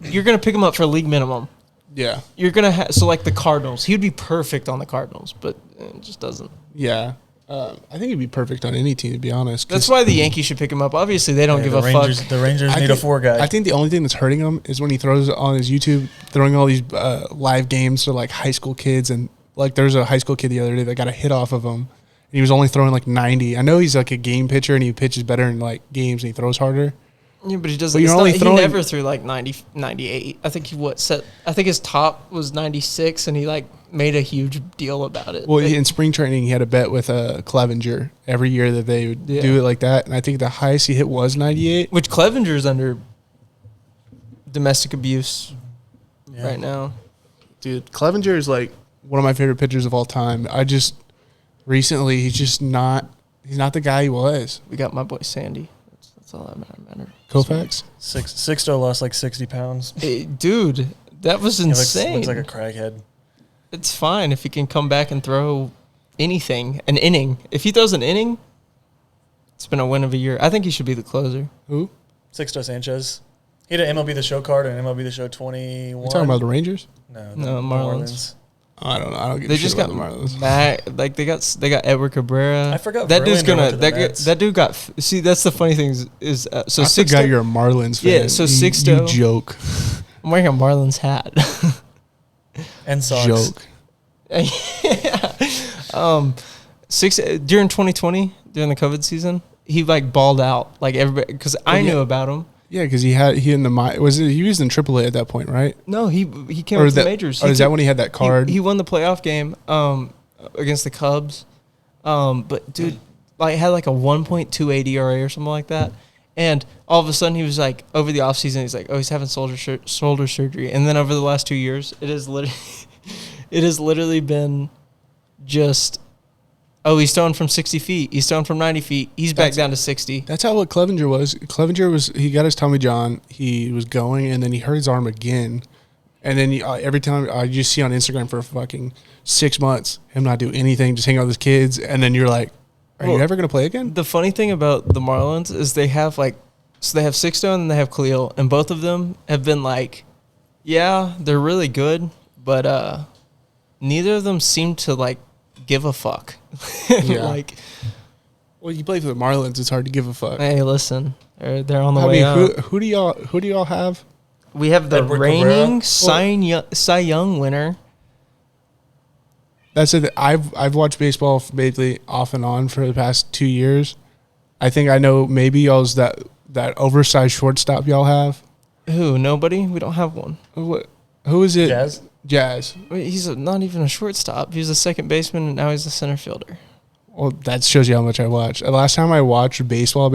you're going to pick him up for league minimum. yeah, You're going to so, like, the Cardinals. He would be perfect on the Cardinals, but it just doesn't. yeah. I think he'd be perfect on any team, to be honest. 'cause That's why the Yankees should pick him up. Obviously, they don't Yeah, give the a Rangers, fuck. The Rangers I need think- a 4 guy. I think the only thing that's hurting him is when he throws on his YouTube, throwing all these live games to like high school kids, and like there's a high school kid the other day that got a hit off of him, and he was only throwing like 90. I know he's like a game pitcher and he pitches better in like games and he throws harder. Yeah, but he doesn't. But you're It's only not, he throwing- never threw like 90, 98. I think I think his top was 96, and he like made a huge deal about it. Well, Like, in spring training, he had a bet with Clevenger every year that they would Yeah. do it like that, and I think the highest he hit was 98. which Clevenger's under domestic abuse Yeah. right now. Dude, Clevenger is like one of my favorite pitchers of all time. I just recently he's not the guy he was. We got my boy Sandy. That's all that matters. Koufax. Sixto lost like 60 pounds. Hey, dude, that was He insane. looks like a crackhead. It's fine if he can come back and throw anything, an inning. If he throws an inning, it's been a win of a year. I think he should be the closer. Who? Sixto Sanchez. He had an MLB The Show card and MLB The Show 21. You talking about the Rangers? No, No, the Marlins. I don't know. I don't give They a shit just got about the Marlins. like they got Edward Cabrera. I forgot that dude's Verlander gonna went to the that Mets. that dude got see. That's the funny thing is so I Sixto. forgot you're a Marlins fan. Yeah, so You Sixto- joke. I'm wearing a Marlins hat. And socks. Joke. yeah. During 2020 during the COVID season, he like balled out like everybody because I yeah. knew about him. Yeah, because he in the he was in AAA at that point, right? No, he came Or up is to the that majors. or He is that took- when he had that card? He won the playoff game against the Cubs. But dude, like had like a 1.28 ERA or something like that. And all of a sudden he was like over the offseason, he's like, oh, he's having shoulder surgery. And then over the last 2 years, it has literally been just, oh, he's throwing from 60 feet. He's throwing from 90 feet. He's back down to 60. That's how what Clevenger was. He got his Tommy John. He was going, and then he hurt his arm again. And then every time I just see on Instagram for fucking 6 months, him not do anything, just hang out with his kids. And then you're like, are you Well, ever going to play again? The funny thing about the Marlins is they have like, so they have Sixto and they have Khalil, and both of them have been like, yeah, they're really good, but neither of them seem to like give a fuck. Yeah. Like, Well, you play for the Marlins. It's hard to give a fuck. hey, listen, they're on the I way mean, out. who do y'all have? We have the Edward reigning Cabrera. Cy Young winner. That's it. I've watched baseball basically off and on for the past 2 years. I think I know maybe y'all's that oversized shortstop y'all have. Who? Nobody. We don't have one. Who is it? Jazz. Jazz. Wait, he's not even a shortstop. He was a second baseman, and now he's a center fielder. Well, that shows you how much I watch. Last time I watched baseball,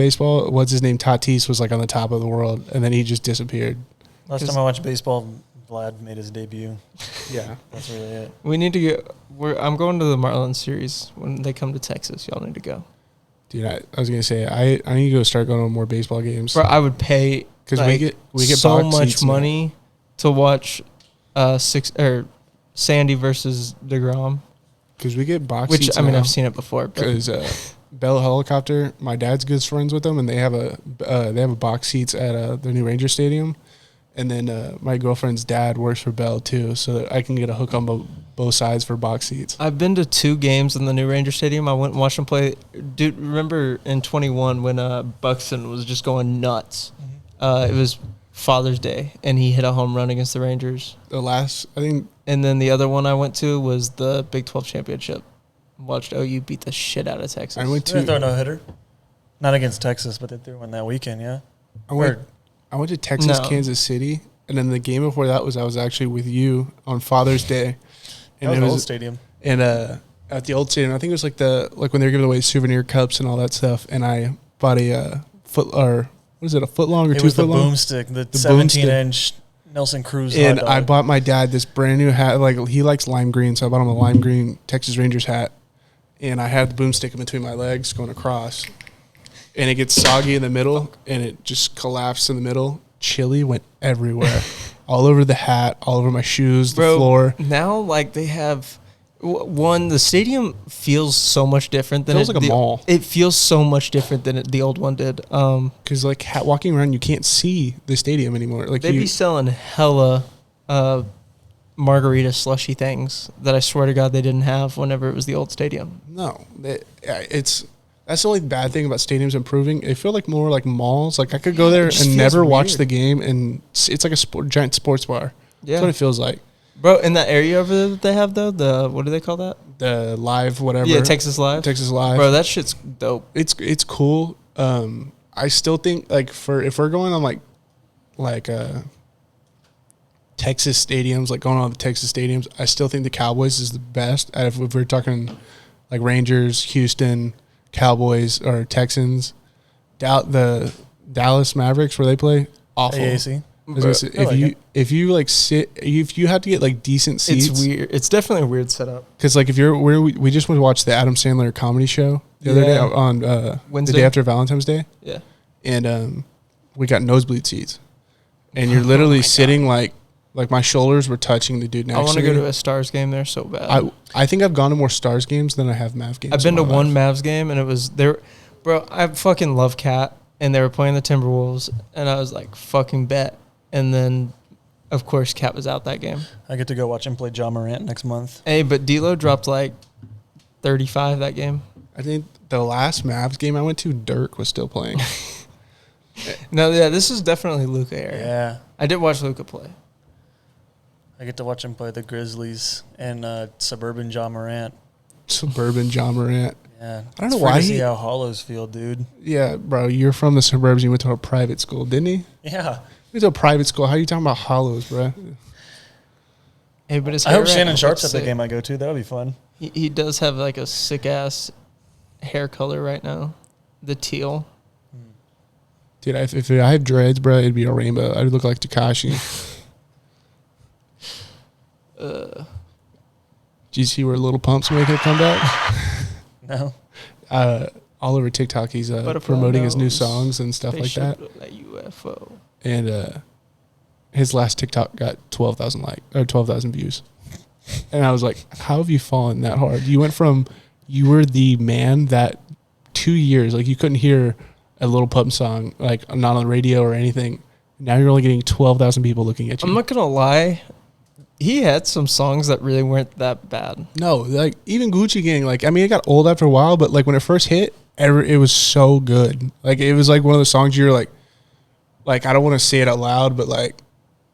what's his name? Tatis was like on the top of the world, and then he just disappeared. Last time I watched baseball, Vlad made his debut. Yeah. That's really it. We need to get. I'm going to the Marlins series when they come to Texas. Y'all need to go. Dude, I was gonna say I need to go start going to more baseball games. Bro, I would pay because we get so box much seats money to watch Sandy versus DeGrom. Because we get box Which seats. I mean, I've seen it before. Because Bell Helicopter, my dad's good friends with them, and they have a box seats at the new Ranger Stadium. And then my girlfriend's dad works for Bell too, so that I can get a hook on both sides for box seats. I've been to 2 games in the new Ranger Stadium. I went and watched them play. Dude, remember in 21 when Buxton was just going nuts? It was Father's Day, and he hit a home run against the Rangers. And then the other one I went to was the Big 12 championship. Watched OU beat the shit out of Texas. They threw a no-hitter. Not against Texas, but they threw one that weekend, yeah? I went to Texas, Kansas City, and then the game before that I was actually with you on Father's Day. And it was the old stadium. And at the old stadium, I think it was like when they were giving away souvenir cups and all that stuff, and I bought a foot long or 2 foot long? It was the boomstick, the 17-inch Nelson Cruz hot And dog. I bought my dad this brand new hat. Like, he likes lime green, so I bought him a lime green Texas Rangers hat. And I had the boomstick in between my legs going across. And it gets soggy in the middle, and it just collapsed in the middle. Chili went everywhere. All over the hat, all over my shoes, the floor. Now, like, they have... the stadium feels so much different than it feels like a mall. It feels so much different than the old one did. Because like walking around, you can't see the stadium anymore. Like they'd be selling hella margarita slushy things that I swear to God they didn't have whenever it was the old stadium. No, that's the only bad thing about stadiums improving. They feel like more like malls. Like I could go there and never watch the game, and it's like a giant sports bar. Yeah, that's what it feels like. Bro, in that area over there that they have, though, what do they call that? The Live whatever. Yeah, Texas Live. Texas Live. Bro, that shit's dope. It's cool. I still think, like, if we're going on, like Texas stadiums, like going on the Texas stadiums, I still think the Cowboys is the best. If we're talking, like, Rangers, Houston, Cowboys, or Texans, the Dallas Mavericks, where they play, awful. AAC. If you have to get like decent seats, it's weird. It's definitely a weird setup. Because like we just went to watch the Adam Sandler comedy show the other day on Wednesday, the day after Valentine's Day. Yeah, and we got nosebleed seats, and you're literally sitting like my shoulders were touching the dude next to me. I want to go to a Stars game there so bad. I think I've gone to more Stars games than I have Mavs games. I've been to one Mavs game, and it was there, bro. I fucking love Cat, and they were playing the Timberwolves, and I was like, fucking bet. And then, of course, Cat was out that game. I get to go watch him play Ja Morant next month. Hey, but D'Lo dropped like 35 that game. I think the last Mavs game I went to, Dirk was still playing. No, yeah, this is definitely Luka area. Yeah. I did watch Luka play. I get to watch him play the Grizzlies and suburban Ja Morant. Suburban Ja Morant. Yeah. I don't know why. See how Hollows feel, dude. Yeah, bro, you're from the suburbs. You went to a private school, didn't he? Yeah. He went to a private school. How are you talking about Hollows, bro? Hey, but I hope Shannon Sharp's at the game I go to. That'll be fun. He does have like a sick ass hair color right now, the teal. Dude, if I had dreads, bro, it'd be a rainbow. I'd look like Tekashi. Did you see where Little Pump's making a comeback? No. All over TikTok, he's promoting his new songs and stuff like that. Like UFO. And his last TikTok got 12,000 views. And I was like, how have you fallen that hard? You were the man that 2 years, like you couldn't hear a Little Pump song, like not on the radio or anything. Now you're only getting 12,000 people looking at you. I'm not going to lie. He had some songs that really weren't that bad. No, like even Gucci Gang, like, I mean, it got old after a while, but like when it first hit, it was so good. Like it was like one of the songs you're like I don't want to say it out loud, but like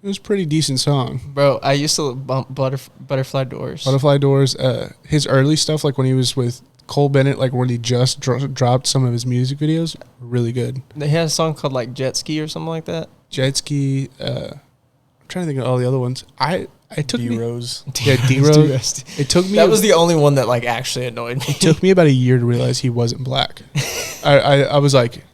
it was a pretty decent song. Bro, I used to bump Butterfly Doors. Butterfly Doors, his early stuff, like when he was with Cole Bennett, like when he just dropped some of his music videos, really good. They had a song called like Jet Ski or something like that. Jet Ski, I'm trying to think of all the other ones. It took me. Rose. Yeah, D Rose. It took me. That was the only one that like actually annoyed me. It took me about a year to realize he wasn't black. I was like,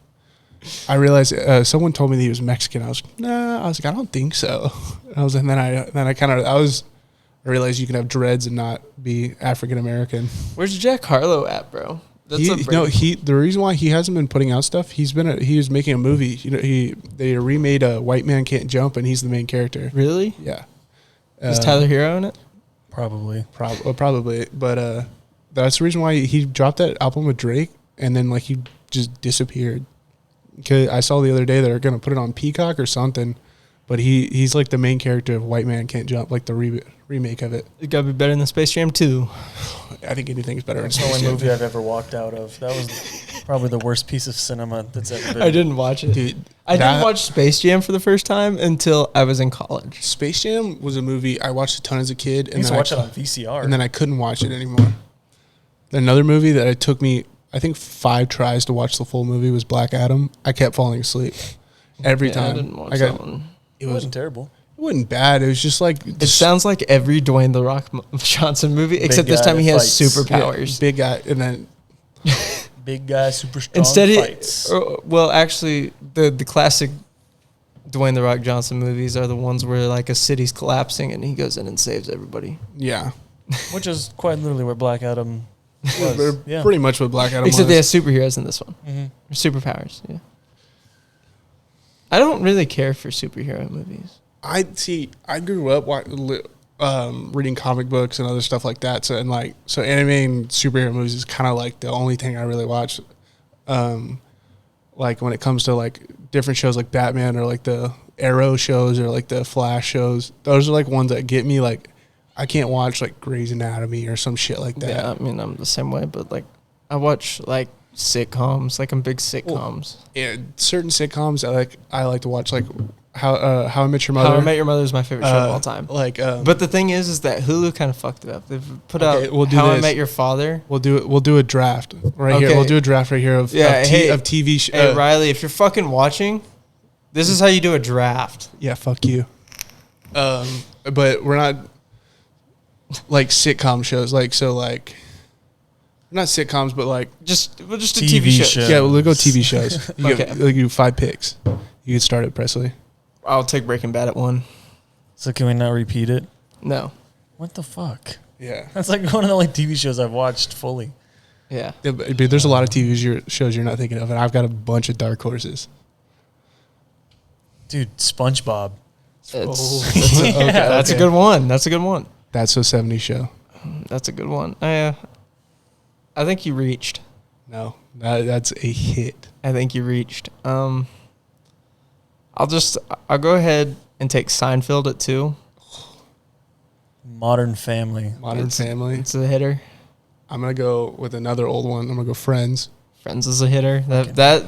I realized someone told me that he was Mexican. I was like, nah. I was like, I don't think so. And then I realized you can have dreads and not be African American. Where's Jack Harlow at, bro? The reason why he hasn't been putting out stuff, he was making a movie. They remade White Man Can't Jump, and he's the main character. Really? Yeah. Is Tyler Hero in it? Probably. Probably. But that's the reason why he dropped that album with Drake, and then like he just disappeared. Cause I saw the other day they're gonna put it on Peacock or something, but he's like the main character of White Man Can't Jump, like the remake of it. It gotta be better than Space Jam 2. I think anything's better. That's the only movie I've ever walked out of. That was probably the worst piece of cinema that's ever been. I didn't watch it. Dude, I didn't watch Space Jam for the first time until I was in college. Space Jam was a movie I watched a ton as a kid, I used to watch it on VCR. and then I couldn't watch it anymore. Another movie that it took me, I think, 5 tries to watch the full movie was Black Adam. I kept falling asleep every time. I didn't watch that one. It wasn't terrible. It wasn't bad. It was just like It sounds like every Dwayne The Rock Johnson movie, except this guy time he has fights. superpowers. big guy, and then Big guy, super strong Instead, fights. well, actually, the classic Dwayne The Rock Johnson movies are the ones where like a city's collapsing and he goes in and saves everybody. yeah, Which is quite literally where Black Adam was. Yeah. pretty much what Black Adam Except they have was. superheroes in this one. Mm-hmm. Or superpowers, yeah. I don't really care for superhero movies. I grew up reading comic books and other stuff like that. So anime and superhero movies is kind of like the only thing I really watch. Like when it comes to like different shows like Batman or like the Arrow shows or like the Flash shows, those are like ones that get me. Like I can't watch like Grey's Anatomy or some shit like that. Yeah, I mean, I'm the same way, but like I watch like sitcoms. Like I'm big sitcoms. Yeah, certain sitcoms I like to watch like How I Met Your Mother. How I Met Your Mother is my favorite show of all time. But the thing is that Hulu kind of fucked it up. They've put out we'll do How I this. Met Your Father. We'll do a draft right here. We'll do a draft right here of TV. Hey Riley, if you're fucking watching, this is how you do a draft. Yeah, fuck you. But we're not like sitcom shows. Not sitcoms, but like just a TV TV show. show. yeah, we'll go TV shows. You Okay. you do 5 picks. You can start it, Presley. I'll take Breaking Bad at 1. So can we not repeat it? No. What the fuck? Yeah. That's like one of the only TV shows I've watched fully. Yeah. But there's a lot of TV shows you're not thinking of, and I've got a bunch of dark horses. Dude, SpongeBob. That's a good one. That's a good one. That's a 70s show. That's a good one. I think you reached. No, that's a hit. I think you reached. I'll go ahead and take Seinfeld at 2. Modern Family. Family. It's a hitter. I'm gonna go with another old one. I'm gonna go Friends. Friends is a hitter. That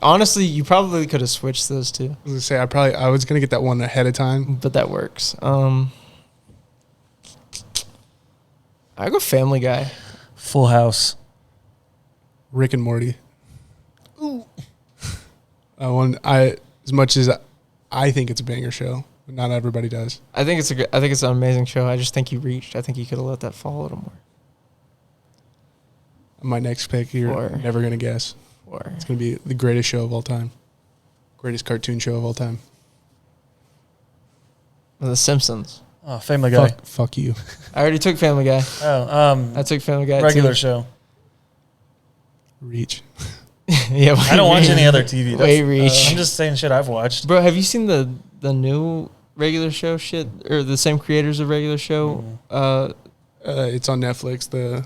honestly, you probably could have switched those two, I was gonna say I was gonna get that one ahead of time. but that works. I go Family Guy. Full House. Rick and Morty. Ooh. As much as I think it's a banger show, but not everybody does. I think it's an amazing show. I just think you reached. I think you could have let that fall a little more. My next pick, you're 4. never gonna guess. 4. It's gonna be the greatest show of all time, greatest cartoon show of all time. The Simpsons. Oh, Family Guy. Fuck you. I already took Family Guy. I took Family Guy. regular too. show. Reach. Yeah, I don't watch any other TV. Way Reach. I'm just saying shit I've watched. Bro, have you seen the new regular show shit or the same creators of regular show? It's on Netflix. The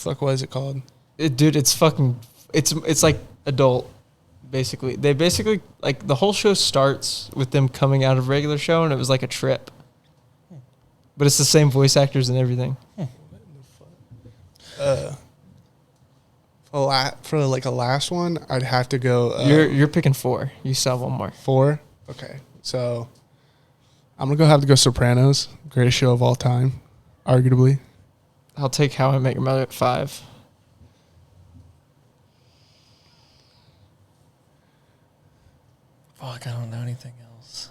what is it called? Dude, it's fucking. It's like adult. Basically, they like the whole show starts with them coming out of regular show, and it was like a trip. But it's the same voice actors and everything. For like a last one, I'd have to go. You're picking 4. You still have one more. 4. Okay, so I'm gonna have to go Sopranos, greatest show of all time, arguably. I'll take How I Met Your Mother at 5. Fuck, I don't know anything else.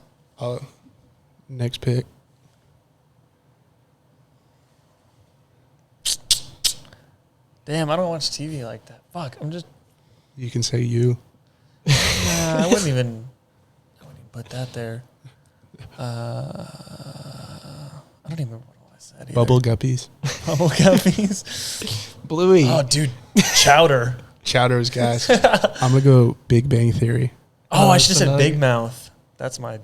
Next pick. Damn, I don't watch TV like that. Fuck, You can say you. I wouldn't even put that there. I don't even remember what I said either. Bubble guppies. Bubble guppies. Bluey. Oh, dude. Chowder. Chowder's gas. I'm going to go Big Bang Theory. Oh, I should have said Big Mouth. That's my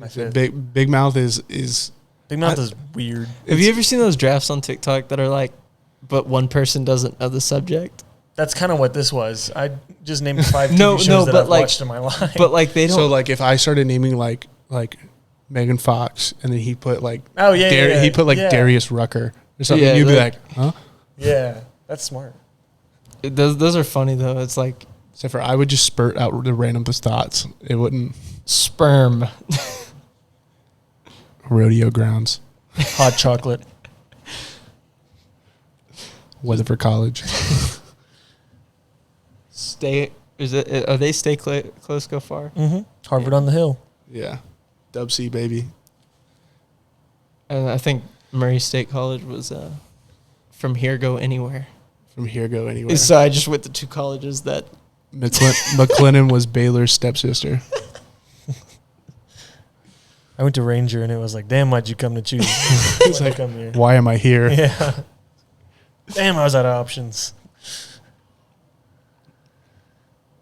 fifth. Big Mouth is Big Mouth is weird. Have you ever seen those drafts on TikTok that are like, but one person doesn't know the subject? That's kind of what this was. I just named 5 TV shows that I've watched in my life. But like they don't. So like if I started naming like Megan Fox and then he put like he put like Darius Rucker or something, you'd be like, huh? Yeah, that's smart. Those are funny though. It's like except for I would just spurt out the randomest thoughts. It wouldn't. Sperm. Rodeo grounds. Hot chocolate. Weatherford College. Are they stay close, go far? Mm-hmm. Harvard on the Hill. Yeah. Dub C, baby. And I think Murray State College was from here go anywhere. From here go anywhere. So I just went to 2 colleges that. McLennan was Baylor's stepsister. I went to Ranger and it was like, damn, why'd you come to choose? It's like, come here? Why am I here? Yeah. Damn, I was out of options.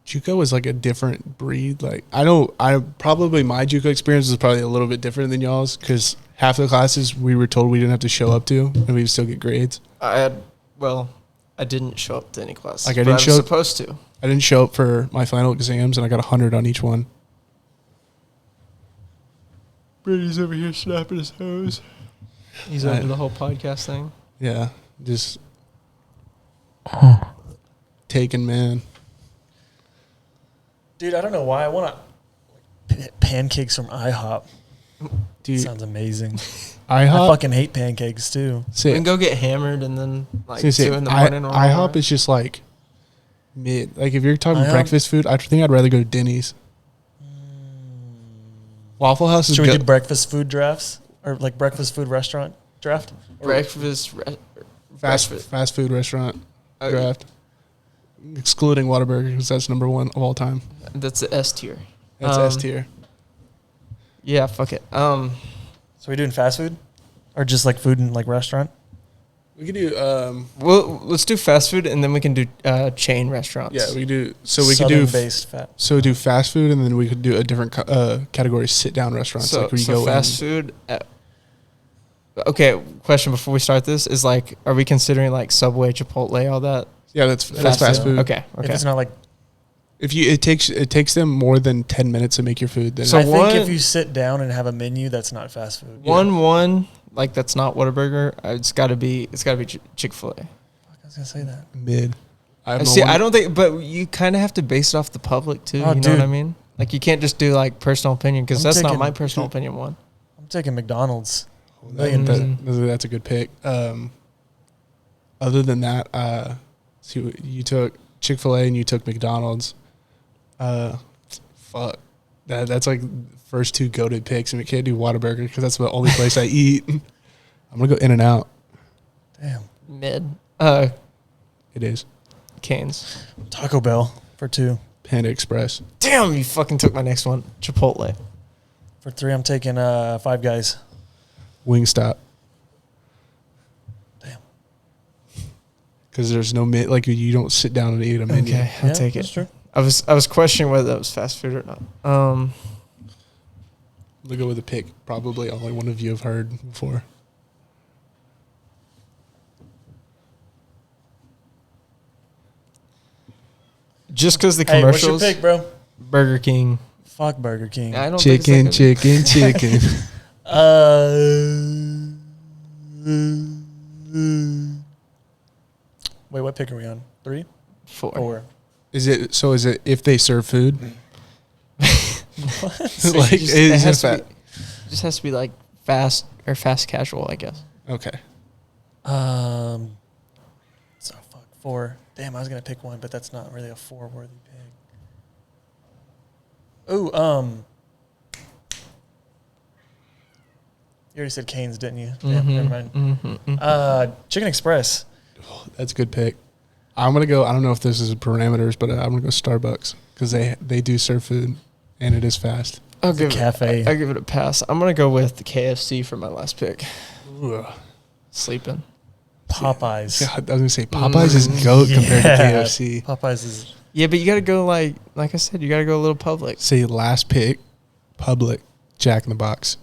JUCO is like a different breed. Like my JUCO experience was probably a little bit different than y'all's because half the classes we were told we didn't have to show up to and we'd still get grades. I didn't show up to any classes. Like I was supposed to. I didn't show up for my final exams and I got 100 on each one. Brady's over here snapping his hose. He's over the whole podcast thing. Yeah, just taken, man. Dude, I don't know why I want pancakes from IHOP. Dude, sounds amazing. IHOP? I fucking hate pancakes too. We can go get hammered and then like 2 in the morning. IHOP is just like mid. Like if you're talking breakfast food, I think I'd rather go to Denny's. Waffle House is good. Should we do breakfast food drafts or like breakfast food restaurant draft? Fast food restaurant draft. Excluding Whataburger because that's number 1 of all time. That's the S tier. That's S tier. Yeah, fuck it. So we doing fast food or just like food in like restaurant? We could do. Well, let's do fast food and then we can do chain restaurants. Yeah, we do. So we could do based fat. So do fast food and then we could do a different category, sit down restaurants. So, like where you go fast food. Okay, question before we start this is like, are we considering like Subway, Chipotle, all that? Yeah, that's fast food. Okay. If it's not like. It takes them more than 10 minutes to make your food. Then so I think if you sit down and have a menu, that's not fast food. One like that's not Whataburger. It's got to be Chick-fil-A. I was gonna say that mid. I don't think, but you kind of have to base it off the public too. You know what I mean? Like you can't just do like personal opinion because that's not my personal opinion one. I'm taking McDonald's. That's a good pick. Other than that, you took Chick-fil-A and you took McDonald's. Fuck. That's like first 2 goated picks, and we can't do Whataburger because that's the only place I eat. I'm gonna go In-N-Out. Damn. Mid. It is. Canes. Taco Bell for 2. Panda Express. Damn, you fucking took my next one. Chipotle. For 3, I'm taking Five Guys. Wingstop. Damn. Because there's no like you don't sit down and eat a menu. Okay, I'll take it. That's true. I was questioning whether that was fast food or not. We'll go with a pick. Probably only one of you have heard before. Just because the commercials. What's your pick, bro? Burger King. Fuck Burger King. I don't chicken. Wait, what pick are we on? 3? 4. Is it if they serve food? What? Like it just has to be like fast or fast casual, I guess. Okay. So fuck 4. Damn, I was gonna pick one, but that's not really a 4 worthy pick. Ooh, You already said Cane's, didn't you? Yeah, never mind. Chicken Express. That's a good pick. I'm gonna go. I don't know if this is parameters, but I'm gonna go Starbucks because they do serve food and it is fast. I'll give cafe. I give it a pass. I'm gonna go with the KFC for my last pick. Ugh. Sleeping. Popeyes. God, I was gonna say Popeyes is goat compared to KFC. Popeyes is. Yeah, but you gotta go like I said, you gotta go a little public. Say last pick, Public, Jack in the Box.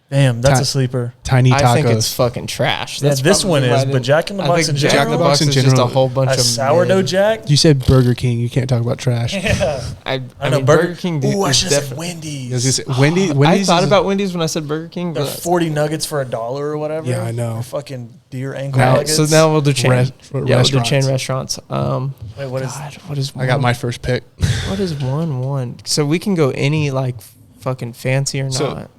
Damn, that's a sleeper. Tiny tacos. I think it's fucking trash. Yeah, this one is, but Jack in the Box in general. Jack in the Box is just a whole bunch of sourdough Jack. You said Burger King. You can't talk about trash. Yeah, I know mean, Burger King. Ooh, I should have said Wendy's. Wendy's. I thought about Wendy's when I said Burger King. They're But 40 nuggets for $1 or whatever. Yeah, I know. They're fucking deer ankle now, nuggets. so now we'll do chain. We'll do chain restaurants. restaurants. Wait, what is? I got my first pick. What is 1-1? So we can go any like fucking fancy or not.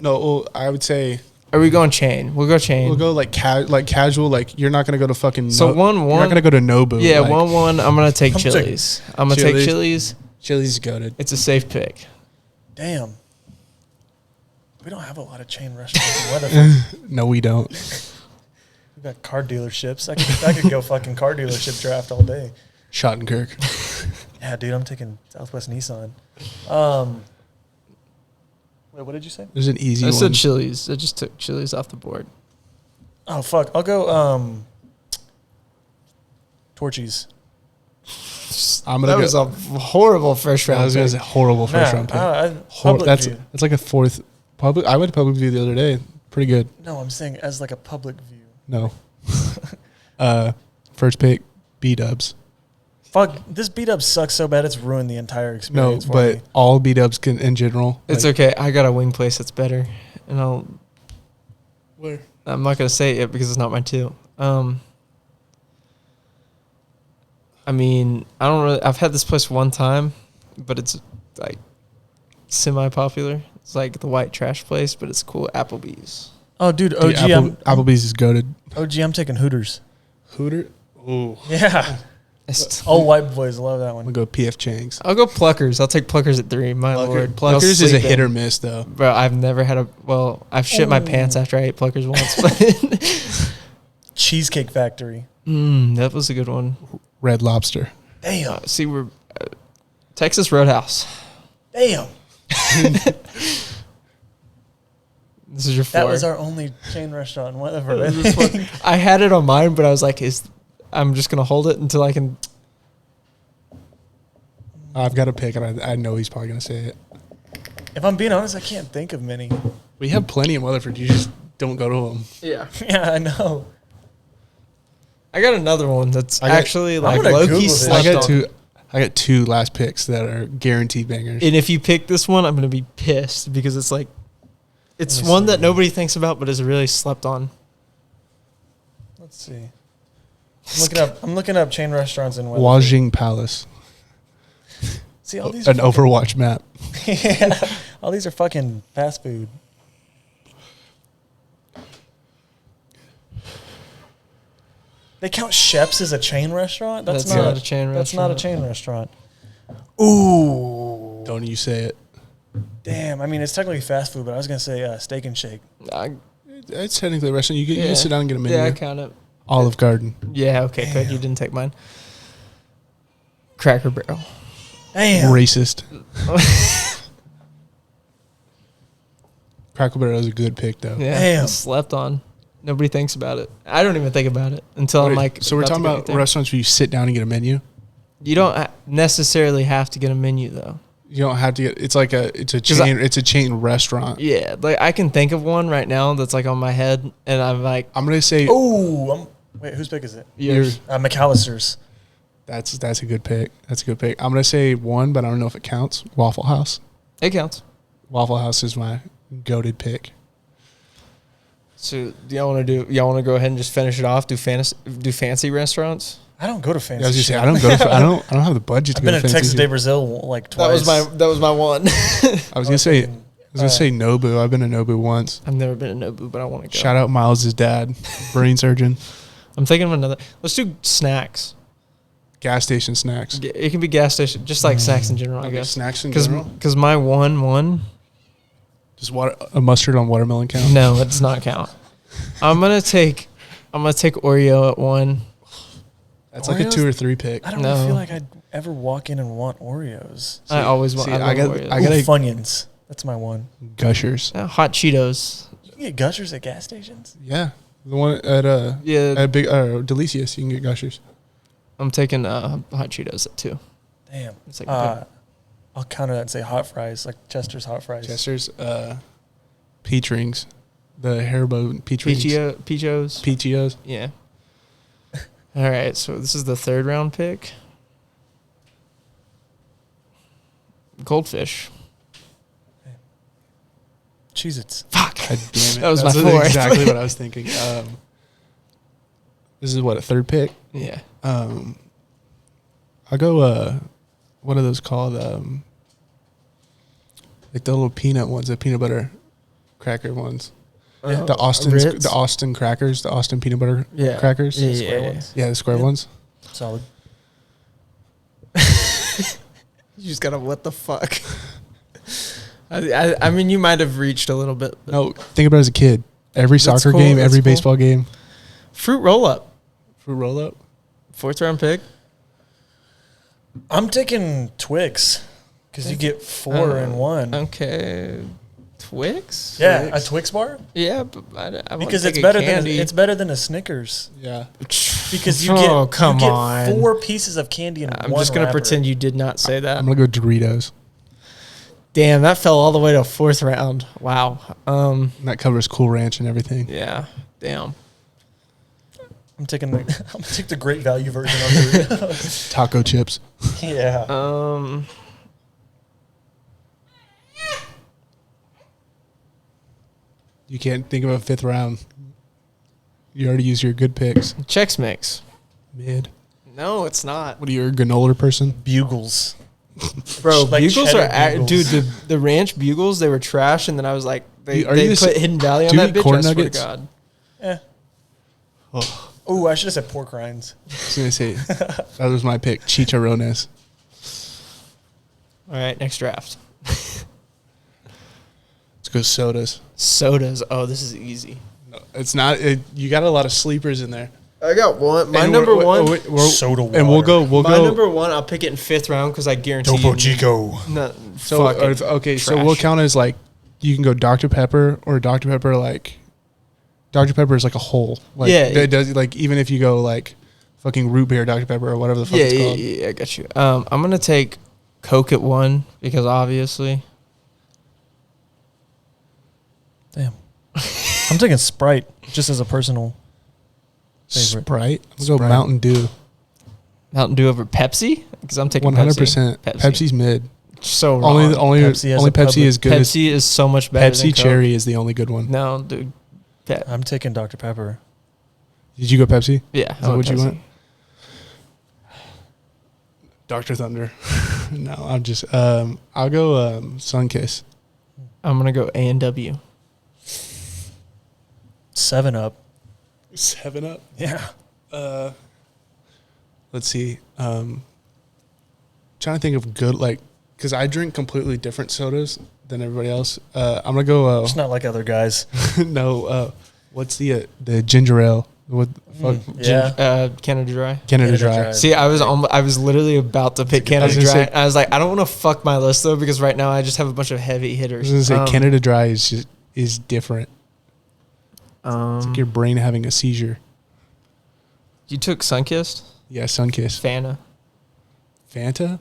I would say. Are we going chain? We'll go chain. We'll go like casual. Like you're not gonna go to fucking. So 1-1. You're not gonna go to Nobu. Yeah, like, 1-1. I'm gonna take Chili's. I'm gonna take Chili's. Chili's is goated. It's a safe pick. Damn. We don't have a lot of chain restaurants in Weatherford. No, we don't. We've got car dealerships. I could go fucking car dealership draft all day. Schottenkirk. Yeah, dude, I'm taking Southwest Nissan. Wait, what did you say? There's an easy one. I said Chili's. I just took Chili's off the board. Oh, fuck. I'll go Torchy's. That was a horrible first round. I was gonna say horrible first round pick. That's like a fourth public. I went to Public View the other day. Pretty good. No, I'm saying as like a public view. No. First pick, B-dubs. Fuck, this B-dub sucks so bad it's ruined the entire experience. No, but all B-dubs can in general. It's okay. I got a wing place that's better, and Where? I'm not gonna say it yet because it's not mine too. I mean, I've had this place one time, but it's like semi-popular. It's like the white trash place, but it's cool. Applebee's. Oh, dude, OG, Applebee's is goated. OG, I'm taking Hooters. Hooter? Ooh. Yeah. All white boys love that one. I'll go PF Chang's. I'll go Pluckers. I'll take Pluckers at 3. My lord. Pluckers is a hit or miss, though. Bro, I've never had I've shit my pants after I ate Pluckers once. But Cheesecake Factory. That was a good one. Red Lobster. Damn. See, we're Texas Roadhouse. Damn. This is your 4. That was our only chain restaurant in Weatherford. I had it on mine, but I was like, I'm just going to hold it until I can. I've got a pick, and I know he's probably going to say it. If I'm being honest, I can't think of many. We have plenty in Weatherford. You just don't go to them. Yeah. Yeah, I know. I got another one that's actually like low-key slept on. I got 2 last picks that are guaranteed bangers. And if you pick this one, I'm going to be pissed because it's like, it's one that nobody thinks about, but is really slept on. Let's see. I'm looking up chain restaurants in Weatherford. Wajing Palace. See, all these an Overwatch map. Yeah, all these are fucking fast food. They count Shep's as a chain restaurant? That's not a chain restaurant. That's not a chain restaurant. Ooh. Don't you say it. Damn. I mean, it's technically fast food, but I was going to say Steak and Shake. It's technically a restaurant. You can sit down and get a menu. Yeah, I count it. Olive Garden. Yeah, okay, good. You didn't take mine. Cracker Barrel. Damn. Racist. Cracker Barrel is a good pick, though. Yeah, damn. Slept on. Nobody thinks about it. I don't even think about it until I'm like. So we're talking about restaurants where you sit down and get a menu? You don't necessarily have to get a menu, though. You don't have to get. It's a chain restaurant. Yeah, like I can think of one right now that's like on my head, and I'm like, I'm gonna say. Wait, whose pick is it? Yours. McAllister's. That's a good pick. That's a good pick. I'm gonna say one, but I don't know if it counts. Waffle House. It counts. Waffle House is my goated pick. So do y'all want to go ahead and just finish it off? Do fancy restaurants? I don't go to fancy. Yeah, I was just saying I don't go to. I don't have the budget to go to fancy. I've been to Texas de Brazil like twice. That was my one. I was gonna say Nobu. I've been to Nobu once. I've never been to Nobu, but I want to go. Shout out Miles' dad, brain surgeon. I'm thinking of another. Let's do snacks. Gas station snacks. It can be gas station, just like snacks in general, I guess. Snacks in general. Because my one Does a mustard on watermelon count? No, it does not count. I'm gonna take Oreo at 1. That's like a 2 or 3 pick. I don't really feel like I'd ever walk in and want Oreos. I always want. I love Oreos. I got Funyuns. That's my one. Gushers. Hot Cheetos. You can get Gushers at gas stations. Yeah, the one at at big Delicious, you can get Gushers. I'm taking Hot Cheetos at 2. Damn. It's like I'll counter that and say hot fries, like Chester's hot fries. Chester's peach rings, the Haribo peach rings. Peachos. Peachios. Yeah. All right, so this is the 3rd round pick. Goldfish. Cheez-Its. Fuck. God damn it. That was That's my 4th. exactly what I was thinking. This is what, a 3rd pick? Yeah. I'll go, what are those called? Like the little peanut ones, the peanut butter cracker ones. The Austin crackers, the Austin peanut butter crackers. Yeah, the square ones. Solid. You just gotta, what the fuck? I mean, you might have reached a little bit. No, think about it as a kid. Every soccer cool, game, every baseball game. Fruit roll-up. Fruit roll-up. 4th round pick. I'm taking Twix because you get 4 in 1. Okay. Twix? Yeah, a Twix bar? Yeah, but I because it's better than a Snickers. Yeah. Because you get 4 pieces of candy in one I'm just going to wrapper. pretend you did not say that. I'm going to go Doritos. Damn, that fell all the way to 4th round. Wow. And that covers Cool Ranch and everything. Yeah. Damn. I'm taking the great value version of Doritos. Taco chips. Yeah. You can't think of a 5th round. You already used your good picks. Chex Mix. Mid. No, it's not. What are you, a granola person? Bugles. Bro, Like Bugles are... Bugles. Dude, the ranch Bugles, they were trash, and then I was like... They you put Hidden Valley on do you that eat bitch, corn I swear to nuggets? God. Yeah. Oh, I should have said pork rinds. I was going to say, that was my pick. Chicharrones. All right, next draft. Let's go sodas. Sodas. Oh, this is easy. No, it's not. You got a lot of sleepers in there. I got one. My And number one. Soda water. And we'll go. My number one, I'll pick it in 5th round because I guarantee Topo you. Chico. No, So okay, so we'll count as like you can go Dr. Pepper or Dr. Pepper like Dr. Pepper is like a whole. Like, Yeah, it does like even if you go like fucking root beer Dr. Pepper or whatever the fuck it's called. Yeah, I got you. I'm gonna take Coke at 1 because obviously. Damn. I'm taking Sprite just as a personal favorite. Sprite. Let's go Mountain Dew. Mountain Dew over Pepsi because I'm taking 100%. Pepsi's mid. So wrong. Only Pepsi is good. Pepsi is so much better. Pepsi than Coke. Cherry is the only good one. No, dude. I'm taking Dr. Pepper. Did you go Pepsi? Yeah. Is that what you went? Dr. Thunder. No, I'm just. I'll go Sunkiss. I'm gonna go A&W. 7-Up. 7-Up. Yeah. Let's see. Trying to think of good because I drink completely different sodas than everybody else. I'm gonna go. Just not like other guys. No. What's the ginger ale? What fuck? Yeah. Canada Dry. Canada Dry. See, I was literally about to pick Canada Dry. I was like, I don't want to fuck my list though because right now I just have a bunch of heavy hitters. I was gonna say Canada Dry is different. It's like your brain having a seizure. You took Sunkist? Yeah, Sunkist. Fanta?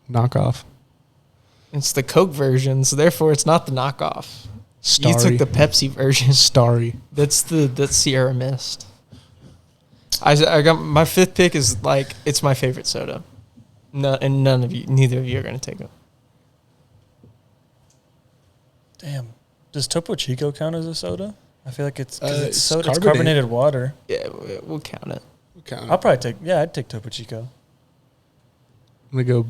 Knockoff. It's the Coke version, so therefore it's not the knockoff. Starry. You took the Pepsi version. Starry. That's Sierra Mist. I got my 5th pick is it's my favorite soda. No, and neither of you are gonna take it. Damn. Does Topo Chico count as a soda? I feel like it's soda. carbonated. It's carbonated water. Yeah, we'll count it. I'll probably I'd take Topo Chico. I'm gonna go.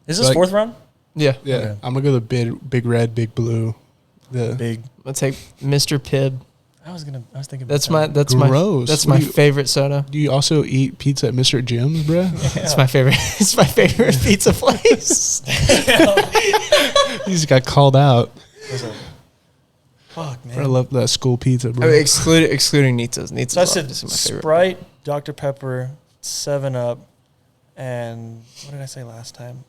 Is this 4th round? Yeah. Yeah, Okay. I'm gonna go the big red, big blue. The Big. Let's take Mr. Pibb. I was thinking. That's Gross. my favorite soda. Do you also eat pizza at Mr. Jim's, bruh? It's my favorite. It's my favorite pizza place. He just got called out. Listen. Fuck, man. I love that school pizza, bro. I mean, excluding Nitas. Nitas So I is said obviously my favorite. Sprite, Dr. Pepper, 7-Up, and what did I say last time?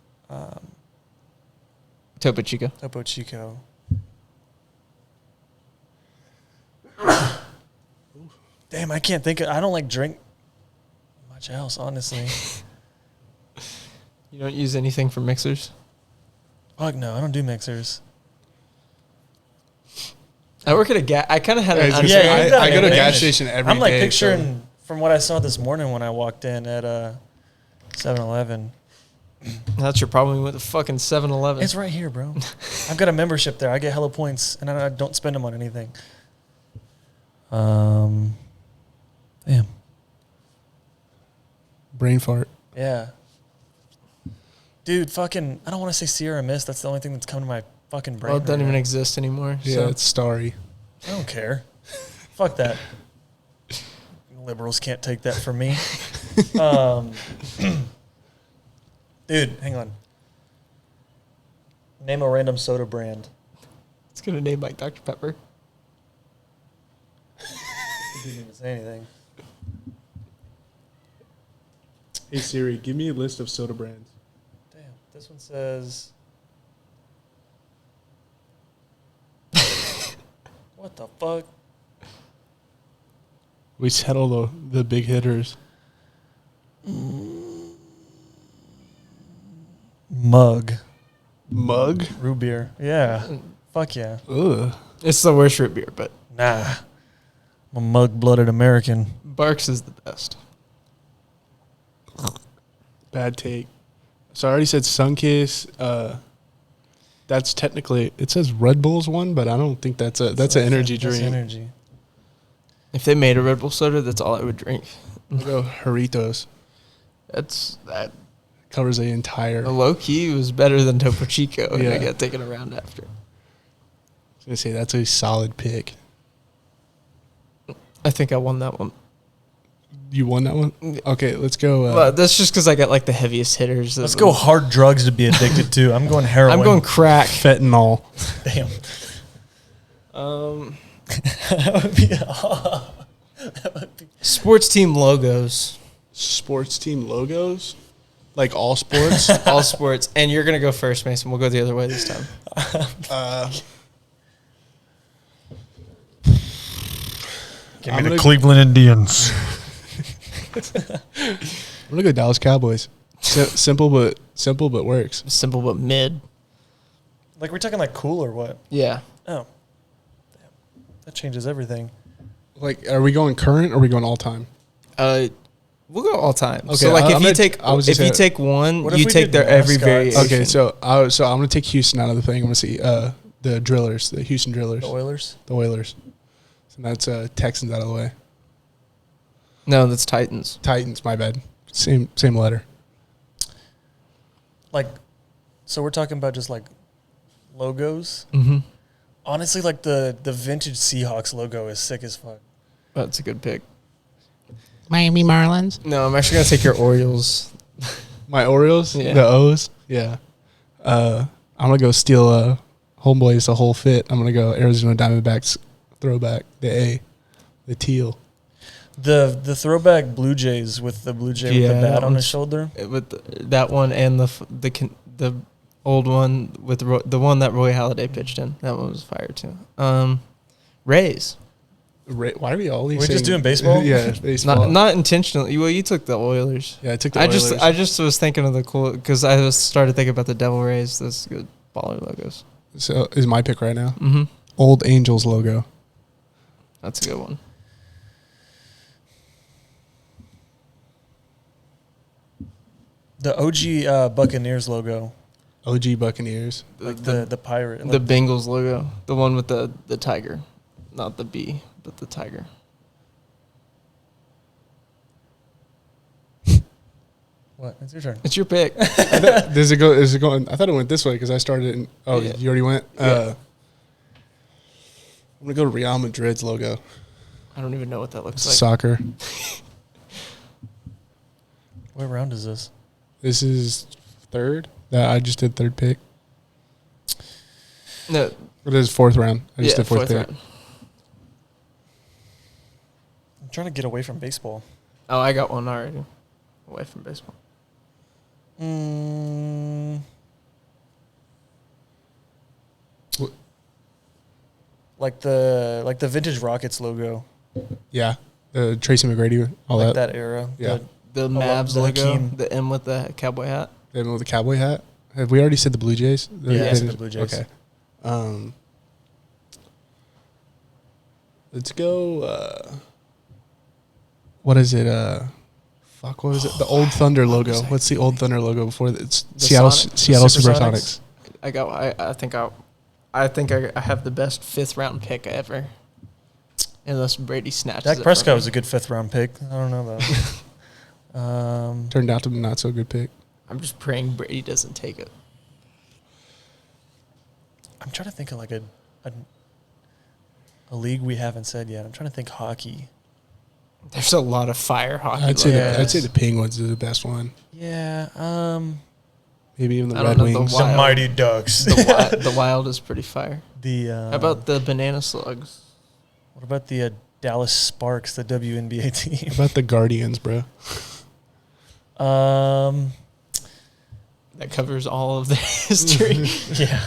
Topo Chico. Topo Chico. Damn, I can't think I don't like drink much else, honestly. You don't use anything for mixers? Fuck no, I don't do mixers. I work at a gas. I kind of had an I understanding. go to a gas station every day. I'm like picturing from what I saw this morning when I walked in at 7-Eleven. That's your problem. You went to fucking 7-Eleven. It's right here, bro. I've got a membership there. I get hella points, and I don't spend them on anything. Damn. Brain fart. Yeah. Dude, fucking, I don't want to say Sierra Mist. That's the only thing that's come to my fucking brain. Well, it doesn't right even now. exist anymore. Yeah, so. it's starry. I don't care. Fuck that. Liberals can't take that from me. Dude, hang on. Name a random soda brand. It's going to name like Dr. Pepper. You didn't even say anything. Hey Siri, give me a list of soda brands. Damn, this one says... What the fuck? We settle the big hitters. Mug. Mug? Root beer. Yeah. Fuck yeah. Ugh. It's the worst root beer, but Nah. I'm a mug-blooded American. Barks is the best. Bad take. So I already said Sunkiss. That's technically, it says Red Bull's one, but I don't think that's an energy That's drink. energy. If they made a Red Bull soda, that's all I would drink. I'll go Jarritos. That Covers the entire. the low key was better than Topo Chico, and I Yeah. got taken around after. I was going to say, that's a solid pick. I think I won that one. You won that one? Okay, let's go. But that's just because I got like the heaviest hitters. Let's go hard drugs to be addicted to. I'm going heroin. I'm going crack. Fentanyl. Damn. That would be Sports team logos. Sports team logos? Like all sports? All sports. And you're going to go first, Mason. We'll go the other way this time. Give I'm me the gonna- Cleveland Indians. I'm going to go Dallas Cowboys. Simple but works. Simple but mid. Like, we're talking like cool or what? Yeah. Oh. Damn. That changes everything. Like, are we going current or are we going all time? We'll go all time. Okay, So like I'm if you gonna- take I was if just you saying- take one, What if you we take did their every mascots? variation. Okay, so I'm going to take Houston out of the thing. I'm going to see the Drillers, the Houston Drillers, The Oilers. the Oilers. So that's Texans out of the way. No, that's Titans. Titans, my bad. Same letter. Like, so we're talking about just like logos. Mm-hmm. Honestly, like the vintage Seahawks logo is sick as fuck. That's a good pick. Miami Marlins. No, I'm actually gonna take your Orioles. My Orioles, Yeah. the O's, yeah. I'm gonna go steal Homeboys the whole fit. I'm gonna go Arizona Diamondbacks throwback, the A, the teal. The throwback Blue Jays with the Blue Jay with Yeah, the that bat on his one's- shoulder. With that one and the old one with the one that Roy Halladay pitched in. That one was fire too. Rays. Why are we all these? We're just saying- doing baseball? Yeah, baseball. Not intentionally. Well, you took the Oilers. Yeah, I took the I Oilers. just was thinking of the cool because I just started thinking about the Devil Rays. Those good baller logos. So is my pick right now. Mm-hmm. Old Angels logo. That's a good one. The OG Buccaneers logo, OG Buccaneers. like the pirate. The Bengals logo, the one with the tiger, not the bee, but the tiger. What? It's your turn. It's your pick. Does it go? Is it going? I thought it went this way because I started. Yeah. You already went. Yeah. I'm gonna go to Real Madrid's logo. I don't even know what that looks like. Soccer. What round is this? This is third. I just did third pick. No. It is fourth round. I just did fourth pick. round. I'm trying to get away from baseball. Oh, I got one already. Away from baseball. Like the vintage Rockets logo. Yeah. Tracy McGrady, all like that. that era. Yeah. The Mavs logo, Hakeem. the M with the cowboy hat. They with the cowboy hat. Have we already said the Blue Jays? Yeah, the Blue Jays. Okay. Let's go. What is it? What was it? The old Thunder logo. What's the old Thunder logo before? It's The Seattle Supersonics? Supersonics. I think I have the best 5th round pick ever. Unless Brady snatches Dak it Prescott from was a good 5th round pick. I don't know about. Turned out to be not so good pick. I'm just praying Brady doesn't take it. I'm trying to think of like a league we haven't said yet. I'm trying to think hockey. There's a lot of fire hockey. I'd say logos. the Penguins are the best one. Yeah. Maybe even the I Red don't know, the Wings. Wild. The Mighty Ducks. The Wild is pretty fire. How How about the Banana Slugs? what about the Dallas Sparks, the WNBA team? How about the Guardians, bro? That covers all of their history. Yeah.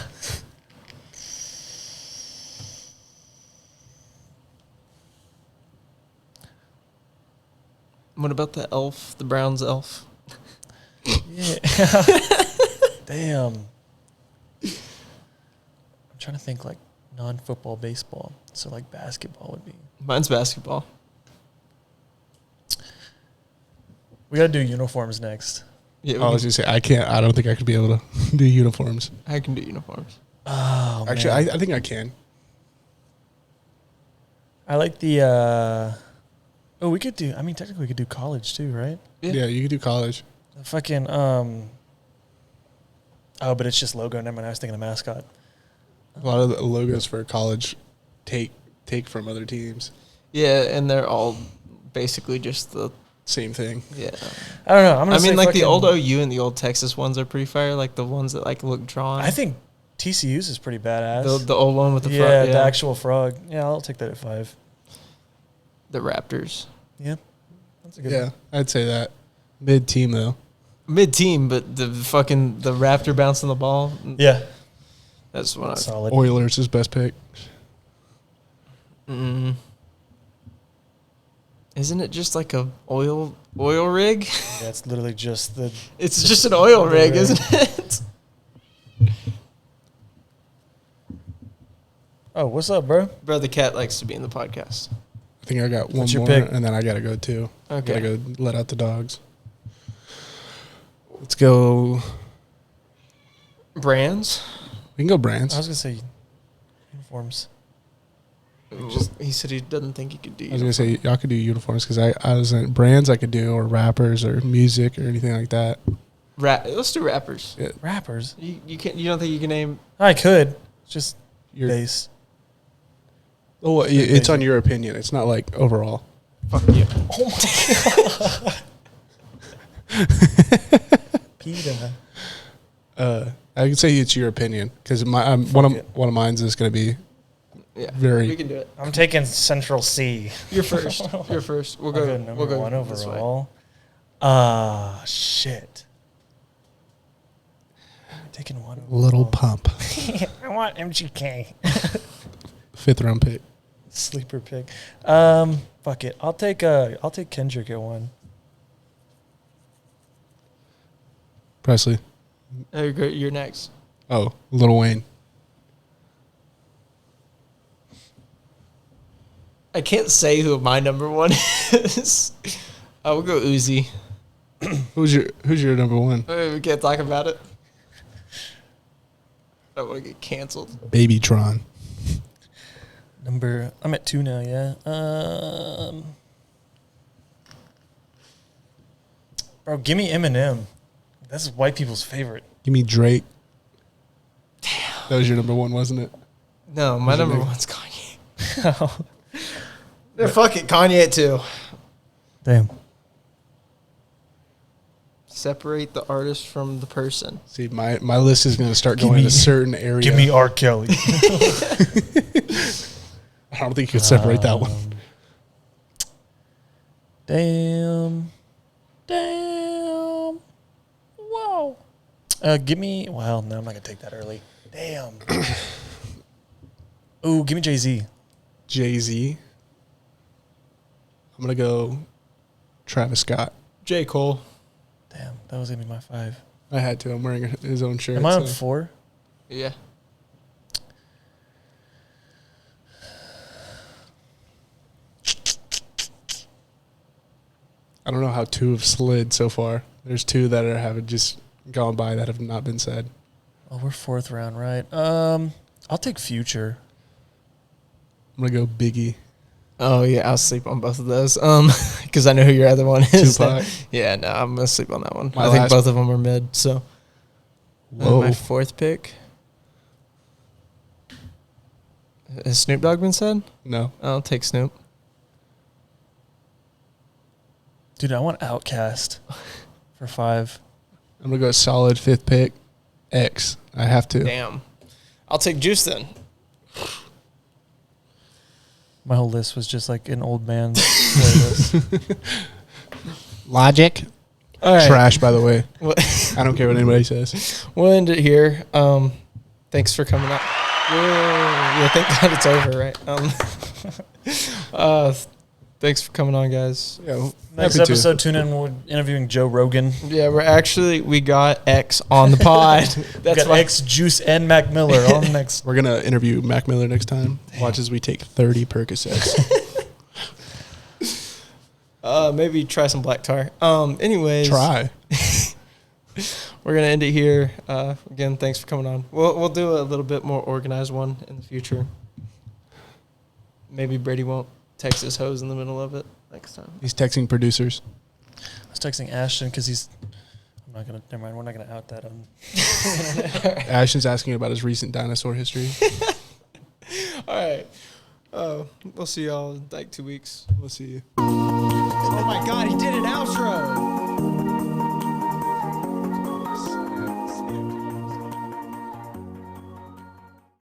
What about the elf, the Browns elf? Yeah. Damn. I'm trying to think like non-football baseball. So like basketball would be. Mine's basketball. We got to do uniforms next. Yeah, I was gonna say I can't. I don't think I could be able to do uniforms. I can do uniforms. Oh, Actually, man. I think I can. I like the. We could do. I mean, technically, we could do college too, right? Yeah, you could do college. The fucking. Oh, but it's just logo. Never mind. I was thinking of mascot. A lot of the logos for college take from other teams. Yeah, and they're all basically just the Same thing. yeah. I don't know. I'm gonna I mean, say like the fucking- old OU and the old Texas ones are pretty fire. Like the ones that like look drawn. I think TCU's is pretty badass. the old one with the yeah, front, the actual frog. Yeah, I'll take that at 5. the Raptors. Yeah, that's a good Yeah, one. I'd say that. Mid team though. Mid team, but the Raptor bouncing the ball. Yeah, That's what I. solid. Oilers is best pick. Isn't it just like a oil rig? Yeah, it's literally just the. It's just an oil rig, rig. isn't it? Oh, what's up, bro? Bro, the cat likes to be in the podcast. I think I got one What's your more, pick? and then I gotta go too. Okay. Gotta go let out the dogs. Let's go. Brands. We can go I brands. was gonna say uniforms. He said he doesn't think he could do. I was gonna say y'all could do uniforms because I was in brands I could do, or rappers or music or anything like that. Let's do rappers. Yeah. Rappers. You can't. You don't think you can name? I could. It's just Your- bass. Oh, well, it's on your opinion. It's not like overall. Fuck you. Oh my god. Peter. I could say it's your opinion because one of mine's is gonna be Yeah. Very- We can do it. I'm taking Central C. You're first. You're first. We'll I'll go. go number We'll go 1 this way. overall. Shit. I'm taking 1 overall. little pump. I want MGK. 5th round pick. Sleeper pick. Fuck it. I'll take Kendrick at 1. Presley. You're next. Oh, Lil Wayne. I can't say who my number 1 is. I will go Uzi. Who's your number 1? We can't talk about it. I don't want to get canceled. Babytron. I'm at 2 now, yeah. Bro, give me Eminem. That's white people's favorite. Give me Drake. Damn. That was your number 1, wasn't it? No, my Who's your number nigga? 1's Kanye. Yeah, fuck it, Kanye too. Damn. Separate the artist from the person. See, my list is going to start going in a certain area. Give me R. Kelly. I don't think you could separate that one. Damn. Whoa. Give me. Well, no, I'm not gonna take that early. Damn. Ooh, give me Jay-Z. Jay-Z. I'm going to go Travis Scott. J. Cole. Damn, that was gonna be my 5. I had to. I'm wearing his own shirt. Am I on 4? Yeah. I don't know how 2 have slid so far. There's 2 that have just gone by that have not been said. Oh, we're 4th round, right? I'll take Future. I'm going to go Biggie. Oh, yeah, I'll sleep on both of those. Because I know who your other one is. Tupac. Yeah, no, I'm going to sleep on that one. My I think last- both of them are mid, so. Whoa. My 4th pick. Has Snoop Dogg been said? No. I'll take Snoop. Dude, I want Outkast for 5. I'm going to go solid 5th pick. X. I have to. Damn. I'll take Juice then. My whole list was just like an old man's playlist. Logic. All right. Trash, by the way. Well, I don't care what anybody says. we'll end it here. Thanks for coming out. Yeah, thank God it's over, right? Thanks for coming on, guys. Yeah, Next happy to. episode, tune in. We're interviewing Joe Rogan. Yeah, we got X on the pod. That's why- X, Juice, and Mac Miller on next. We're going to interview Mac Miller next time. Watch as we take 30 Percocets. Maybe try some black tar. Anyways. Try. We're gonna end it here. Again, thanks for coming on. We'll do a little bit more organized one in the future. Maybe Brady won't text his hose in the middle of it next time. He's texting producers. I was texting Ashton because he's. I'm not gonna. Never mind. We're not gonna out that. Ashton's asking about his recent dinosaur history. All right. We'll see y'all in like 2 weeks. We'll see you. Oh my God, he did an outro.